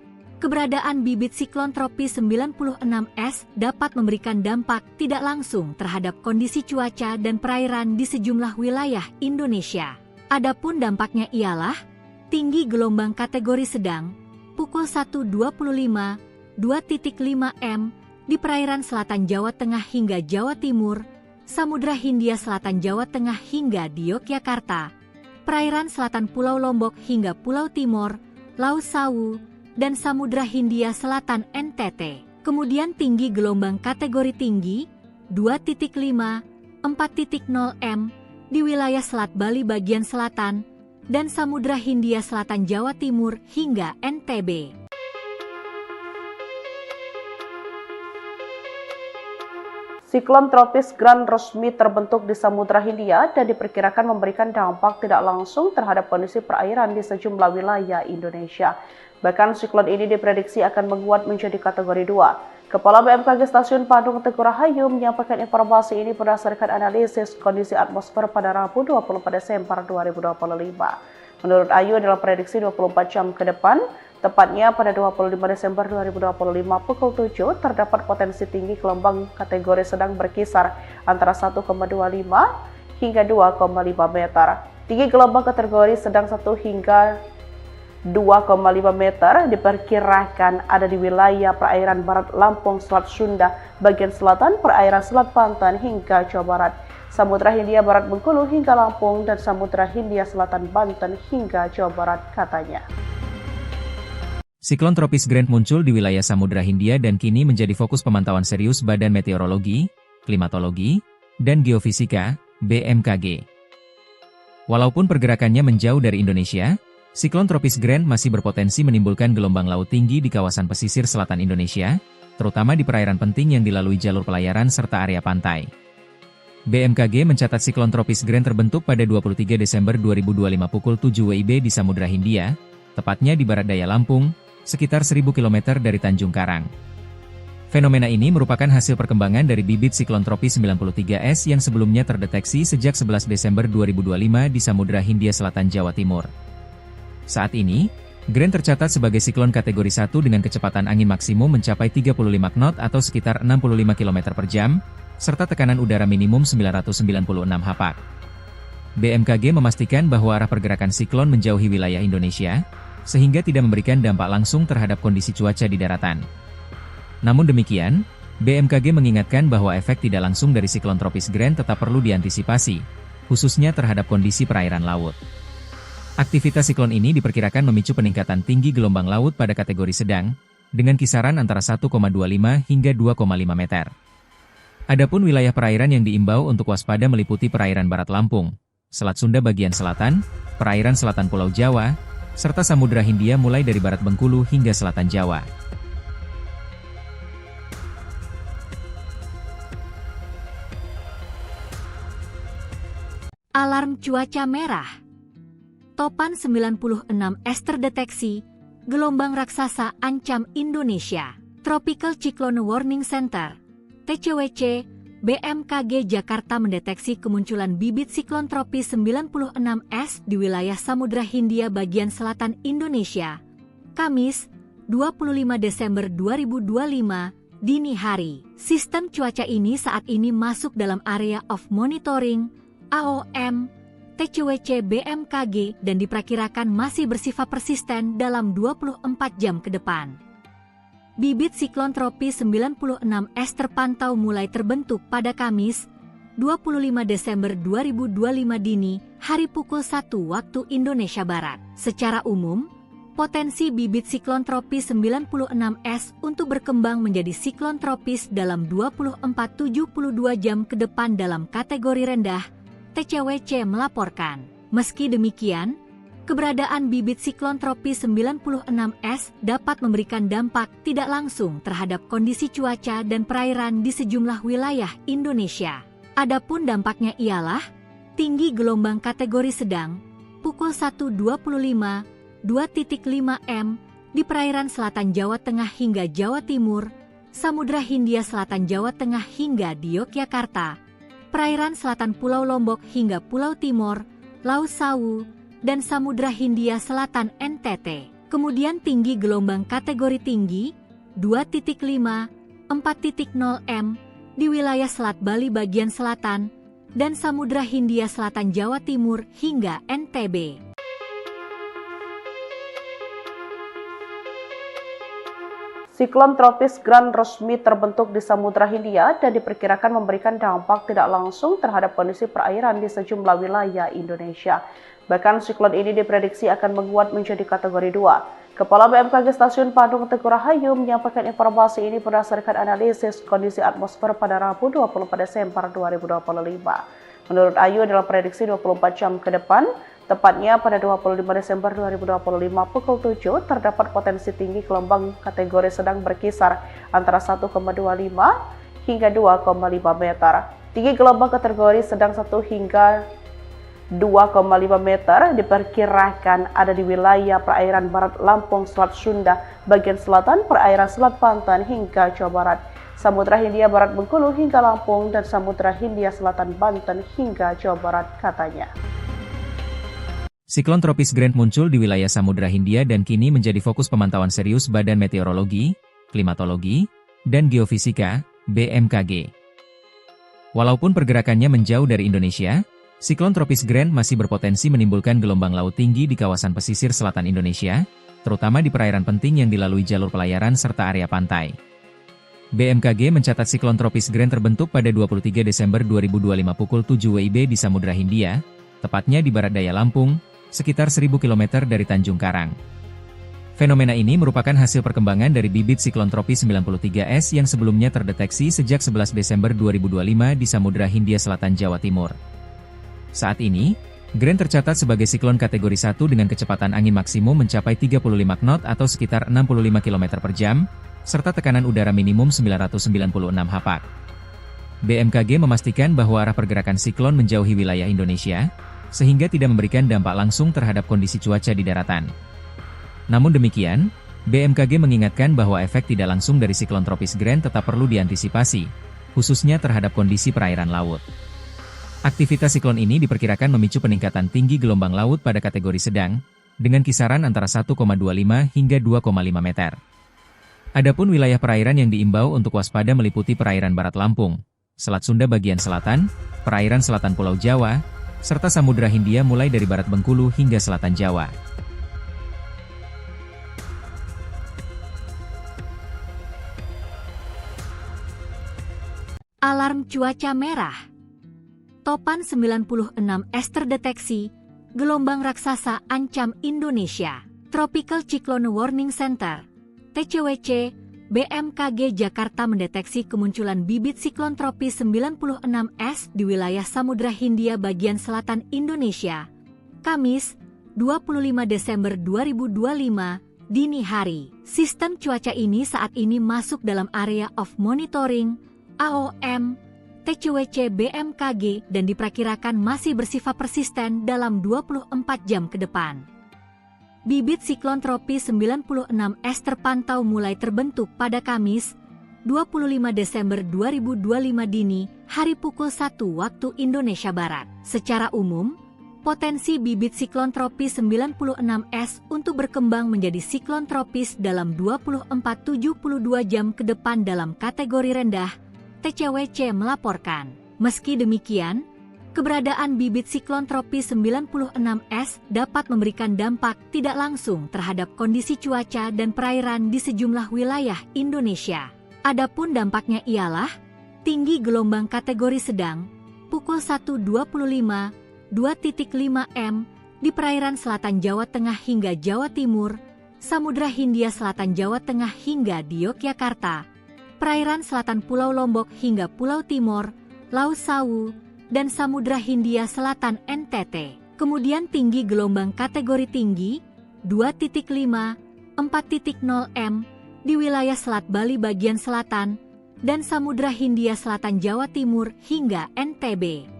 keberadaan bibit siklon tropis 96S dapat memberikan dampak tidak langsung terhadap kondisi cuaca dan perairan di sejumlah wilayah Indonesia. Adapun dampaknya ialah tinggi gelombang kategori sedang, pukul 1.25, 2.5 m di perairan selatan Jawa Tengah hingga Jawa Timur, Samudra Hindia Selatan Jawa Tengah hingga di Yogyakarta, perairan selatan Pulau Lombok hingga Pulau Timor, Laut Sawu, dan Samudra Hindia Selatan NTT. Kemudian tinggi gelombang kategori tinggi 2.5, 4.0 m di wilayah Selat Bali bagian selatan dan Samudra Hindia Selatan Jawa Timur hingga NTB. Siklon tropis Gran resmi terbentuk di Samudra Hindia dan diperkirakan memberikan dampak tidak langsung terhadap kondisi perairan di sejumlah wilayah Indonesia. Bahkan siklon ini diprediksi akan menguat menjadi kategori 2. Kepala BMKG Stasiun Padang Teguh Rahayu menyampaikan informasi ini berdasarkan analisis kondisi atmosfer pada Rabu 24 Desember 2025. Menurut Ayu, dalam prediksi 24 jam ke depan, tepatnya pada 25 Desember 2025 pukul 7, terdapat potensi tinggi gelombang kategori sedang berkisar antara 1,25 hingga 2,5 meter. Tinggi gelombang kategori sedang 1 hingga 2,5 meter diperkirakan ada di wilayah perairan barat Lampung, Selat Sunda, bagian selatan, perairan Selat Banten hingga Jawa Barat, Samudra Hindia Barat Bengkulu hingga Lampung, dan Samudra Hindia Selatan Banten hingga Jawa Barat katanya. Siklon tropis Grant muncul di wilayah Samudra Hindia dan kini menjadi fokus pemantauan serius Badan Meteorologi, Klimatologi, dan Geofisika, BMKG. Walaupun pergerakannya menjauh dari Indonesia, siklon tropis Grant masih berpotensi menimbulkan gelombang laut tinggi di kawasan pesisir selatan Indonesia, terutama di perairan penting yang dilalui jalur pelayaran serta area pantai. BMKG mencatat siklon tropis Grant terbentuk pada 23 Desember 2025 pukul 7 WIB di Samudra Hindia, tepatnya di barat daya Lampung, sekitar 1000 km dari Tanjung Karang. Fenomena ini merupakan hasil perkembangan dari bibit siklon tropis 93S yang sebelumnya terdeteksi sejak 11 Desember 2025 di Samudra Hindia Selatan, Jawa Timur. Saat ini, Grant tercatat sebagai siklon kategori 1 dengan kecepatan angin maksimum mencapai 35 knot atau sekitar 65 km per jam, serta tekanan udara minimum 996 hapak. BMKG memastikan bahwa arah pergerakan siklon menjauhi wilayah Indonesia, sehingga tidak memberikan dampak langsung terhadap kondisi cuaca di daratan. Namun demikian, BMKG mengingatkan bahwa efek tidak langsung dari siklon tropis Grant tetap perlu diantisipasi, khususnya terhadap kondisi perairan laut. Aktivitas siklon ini diperkirakan memicu peningkatan tinggi gelombang laut pada kategori sedang, dengan kisaran antara 1,25 hingga 2,5 meter. Adapun wilayah perairan yang diimbau untuk waspada meliputi perairan barat Lampung, Selat Sunda bagian selatan, perairan selatan Pulau Jawa, serta Samudra Hindia mulai dari barat Bengkulu hingga selatan Jawa. Alarm cuaca merah. Topan 96 es terdeteksi, gelombang raksasa ancam Indonesia. Tropical Cyclone Warning Center, TCWC, BMKG Jakarta mendeteksi kemunculan bibit siklon tropis 96S di wilayah Samudra Hindia bagian selatan Indonesia, Kamis, 25 Desember 2025, dini hari. Sistem cuaca ini saat ini masuk dalam area of monitoring, AOM, TCWC BMKG dan diperkirakan masih bersifat persisten dalam 24 jam ke depan. Bibit siklon tropis 96S terpantau mulai terbentuk pada Kamis, 25 Desember 2025 dini, hari pukul 1 waktu Indonesia Barat. Secara umum, potensi bibit siklon tropis 96S untuk berkembang menjadi siklon tropis dalam 24-72 jam ke depan dalam kategori rendah, TCWC melaporkan. Meski demikian, keberadaan bibit siklon tropis 96S dapat memberikan dampak tidak langsung terhadap kondisi cuaca dan perairan di sejumlah wilayah Indonesia. Adapun dampaknya ialah tinggi gelombang kategori sedang, pukul 1.25, 2.5 m di perairan selatan Jawa Tengah hingga Jawa Timur, Samudra Hindia Selatan Jawa Tengah hingga di Yogyakarta, perairan selatan Pulau Lombok hingga Pulau Timor, Laut Sawu, dan Samudra Hindia Selatan NTT. Kemudian tinggi gelombang kategori tinggi 2.5, 4.0 m di wilayah Selat Bali bagian selatan dan Samudra Hindia Selatan Jawa Timur hingga NTB. Siklon tropis Grant resmi terbentuk di Samudra Hindia dan diperkirakan memberikan dampak tidak langsung terhadap kondisi perairan di sejumlah wilayah Indonesia. Bahkan siklon ini diprediksi akan menguat menjadi kategori 2. Kepala BMKG Stasiun Bandung Teguh Rahayu menyampaikan informasi ini berdasarkan analisis kondisi atmosfer pada Rabu 24 Desember 2025. Menurut Ayu, dalam prediksi 24 jam ke depan, tepatnya pada 25 Desember 2025 pukul 7, terdapat potensi tinggi gelombang kategori sedang berkisar antara 1,25 hingga 2,5 meter. Tinggi gelombang kategori sedang 1 hingga 2,5 meter diperkirakan ada di wilayah perairan barat Lampung, Selat Sunda, bagian selatan, perairan Selat Banten hingga Jawa Barat, Samudra Hindia Barat Bengkulu hingga Lampung, dan Samudra Hindia Selatan Banten hingga Jawa Barat katanya. Siklon tropis Grant muncul di wilayah Samudra Hindia dan kini menjadi fokus pemantauan serius Badan Meteorologi, Klimatologi, dan Geofisika, BMKG. Walaupun pergerakannya menjauh dari Indonesia, Siklon tropis Grant masih berpotensi menimbulkan gelombang laut tinggi di kawasan pesisir selatan Indonesia, terutama di perairan penting yang dilalui jalur pelayaran serta area pantai. BMKG mencatat siklon tropis Grant terbentuk pada 23 Desember 2025 pukul 7 WIB di Samudra Hindia, tepatnya di barat daya Lampung, sekitar 1000 km dari Tanjung Karang. Fenomena ini merupakan hasil perkembangan dari bibit siklon tropis 93S yang sebelumnya terdeteksi sejak 11 Desember 2025 di Samudra Hindia Selatan, Jawa Timur. Saat ini, Grant tercatat sebagai siklon kategori 1 dengan kecepatan angin maksimum mencapai 35 knot atau sekitar 65 km per jam, serta tekanan udara minimum 996 hapak. BMKG memastikan bahwa arah pergerakan siklon menjauhi wilayah Indonesia, sehingga tidak memberikan dampak langsung terhadap kondisi cuaca di daratan. Namun demikian, BMKG mengingatkan bahwa efek tidak langsung dari siklon tropis Grant tetap perlu diantisipasi, khususnya terhadap kondisi perairan laut. Aktivitas siklon ini diperkirakan memicu peningkatan tinggi gelombang laut pada kategori sedang, dengan kisaran antara 1,25 hingga 2,5 meter. Adapun wilayah perairan yang diimbau untuk waspada meliputi perairan Barat Lampung, Selat Sunda bagian selatan, perairan selatan Pulau Jawa, serta Samudra Hindia mulai dari Barat Bengkulu hingga Selatan Jawa. Alarm cuaca merah. Topan 96 es terdeteksi, gelombang raksasa ancam Indonesia. Tropical Cyclone Warning Center, TCWC, BMKG Jakarta mendeteksi kemunculan bibit siklon tropis 96S di wilayah Samudra Hindia bagian selatan Indonesia. Kamis, 25 Desember 2025, dini hari. Sistem cuaca ini saat ini masuk dalam area of monitoring AOM, TCWC BMKG dan diperkirakan masih bersifat persisten dalam 24 jam ke depan. Bibit siklon tropis 96S terpantau mulai terbentuk pada Kamis, 25 Desember 2025 dini, hari pukul 1 waktu Indonesia Barat. Secara umum, potensi bibit siklon tropis 96S untuk berkembang menjadi siklon tropis dalam 24-72 jam ke depan dalam kategori rendah, TCWC melaporkan. Meski demikian, keberadaan bibit siklon tropis 96S dapat memberikan dampak tidak langsung terhadap kondisi cuaca dan perairan di sejumlah wilayah Indonesia. Adapun dampaknya ialah tinggi gelombang kategori sedang, pukul 1.25, 2.5 m di perairan selatan Jawa Tengah hingga Jawa Timur, Samudra Hindia Selatan Jawa Tengah hingga di Yogyakarta, perairan selatan Pulau Lombok hingga Pulau Timor, Laut Sawu, dan Samudra Hindia Selatan NTT. Kemudian tinggi gelombang kategori tinggi 2.5, 4.0 m di wilayah Selat Bali bagian selatan dan Samudra Hindia Selatan Jawa Timur hingga NTB.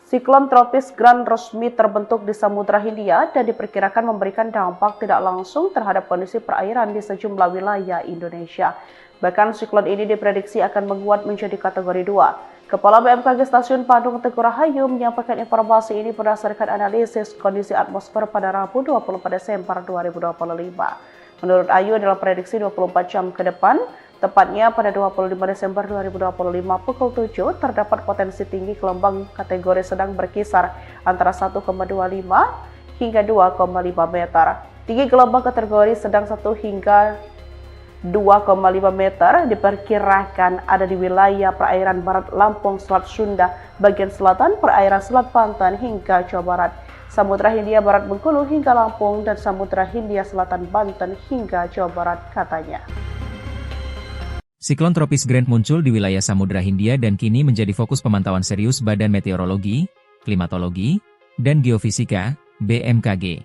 Siklon tropis Grant resmi terbentuk di Samudra Hindia dan diperkirakan memberikan dampak tidak langsung terhadap kondisi perairan di sejumlah wilayah Indonesia. Bahkan siklon ini diprediksi akan menguat menjadi kategori 2. Kepala BMKG Stasiun Padung Teguh Rahayu menyampaikan informasi ini berdasarkan analisis kondisi atmosfer pada Rabu 24 Desember 2025. Menurut Ayu, dalam prediksi 24 jam ke depan, tepatnya pada 25 Desember 2025 pukul 7, terdapat potensi tinggi gelombang kategori sedang berkisar antara 1,25 hingga 2,5 meter. Tinggi gelombang kategori sedang 1 hingga 2,5 meter diperkirakan ada di wilayah perairan Barat Lampung, Selat Sunda, bagian selatan, perairan Selat Banten hingga Jawa Barat, Samudra Hindia Barat Bengkulu hingga Lampung, dan Samudra Hindia Selatan Banten hingga Jawa Barat, katanya. Siklon tropis Grant muncul di wilayah Samudra Hindia dan kini menjadi fokus pemantauan serius Badan Meteorologi, Klimatologi, dan Geofisika, BMKG.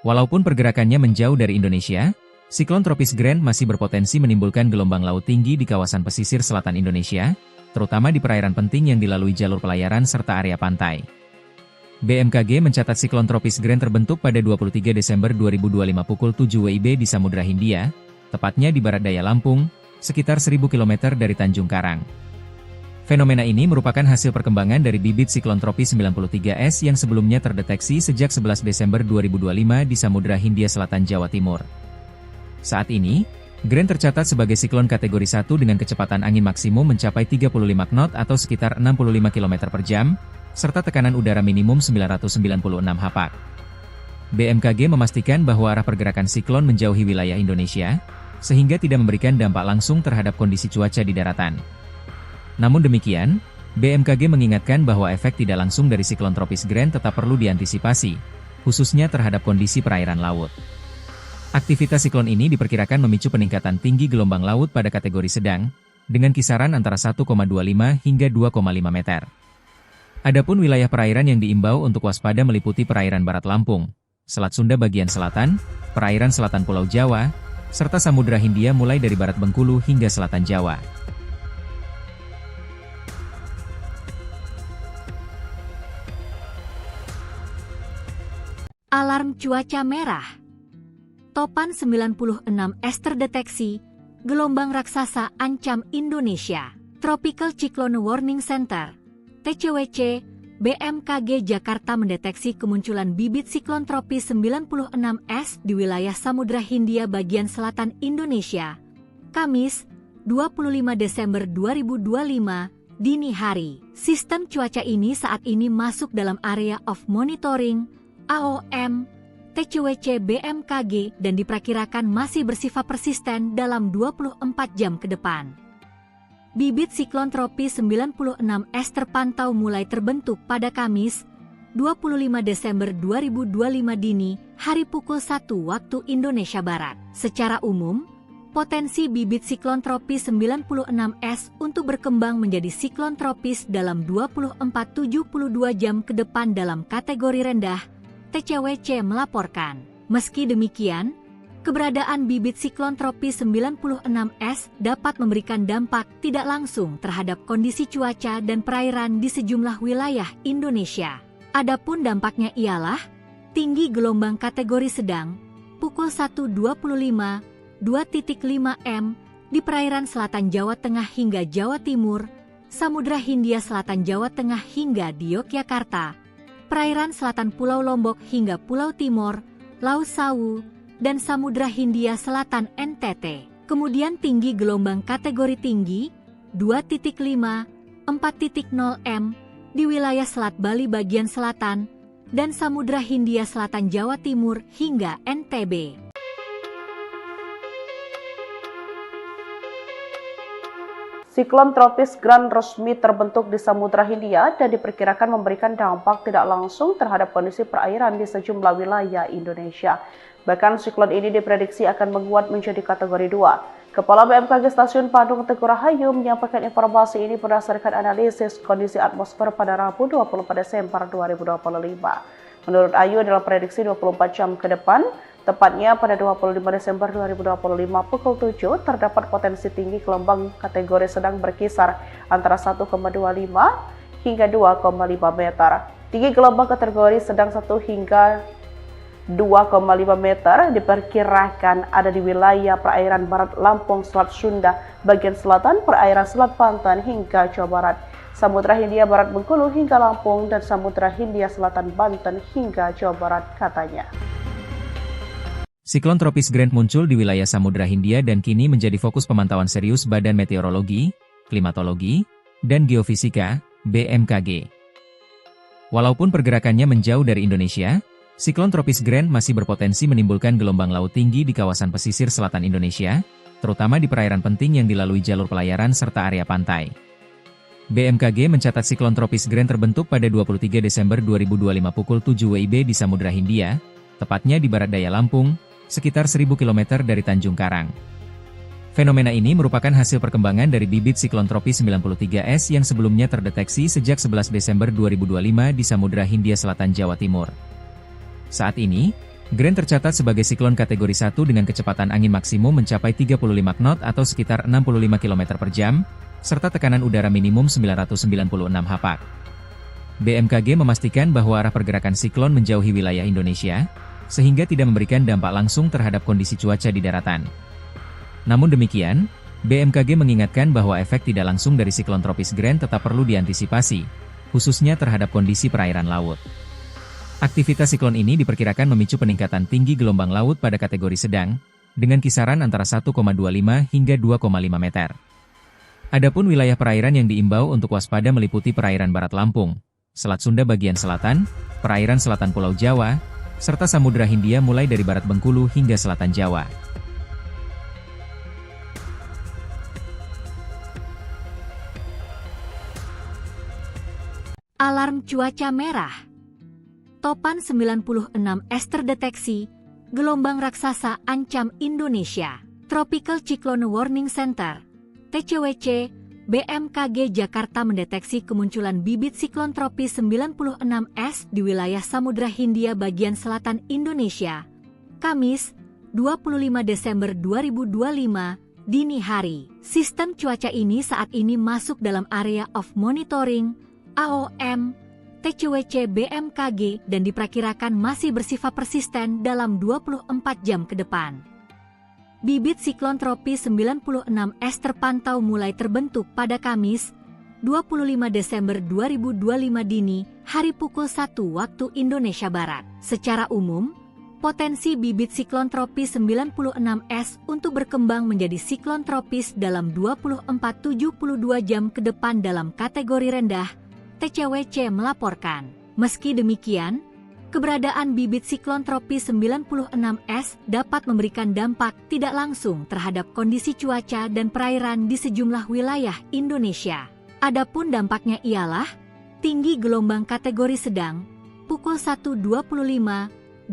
Walaupun pergerakannya menjauh dari Indonesia, siklon tropis Grant masih berpotensi menimbulkan gelombang laut tinggi di kawasan pesisir selatan Indonesia, terutama di perairan penting yang dilalui jalur pelayaran serta area pantai. BMKG mencatat siklon tropis Grant terbentuk pada 23 Desember 2025 pukul 7 WIB di Samudra Hindia, tepatnya di barat daya Lampung, sekitar 1000 km dari Tanjung Karang. Fenomena ini merupakan hasil perkembangan dari bibit siklon tropis 93S yang sebelumnya terdeteksi sejak 11 Desember 2025 di Samudra Hindia Selatan, Jawa Timur. Saat ini, Grand tercatat sebagai siklon kategori 1 dengan kecepatan angin maksimum mencapai 35 knot atau sekitar 65 km per jam, serta tekanan udara minimum 996 hpa. BMKG memastikan bahwa arah pergerakan siklon menjauhi wilayah Indonesia, sehingga tidak memberikan dampak langsung terhadap kondisi cuaca di daratan. Namun demikian, BMKG mengingatkan bahwa efek tidak langsung dari siklon tropis Grand tetap perlu diantisipasi, khususnya terhadap kondisi perairan laut. Aktivitas siklon ini diperkirakan memicu peningkatan tinggi gelombang laut pada kategori sedang, dengan kisaran antara 1,25 hingga 2,5 meter. Adapun wilayah perairan yang diimbau untuk waspada meliputi perairan Barat Lampung, Selat Sunda bagian selatan, perairan selatan Pulau Jawa, serta Samudra Hindia mulai dari Barat Bengkulu hingga selatan Jawa. Alarm cuaca merah. Topan 96 es terdeteksi, gelombang raksasa ancam Indonesia. Tropical Cyclone Warning Center, TCWC, BMKG Jakarta mendeteksi kemunculan bibit siklon tropis 96S di wilayah Samudra Hindia bagian selatan Indonesia. Kamis, 25 Desember 2025, dini hari. Sistem cuaca ini saat ini masuk dalam area of monitoring, AOM, TCWC BMKG dan diperkirakan masih bersifat persisten dalam 24 jam ke depan. Bibit siklon tropis 96S terpantau mulai terbentuk pada Kamis, 25 Desember 2025 dini, hari pukul 1 waktu Indonesia Barat. Secara umum, potensi bibit siklon tropis 96S untuk berkembang menjadi siklon tropis dalam 24-72 jam ke depan dalam kategori rendah, TCWC melaporkan. Meski demikian, keberadaan bibit siklon tropis 96S dapat memberikan dampak tidak langsung terhadap kondisi cuaca dan perairan di sejumlah wilayah Indonesia. Adapun dampaknya ialah tinggi gelombang kategori sedang, pukul 1.25, 2.5 m di perairan selatan Jawa Tengah hingga Jawa Timur, Samudra Hindia Selatan Jawa Tengah hingga di Yogyakarta, perairan selatan Pulau Lombok hingga Pulau Timor, Laut Sawu, dan Samudra Hindia Selatan NTT. Kemudian tinggi gelombang kategori tinggi 2.5, 4.0 m di wilayah Selat Bali bagian selatan dan Samudra Hindia Selatan Jawa Timur hingga NTB. Siklon tropis Grand resmi terbentuk di Samudra Hindia dan diperkirakan memberikan dampak tidak langsung terhadap kondisi perairan di sejumlah wilayah Indonesia. Bahkan siklon ini diprediksi akan menguat menjadi kategori 2. Kepala BMKG Stasiun Padang Teguh Rahayu menyampaikan informasi ini berdasarkan analisis kondisi atmosfer pada Rabu 24 Desember 2025. Menurut Ayu, dalam prediksi 24 jam ke depan, tepatnya pada 25 Desember 2025 pukul 7, terdapat potensi tinggi gelombang kategori sedang berkisar antara 1,25 hingga 2,5 meter. Tinggi gelombang kategori sedang 1 hingga 2,5 meter diperkirakan ada di wilayah perairan Barat Lampung, Selat Sunda, bagian selatan, perairan Selat Banten hingga Jawa Barat, Samudra Hindia Barat Bengkulu hingga Lampung, dan Samudra Hindia Selatan Banten hingga Jawa Barat, katanya. Siklon tropis Grand muncul di wilayah Samudra Hindia dan kini menjadi fokus pemantauan serius Badan Meteorologi, Klimatologi, dan Geofisika, BMKG. Walaupun pergerakannya menjauh dari Indonesia, siklon tropis Grand masih berpotensi menimbulkan gelombang laut tinggi di kawasan pesisir selatan Indonesia, terutama di perairan penting yang dilalui jalur pelayaran serta area pantai. BMKG mencatat siklon tropis Grand terbentuk pada 23 Desember 2025 pukul 7 WIB di Samudra Hindia, tepatnya di barat daya Lampung, sekitar 1000 km dari Tanjung Karang. Fenomena ini merupakan hasil perkembangan dari bibit siklon tropis 93S yang sebelumnya terdeteksi sejak 11 Desember 2025 di Samudra Hindia Selatan Jawa Timur. Saat ini, Grand tercatat sebagai siklon kategori 1 dengan kecepatan angin maksimum mencapai 35 knot atau sekitar 65 km per jam, serta tekanan udara minimum 996 hpa. BMKG memastikan bahwa arah pergerakan siklon menjauhi wilayah Indonesia, sehingga tidak memberikan dampak langsung terhadap kondisi cuaca di daratan. Namun demikian, BMKG mengingatkan bahwa efek tidak langsung dari siklon tropis Grand tetap perlu diantisipasi, khususnya terhadap kondisi perairan laut. Aktivitas siklon ini diperkirakan memicu peningkatan tinggi gelombang laut pada kategori sedang, dengan kisaran antara 1,25 hingga 2,5 meter. Adapun wilayah perairan yang diimbau untuk waspada meliputi perairan Barat Lampung, Selat Sunda bagian selatan, perairan selatan Pulau Jawa, serta Samudra Hindia mulai dari Barat Bengkulu hingga selatan Jawa. Alarm cuaca merah. Topan 96 es terdeteksi, gelombang raksasa ancam Indonesia. Tropical Cyclone Warning Center TCWC, BMKG Jakarta mendeteksi kemunculan bibit siklon tropis 96S di wilayah Samudra Hindia bagian selatan Indonesia. Kamis, 25 Desember 2025, dini hari. Sistem cuaca ini saat ini masuk dalam area of monitoring, AOM, TCWC BMKG dan diperkirakan masih bersifat persisten dalam 24 jam ke depan. Bibit siklon tropis 96S terpantau mulai terbentuk pada Kamis, 25 Desember 2025 dini, hari pukul 1 waktu Indonesia Barat. Secara umum, potensi bibit siklon tropis 96S untuk berkembang menjadi siklon tropis dalam 24-72 jam ke depan dalam kategori rendah, TCWC melaporkan. Meski demikian, keberadaan bibit siklon tropis 96S dapat memberikan dampak tidak langsung terhadap kondisi cuaca dan perairan di sejumlah wilayah Indonesia. Adapun dampaknya ialah tinggi gelombang kategori sedang, pukul 1.25, 2.5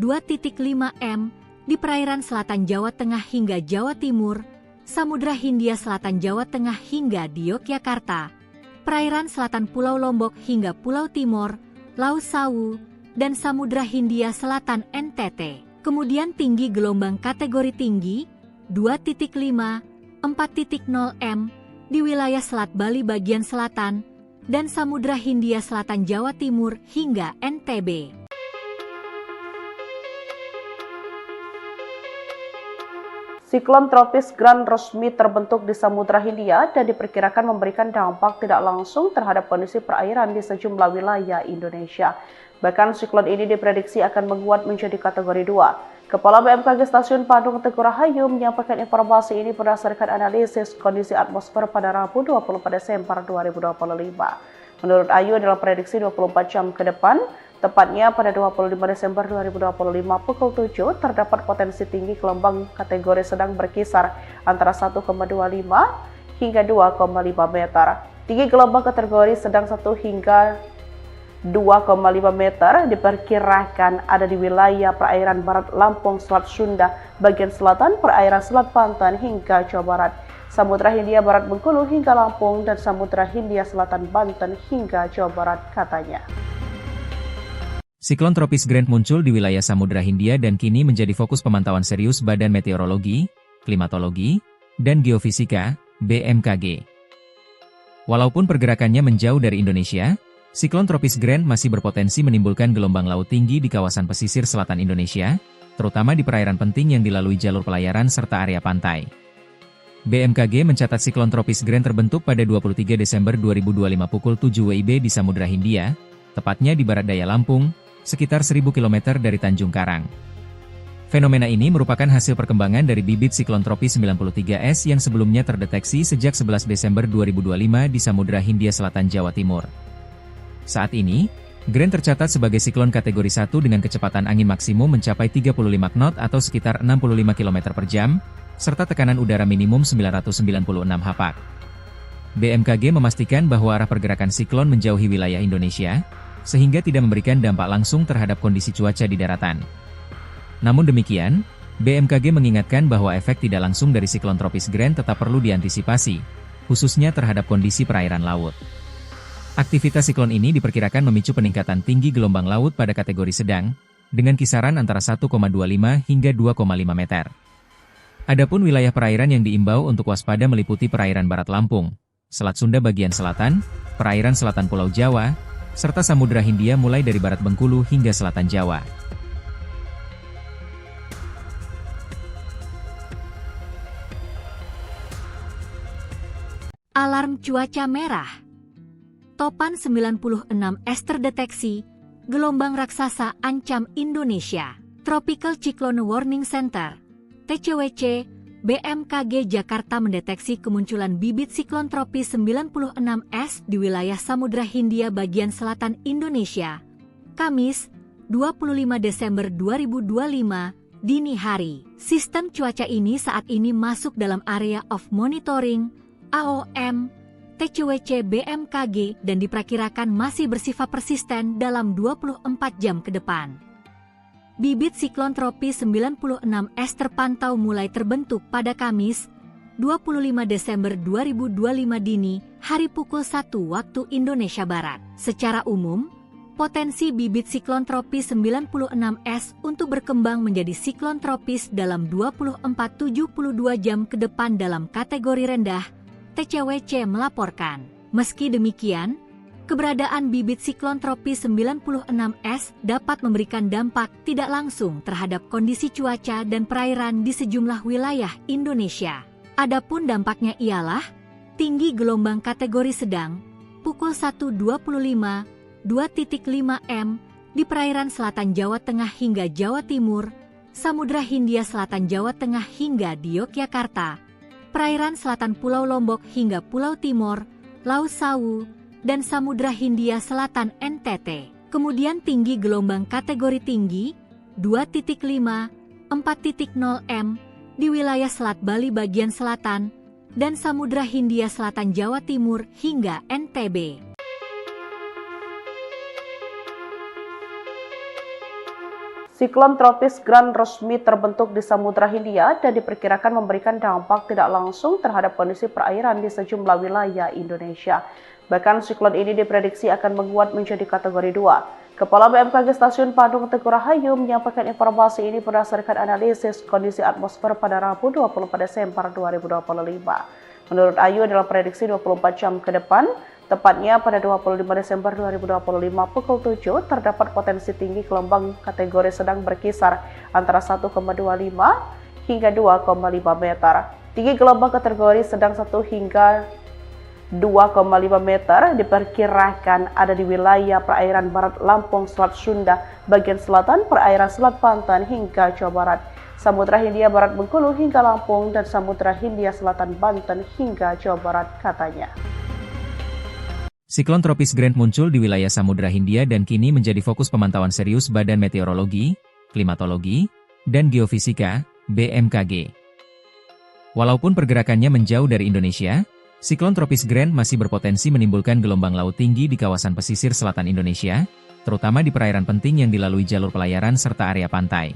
m di perairan selatan Jawa Tengah hingga Jawa Timur, Samudra Hindia Selatan Jawa Tengah hingga di Yogyakarta, perairan selatan Pulau Lombok hingga Pulau Timur, Laut Sawu, dan Samudra Hindia Selatan NTT. Kemudian tinggi gelombang kategori tinggi 2.5, 4.0 m di wilayah Selat Bali bagian selatan dan Samudra Hindia Selatan Jawa Timur hingga NTB. Siklon tropis Gran resmi terbentuk di Samudra Hindia dan diperkirakan memberikan dampak tidak langsung terhadap kondisi perairan di sejumlah wilayah Indonesia. Bahkan siklon ini diprediksi akan menguat menjadi kategori 2. Kepala BMKG Stasiun Padang Teguh Rahayu menyampaikan informasi ini berdasarkan analisis kondisi atmosfer pada Rabu 24 Desember 2025. Menurut Ayu dalam prediksi 24 jam ke depan, tepatnya pada 25 Desember 2025 pukul 7, terdapat potensi tinggi gelombang kategori sedang berkisar antara 1,25 hingga 2,5 meter. Tinggi gelombang kategori sedang 1 hingga 2,5 meter diperkirakan ada di wilayah perairan Barat Lampung, Selat Sunda, bagian selatan, perairan Selat Banten hingga Jawa Barat, Samudra Hindia Barat Bengkulu hingga Lampung, dan Samudra Hindia Selatan Banten hingga Jawa Barat, katanya. Siklon tropis Gran muncul di wilayah Samudra Hindia dan kini menjadi fokus pemantauan serius Badan Meteorologi, Klimatologi, dan Geofisika, BMKG. Walaupun pergerakannya menjauh dari Indonesia, siklon tropis Gran masih berpotensi menimbulkan gelombang laut tinggi di kawasan pesisir selatan Indonesia, terutama di perairan penting yang dilalui jalur pelayaran serta area pantai. BMKG mencatat siklon tropis Gran terbentuk pada 23 Desember 2025 pukul 7 WIB di Samudra Hindia, tepatnya di barat daya Lampung, sekitar 1000 km dari Tanjung Karang. Fenomena ini merupakan hasil perkembangan dari bibit siklon tropis 93S yang sebelumnya terdeteksi sejak 11 Desember 2025 di Samudra Hindia Selatan Jawa Timur. Saat ini, Gran tercatat sebagai siklon kategori 1 dengan kecepatan angin maksimum mencapai 35 knot atau sekitar 65 km per jam, serta tekanan udara minimum 996 hapak. BMKG memastikan bahwa arah pergerakan siklon menjauhi wilayah Indonesia, sehingga tidak memberikan dampak langsung terhadap kondisi cuaca di daratan. Namun demikian, BMKG mengingatkan bahwa efek tidak langsung dari siklon tropis Gran tetap perlu diantisipasi, khususnya terhadap kondisi perairan laut. Aktivitas siklon ini diperkirakan memicu peningkatan tinggi gelombang laut pada kategori sedang, dengan kisaran antara 1,25 hingga 2,5 meter. Adapun wilayah perairan yang diimbau untuk waspada meliputi perairan Barat Lampung, Selat Sunda bagian selatan, perairan selatan Pulau Jawa, serta Samudra Hindia mulai dari Barat Bengkulu hingga selatan Jawa. Alarm cuaca merah. Topan 96 es terdeteksi, gelombang raksasa ancam Indonesia. Tropical Cyclone Warning Center TCWC, BMKG Jakarta mendeteksi kemunculan bibit siklon tropis 96S di wilayah Samudra Hindia bagian selatan Indonesia. Kamis, 25 Desember 2025, dini hari. Sistem cuaca ini saat ini masuk dalam area of monitoring, AOM, TCWC BMKG dan diperkirakan masih bersifat persisten dalam 24 jam ke depan. Bibit siklon tropis 96S terpantau mulai terbentuk pada Kamis, 25 Desember 2025 dini, hari pukul 1 waktu Indonesia Barat. Secara umum, potensi bibit siklon tropis 96S untuk berkembang menjadi siklon tropis dalam 24-72 jam ke depan dalam kategori rendah, TCWC melaporkan. Meski demikian, keberadaan bibit siklon tropis 96S dapat memberikan dampak tidak langsung terhadap kondisi cuaca dan perairan di sejumlah wilayah Indonesia. Adapun dampaknya ialah tinggi gelombang kategori sedang, pukul 1.25, 2.5 m di perairan selatan Jawa Tengah hingga Jawa Timur, Samudra Hindia Selatan Jawa Tengah hingga di Yogyakarta, perairan selatan Pulau Lombok hingga Pulau Timor, Laut Sawu, dan Samudra Hindia Selatan NTT. Kemudian tinggi gelombang kategori tinggi 2.5, 4.0 m di wilayah Selat Bali bagian selatan dan Samudra Hindia Selatan Jawa Timur hingga NTB. Siklon tropis Gran resmi terbentuk di Samudra Hindia dan diperkirakan memberikan dampak tidak langsung terhadap kondisi perairan di sejumlah wilayah Indonesia. Bahkan siklon ini diprediksi akan menguat menjadi kategori 2. Kepala BMKG Stasiun Bandung Teguh Rahayu menyampaikan informasi ini berdasarkan analisis kondisi atmosfer pada Rabu 24 Desember 2025. Menurut Ayu dalam prediksi 24 jam ke depan, tepatnya pada 25 Desember 2025 pukul 7 terdapat potensi tinggi gelombang kategori sedang berkisar antara 1,25 hingga 2,5 meter. Tinggi gelombang kategori sedang 1 hingga 2,5 meter diperkirakan ada di wilayah perairan barat Lampung, Selat Sunda, bagian selatan, perairan Selat Banten hingga Jawa Barat, Samudra Hindia Barat Bengkulu hingga Lampung, dan Samudra Hindia Selatan Banten hingga Jawa Barat, katanya. Siklon tropis Gran muncul di wilayah Samudra Hindia dan kini menjadi fokus pemantauan serius Badan Meteorologi, Klimatologi, dan Geofisika, BMKG. Walaupun pergerakannya menjauh dari Indonesia, siklon tropis Gran masih berpotensi menimbulkan gelombang laut tinggi di kawasan pesisir selatan Indonesia, terutama di perairan penting yang dilalui jalur pelayaran serta area pantai.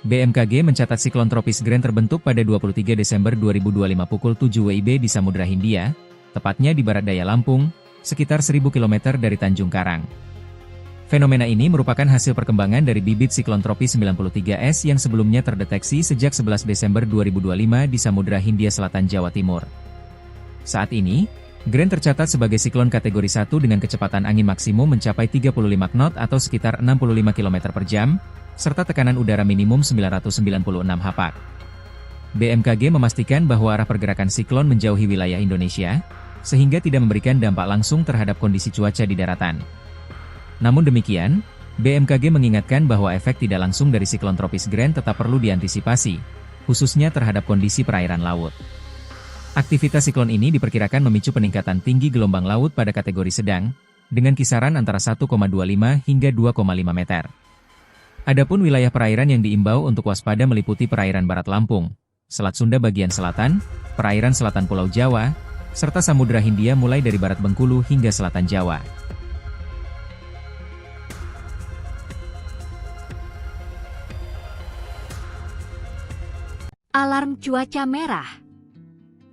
BMKG mencatat siklon tropis Gran terbentuk pada 23 Desember 2025 pukul 7 WIB di Samudra Hindia, tepatnya di barat daya Lampung, sekitar 1000 km dari Tanjung Karang. Fenomena ini merupakan hasil perkembangan dari bibit siklon tropis 93S yang sebelumnya terdeteksi sejak 11 Desember 2025 di Samudra Hindia Selatan Jawa Timur. Saat ini, Gran tercatat sebagai siklon kategori 1 dengan kecepatan angin maksimum mencapai 35 knot atau sekitar 65 km per jam, serta tekanan udara minimum 996 hapak. BMKG memastikan bahwa arah pergerakan siklon menjauhi wilayah Indonesia, sehingga tidak memberikan dampak langsung terhadap kondisi cuaca di daratan. Namun demikian, BMKG mengingatkan bahwa efek tidak langsung dari siklon tropis Gran tetap perlu diantisipasi, khususnya terhadap kondisi perairan laut. Aktivitas siklon ini diperkirakan memicu peningkatan tinggi gelombang laut pada kategori sedang, dengan kisaran antara 1,25 hingga 2,5 meter. Adapun wilayah perairan yang diimbau untuk waspada meliputi perairan barat Lampung, Selat Sunda bagian selatan, perairan selatan Pulau Jawa, serta Samudra Hindia mulai dari barat Bengkulu hingga selatan Jawa. Alarm cuaca merah.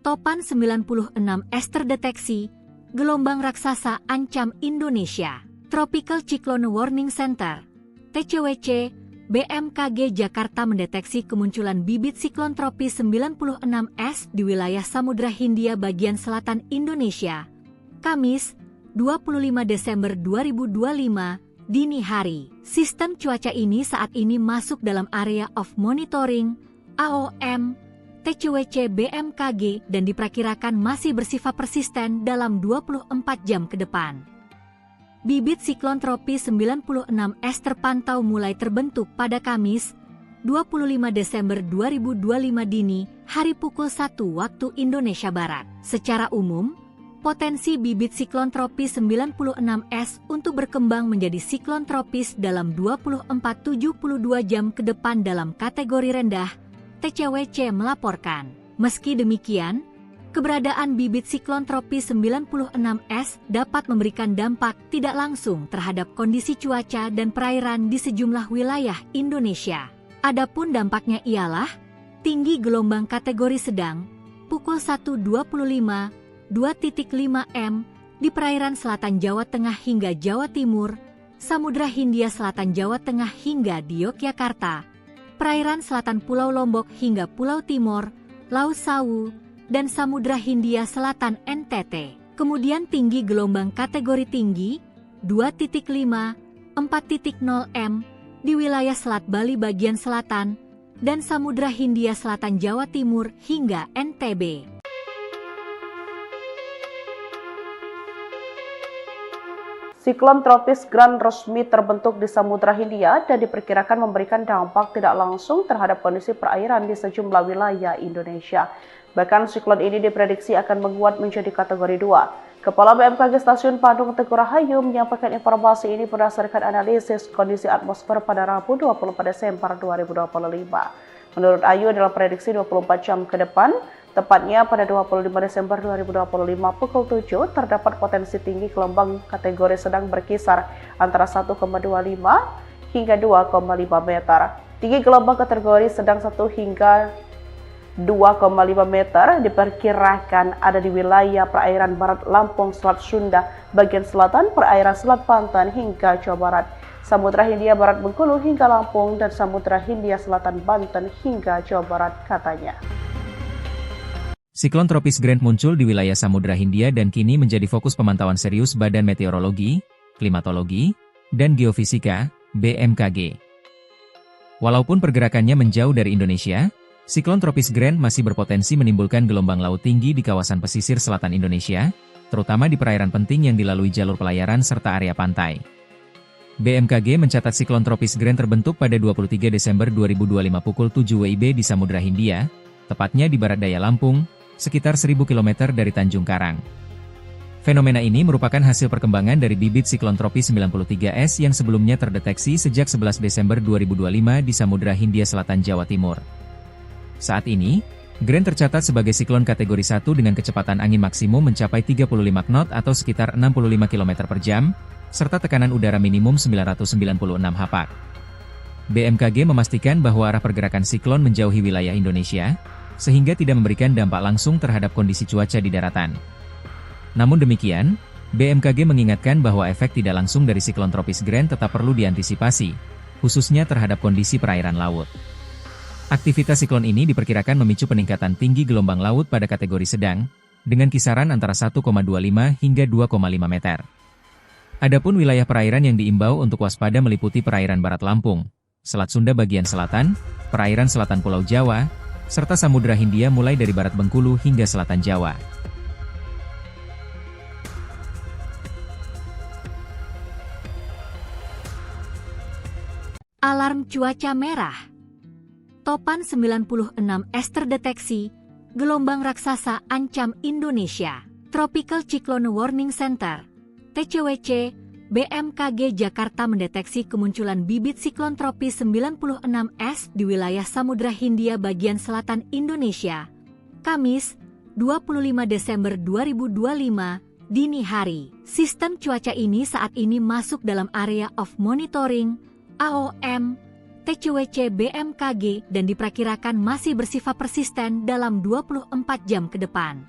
Topan 96S terdeteksi, gelombang raksasa ancam Indonesia. Tropical Cyclone Warning Center, TCWC, BMKG Jakarta mendeteksi kemunculan bibit siklon tropis 96S di wilayah Samudra Hindia bagian selatan Indonesia. Kamis, 25 Desember 2025, dini hari. Sistem cuaca ini saat ini masuk dalam area of monitoring, AOM, TCWC BMKG dan diperkirakan masih bersifat persisten dalam 24 jam ke depan. Bibit siklon tropis 96S terpantau mulai terbentuk pada Kamis, 25 Desember 2025 dini, hari pukul 1 waktu Indonesia Barat. Secara umum, potensi bibit siklon tropis 96S untuk berkembang menjadi siklon tropis dalam 24-72 jam ke depan dalam kategori rendah, TCWC melaporkan. Meski demikian, keberadaan bibit siklon tropis 96S dapat memberikan dampak tidak langsung terhadap kondisi cuaca dan perairan di sejumlah wilayah Indonesia. Adapun dampaknya ialah tinggi gelombang kategori sedang pukul 1.25, 2.5 m di perairan selatan Jawa Tengah hingga Jawa Timur, Samudra Hindia Selatan Jawa Tengah hingga di Yogyakarta, perairan selatan Pulau Lombok hingga Pulau Timor, Laut Sawu, dan Samudra Hindia Selatan NTT. Kemudian tinggi gelombang kategori tinggi 2.5, 4.0 m di wilayah Selat Bali bagian selatan dan Samudra Hindia Selatan Jawa Timur hingga NTB. Siklon tropis Gran resmi terbentuk di Samudra Hindia dan diperkirakan memberikan dampak tidak langsung terhadap kondisi perairan di sejumlah wilayah Indonesia. Bahkan siklon ini diprediksi akan menguat menjadi kategori 2. Kepala BMKG Stasiun Bandung Teguh Rahayu menyampaikan informasi ini berdasarkan analisis kondisi atmosfer pada Rabu 24 Desember 2025. Menurut Ayu, dalam prediksi 24 jam ke depan, tepatnya pada 25 Desember 2025 pukul 7, terdapat potensi tinggi gelombang kategori sedang berkisar antara 1,25 hingga 2,5 meter. Tinggi gelombang kategori sedang 1 hingga 2,5 meter diperkirakan ada di wilayah perairan Barat Lampung, Selat Sunda, bagian selatan, perairan Selat Banten hingga Jawa Barat, Samudra Hindia Barat Bengkulu hingga Lampung, dan Samudra Hindia Selatan Banten hingga Jawa Barat, katanya. Siklon tropis Gran muncul di wilayah Samudra Hindia dan kini menjadi fokus pemantauan serius Badan Meteorologi, Klimatologi, dan Geofisika, BMKG. Walaupun pergerakannya menjauh dari Indonesia, siklon tropis Gran masih berpotensi menimbulkan gelombang laut tinggi di kawasan pesisir selatan Indonesia, terutama di perairan penting yang dilalui jalur pelayaran serta area pantai. BMKG mencatat siklon tropis Gran terbentuk pada 23 Desember 2025 pukul 7 WIB di Samudra Hindia, tepatnya di barat daya Lampung, sekitar 1000 km dari Tanjung Karang. Fenomena ini merupakan hasil perkembangan dari bibit siklon tropis 93S yang sebelumnya terdeteksi sejak 11 Desember 2025 di Samudra Hindia Selatan Jawa Timur. Saat ini, Gran tercatat sebagai siklon kategori 1 dengan kecepatan angin maksimum mencapai 35 knot atau sekitar 65 km per jam, serta tekanan udara minimum 996 hapak. BMKG memastikan bahwa arah pergerakan siklon menjauhi wilayah Indonesia, sehingga tidak memberikan dampak langsung terhadap kondisi cuaca di daratan. Namun demikian, BMKG mengingatkan bahwa efek tidak langsung dari siklon tropis Gran tetap perlu diantisipasi, khususnya terhadap kondisi perairan laut. Aktivitas siklon ini diperkirakan memicu peningkatan tinggi gelombang laut pada kategori sedang, dengan kisaran antara 1,25 hingga 2,5 meter. Adapun wilayah perairan yang diimbau untuk waspada meliputi perairan Barat Lampung, Selat Sunda bagian selatan, perairan selatan Pulau Jawa, serta Samudra Hindia mulai dari Barat Bengkulu hingga Selatan Jawa. Alarm cuaca merah. Topan 96S terdeteksi, gelombang raksasa ancam Indonesia. Tropical Cyclone Warning Center, TCWC, BMKG Jakarta mendeteksi kemunculan bibit siklon tropis 96S di wilayah Samudra Hindia bagian selatan Indonesia, Kamis, 25 Desember 2025, dini hari. Sistem cuaca ini saat ini masuk dalam area of monitoring, AOM, TCWC BMKG dan diperkirakan masih bersifat persisten dalam 24 jam ke depan.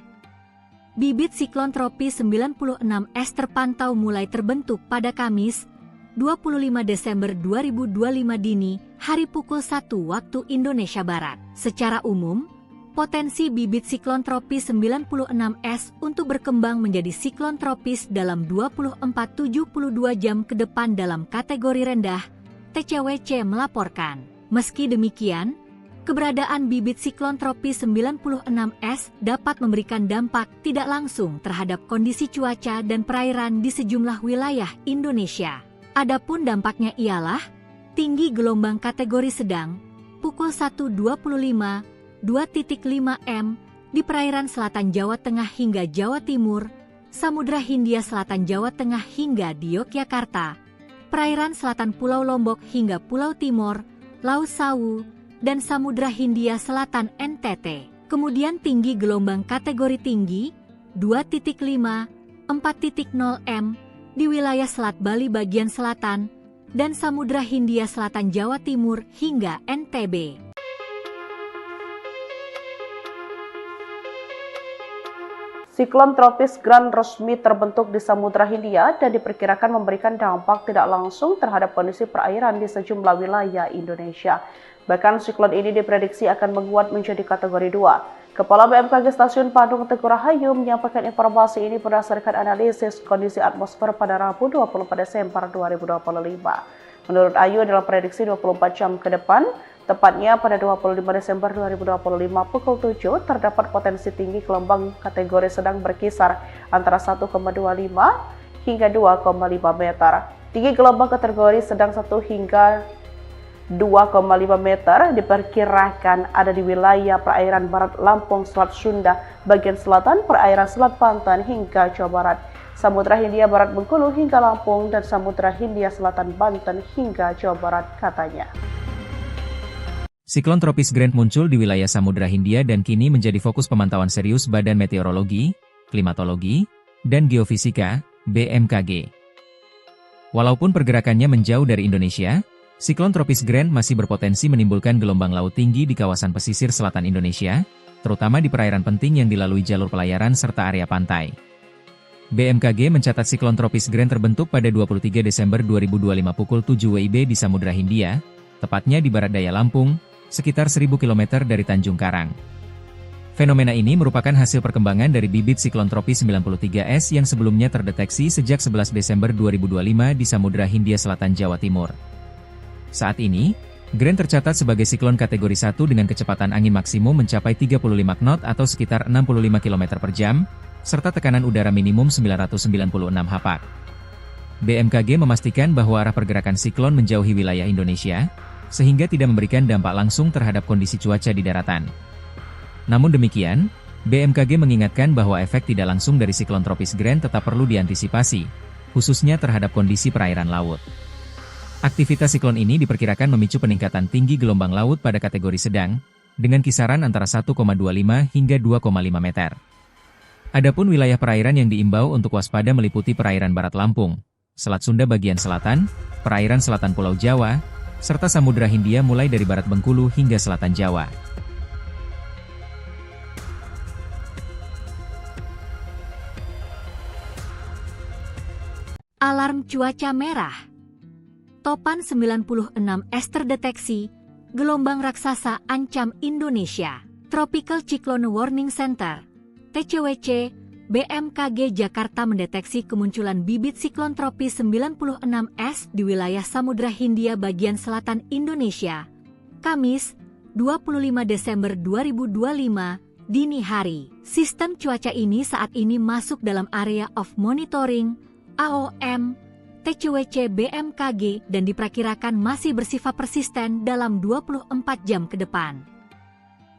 Bibit siklon tropis 96S terpantau mulai terbentuk pada Kamis, 25 Desember 2025 dini, hari pukul 1 waktu Indonesia Barat. Secara umum, potensi bibit siklon tropis 96S untuk berkembang menjadi siklon tropis dalam 24-72 jam ke depan dalam kategori rendah, TCWC melaporkan. Meski demikian, keberadaan bibit siklon tropis 96S dapat memberikan dampak tidak langsung terhadap kondisi cuaca dan perairan di sejumlah wilayah Indonesia. Adapun dampaknya ialah tinggi gelombang kategori sedang pukul 1.25, 2.5 m di perairan selatan Jawa Tengah hingga Jawa Timur, Samudra Hindia Selatan Jawa Tengah hingga di Yogyakarta, perairan selatan Pulau Lombok hingga Pulau Timor, Laut Sawu, dan Samudra Hindia Selatan NTT. Kemudian tinggi gelombang kategori tinggi 2.5, 4.0 m di wilayah Selat Bali bagian selatan dan Samudra Hindia Selatan Jawa Timur hingga NTB. Siklon tropis Gran resmi terbentuk di Samudra Hindia dan diperkirakan memberikan dampak tidak langsung terhadap kondisi perairan di sejumlah wilayah Indonesia. Bahkan siklon ini diprediksi akan menguat menjadi kategori 2. Kepala BMKG Stasiun Padang Teguh Rahayu menyampaikan informasi ini berdasarkan analisis kondisi atmosfer pada Rabu 24 Desember 2025. Menurut Ayu, dalam prediksi 24 jam ke depan, tepatnya pada 25 Desember 2025 pukul 7, terdapat potensi tinggi gelombang kategori sedang berkisar antara 1,25 hingga 2,5 meter. Tinggi gelombang kategori sedang 1 hingga 2,5 meter diperkirakan ada di wilayah perairan barat Lampung, Selat Sunda, bagian selatan, perairan Selat Banten hingga Jawa Barat, Samudra Hindia Barat Bengkulu hingga Lampung, dan Samudra Hindia Selatan Banten hingga Jawa Barat, katanya. Siklon tropis Gran muncul di wilayah Samudra Hindia dan kini menjadi fokus pemantauan serius Badan Meteorologi, Klimatologi, dan Geofisika, BMKG. Walaupun pergerakannya menjauh dari Indonesia, siklon tropis Gran masih berpotensi menimbulkan gelombang laut tinggi di kawasan pesisir selatan Indonesia, terutama di perairan penting yang dilalui jalur pelayaran serta area pantai. BMKG mencatat siklon tropis Gran terbentuk pada 23 Desember 2025 pukul 7 WIB di Samudra Hindia, tepatnya di barat daya Lampung, sekitar 1000 km dari Tanjung Karang. Fenomena ini merupakan hasil perkembangan dari bibit siklon tropis 93S yang sebelumnya terdeteksi sejak 11 Desember 2025 di Samudra Hindia Selatan Jawa Timur. Saat ini, Gran tercatat sebagai siklon kategori 1 dengan kecepatan angin maksimum mencapai 35 knot atau sekitar 65 km per jam, serta tekanan udara minimum 996 hapak. BMKG memastikan bahwa arah pergerakan siklon menjauhi wilayah Indonesia, sehingga tidak memberikan dampak langsung terhadap kondisi cuaca di daratan. Namun demikian, BMKG mengingatkan bahwa efek tidak langsung dari siklon tropis Gran tetap perlu diantisipasi, khususnya terhadap kondisi perairan laut. Aktivitas siklon ini diperkirakan memicu peningkatan tinggi gelombang laut pada kategori sedang, dengan kisaran antara 1,25 hingga 2,5 meter. Adapun wilayah perairan yang diimbau untuk waspada meliputi perairan barat Lampung, Selat Sunda bagian selatan, perairan selatan Pulau Jawa, serta Samudra Hindia mulai dari barat Bengkulu hingga selatan Jawa. Alarm cuaca merah. Topan 96 es terdeteksi, gelombang raksasa ancam Indonesia. Tropical Cyclone Warning Center, TCWC, BMKG Jakarta mendeteksi kemunculan bibit siklon tropis 96S di wilayah Samudra Hindia bagian selatan Indonesia, Kamis, 25 Desember 2025, dini hari. Sistem cuaca ini saat ini masuk dalam area of monitoring, AOM, TCWC BMKG dan diperkirakan masih bersifat persisten dalam 24 jam ke depan.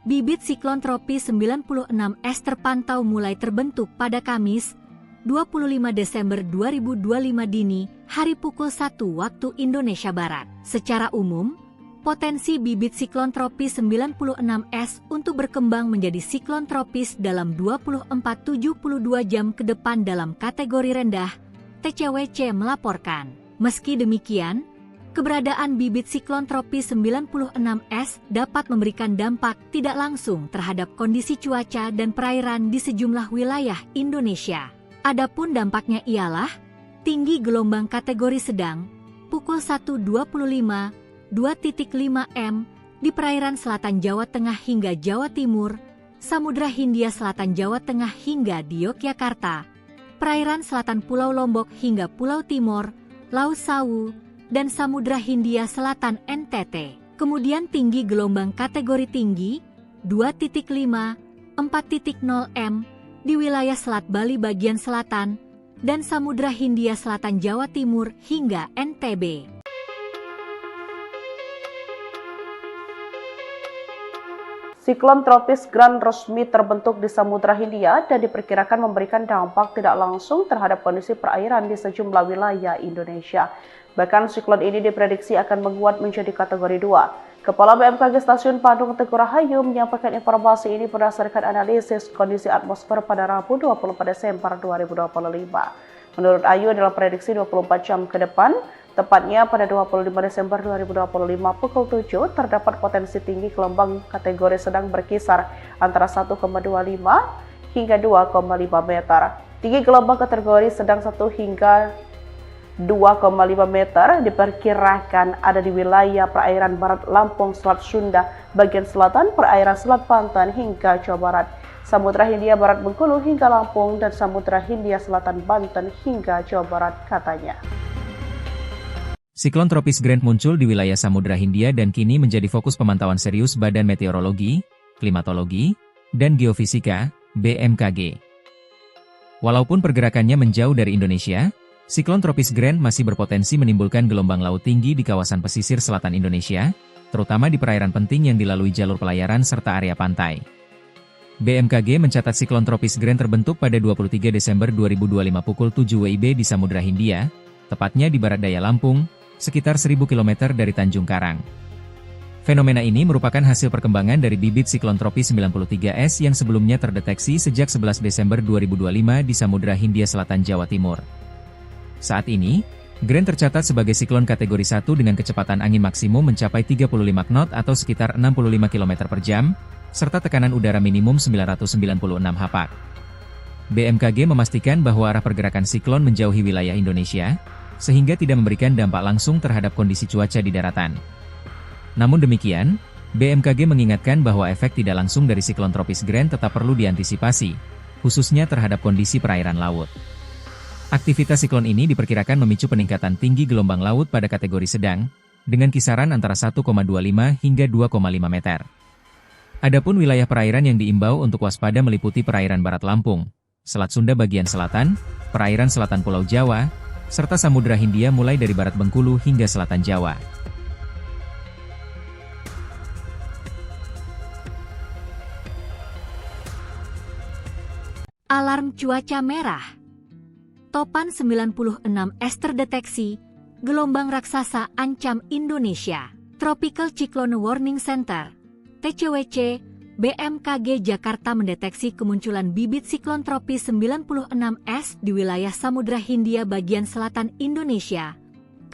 Bibit siklon tropis 96S terpantau mulai terbentuk pada Kamis, 25 Desember 2025 dini, hari pukul 1 waktu Indonesia Barat. Secara umum, potensi bibit siklon tropis 96S untuk berkembang menjadi siklon tropis dalam 24-72 jam ke depan dalam kategori rendah, TCWC melaporkan. Meski demikian, keberadaan bibit siklon tropis 96S dapat memberikan dampak tidak langsung terhadap kondisi cuaca dan perairan di sejumlah wilayah Indonesia. Adapun dampaknya ialah tinggi gelombang kategori sedang, pukul 1.25, 2.5 m di perairan selatan Jawa Tengah hingga Jawa Timur, Samudra Hindia Selatan Jawa Tengah hingga di Yogyakarta, perairan selatan Pulau Lombok hingga Pulau Timor, Laut Sawu, dan Samudra Hindia Selatan NTT. Kemudian tinggi gelombang kategori tinggi 2.5, 4.0 m di wilayah Selat Bali bagian selatan dan Samudra Hindia Selatan Jawa Timur hingga NTB. Siklon tropis Gran resmi terbentuk di Samudra Hindia dan diperkirakan memberikan dampak tidak langsung terhadap kondisi perairan di sejumlah wilayah Indonesia. Bahkan siklon ini diprediksi akan menguat menjadi kategori 2. Kepala BMKG Stasiun Padung Teguh Rahayu menyampaikan informasi ini berdasarkan analisis kondisi atmosfer pada Rabu 24 Desember 2025. Menurut Ayu, dalam prediksi 24 jam ke depan, tepatnya pada 25 Desember 2025 pukul 7, terdapat potensi tinggi gelombang kategori sedang berkisar antara 1,25 hingga 2,5 meter. Tinggi gelombang kategori sedang 1 hingga 2,5 meter diperkirakan ada di wilayah perairan barat Lampung, Selat Sunda, bagian selatan, perairan Selat Banten hingga Jawa Barat, Samudra Hindia Barat Bengkulu hingga Lampung, dan Samudra Hindia Selatan Banten hingga Jawa Barat, katanya. Siklon tropis Gran muncul di wilayah Samudra Hindia dan kini menjadi fokus pemantauan serius Badan Meteorologi, Klimatologi, dan Geofisika, BMKG. Walaupun pergerakannya menjauh dari Indonesia, siklon tropis Gran masih berpotensi menimbulkan gelombang laut tinggi di kawasan pesisir selatan Indonesia, terutama di perairan penting yang dilalui jalur pelayaran serta area pantai. BMKG mencatat siklon tropis Gran terbentuk pada 23 Desember 2025 pukul 7 WIB di Samudra Hindia, tepatnya di barat daya Lampung, sekitar 1000 km dari Tanjung Karang. Fenomena ini merupakan hasil perkembangan dari bibit siklon tropis 93S yang sebelumnya terdeteksi sejak 11 Desember 2025 di Samudra Hindia Selatan, Jawa Timur. Saat ini, Gran tercatat sebagai siklon kategori 1 dengan kecepatan angin maksimum mencapai 35 knot atau sekitar 65 km per jam, serta tekanan udara minimum 996 hapak. BMKG memastikan bahwa arah pergerakan siklon menjauhi wilayah Indonesia, sehingga tidak memberikan dampak langsung terhadap kondisi cuaca di daratan. Namun demikian, BMKG mengingatkan bahwa efek tidak langsung dari siklon tropis Gran tetap perlu diantisipasi, khususnya terhadap kondisi perairan laut. Aktivitas siklon ini diperkirakan memicu peningkatan tinggi gelombang laut pada kategori sedang, dengan kisaran antara 1,25 hingga 2,5 meter. Adapun wilayah perairan yang diimbau untuk waspada meliputi perairan barat Lampung, Selat Sunda bagian selatan, perairan selatan Pulau Jawa, serta Samudra Hindia mulai dari barat Bengkulu hingga selatan Jawa. Alarm cuaca merah. Topan 96S terdeteksi, gelombang raksasa ancam Indonesia. Tropical Cyclone Warning Center, TCWC, BMKG Jakarta mendeteksi kemunculan bibit siklon tropis 96S di wilayah Samudra Hindia bagian selatan Indonesia,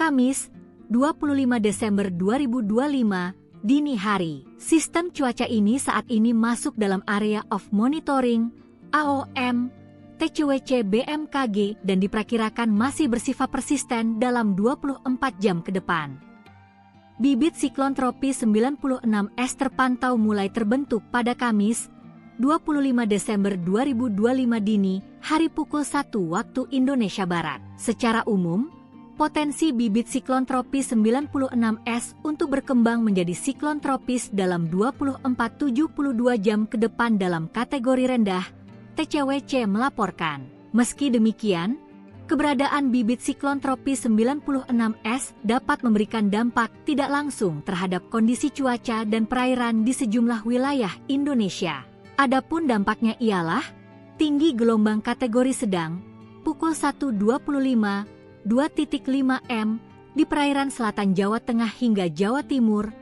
Kamis, 25 Desember 2025, dini hari. Sistem cuaca ini saat ini masuk dalam area of monitoring, AOM, TCWC BMKG dan diperkirakan masih bersifat persisten dalam 24 jam ke depan. Bibit siklon tropis 96S terpantau mulai terbentuk pada Kamis, 25 Desember 2025 dini, hari pukul 1 waktu Indonesia Barat. Secara umum, potensi bibit siklon tropis 96S untuk berkembang menjadi siklon tropis dalam 24-72 jam ke depan dalam kategori rendah, TCWC melaporkan. Meski demikian, keberadaan bibit siklon tropis 96S dapat memberikan dampak tidak langsung terhadap kondisi cuaca dan perairan di sejumlah wilayah Indonesia. Adapun dampaknya ialah tinggi gelombang kategori sedang, pukul 1.25, 2.5 m di perairan selatan Jawa Tengah hingga Jawa Timur,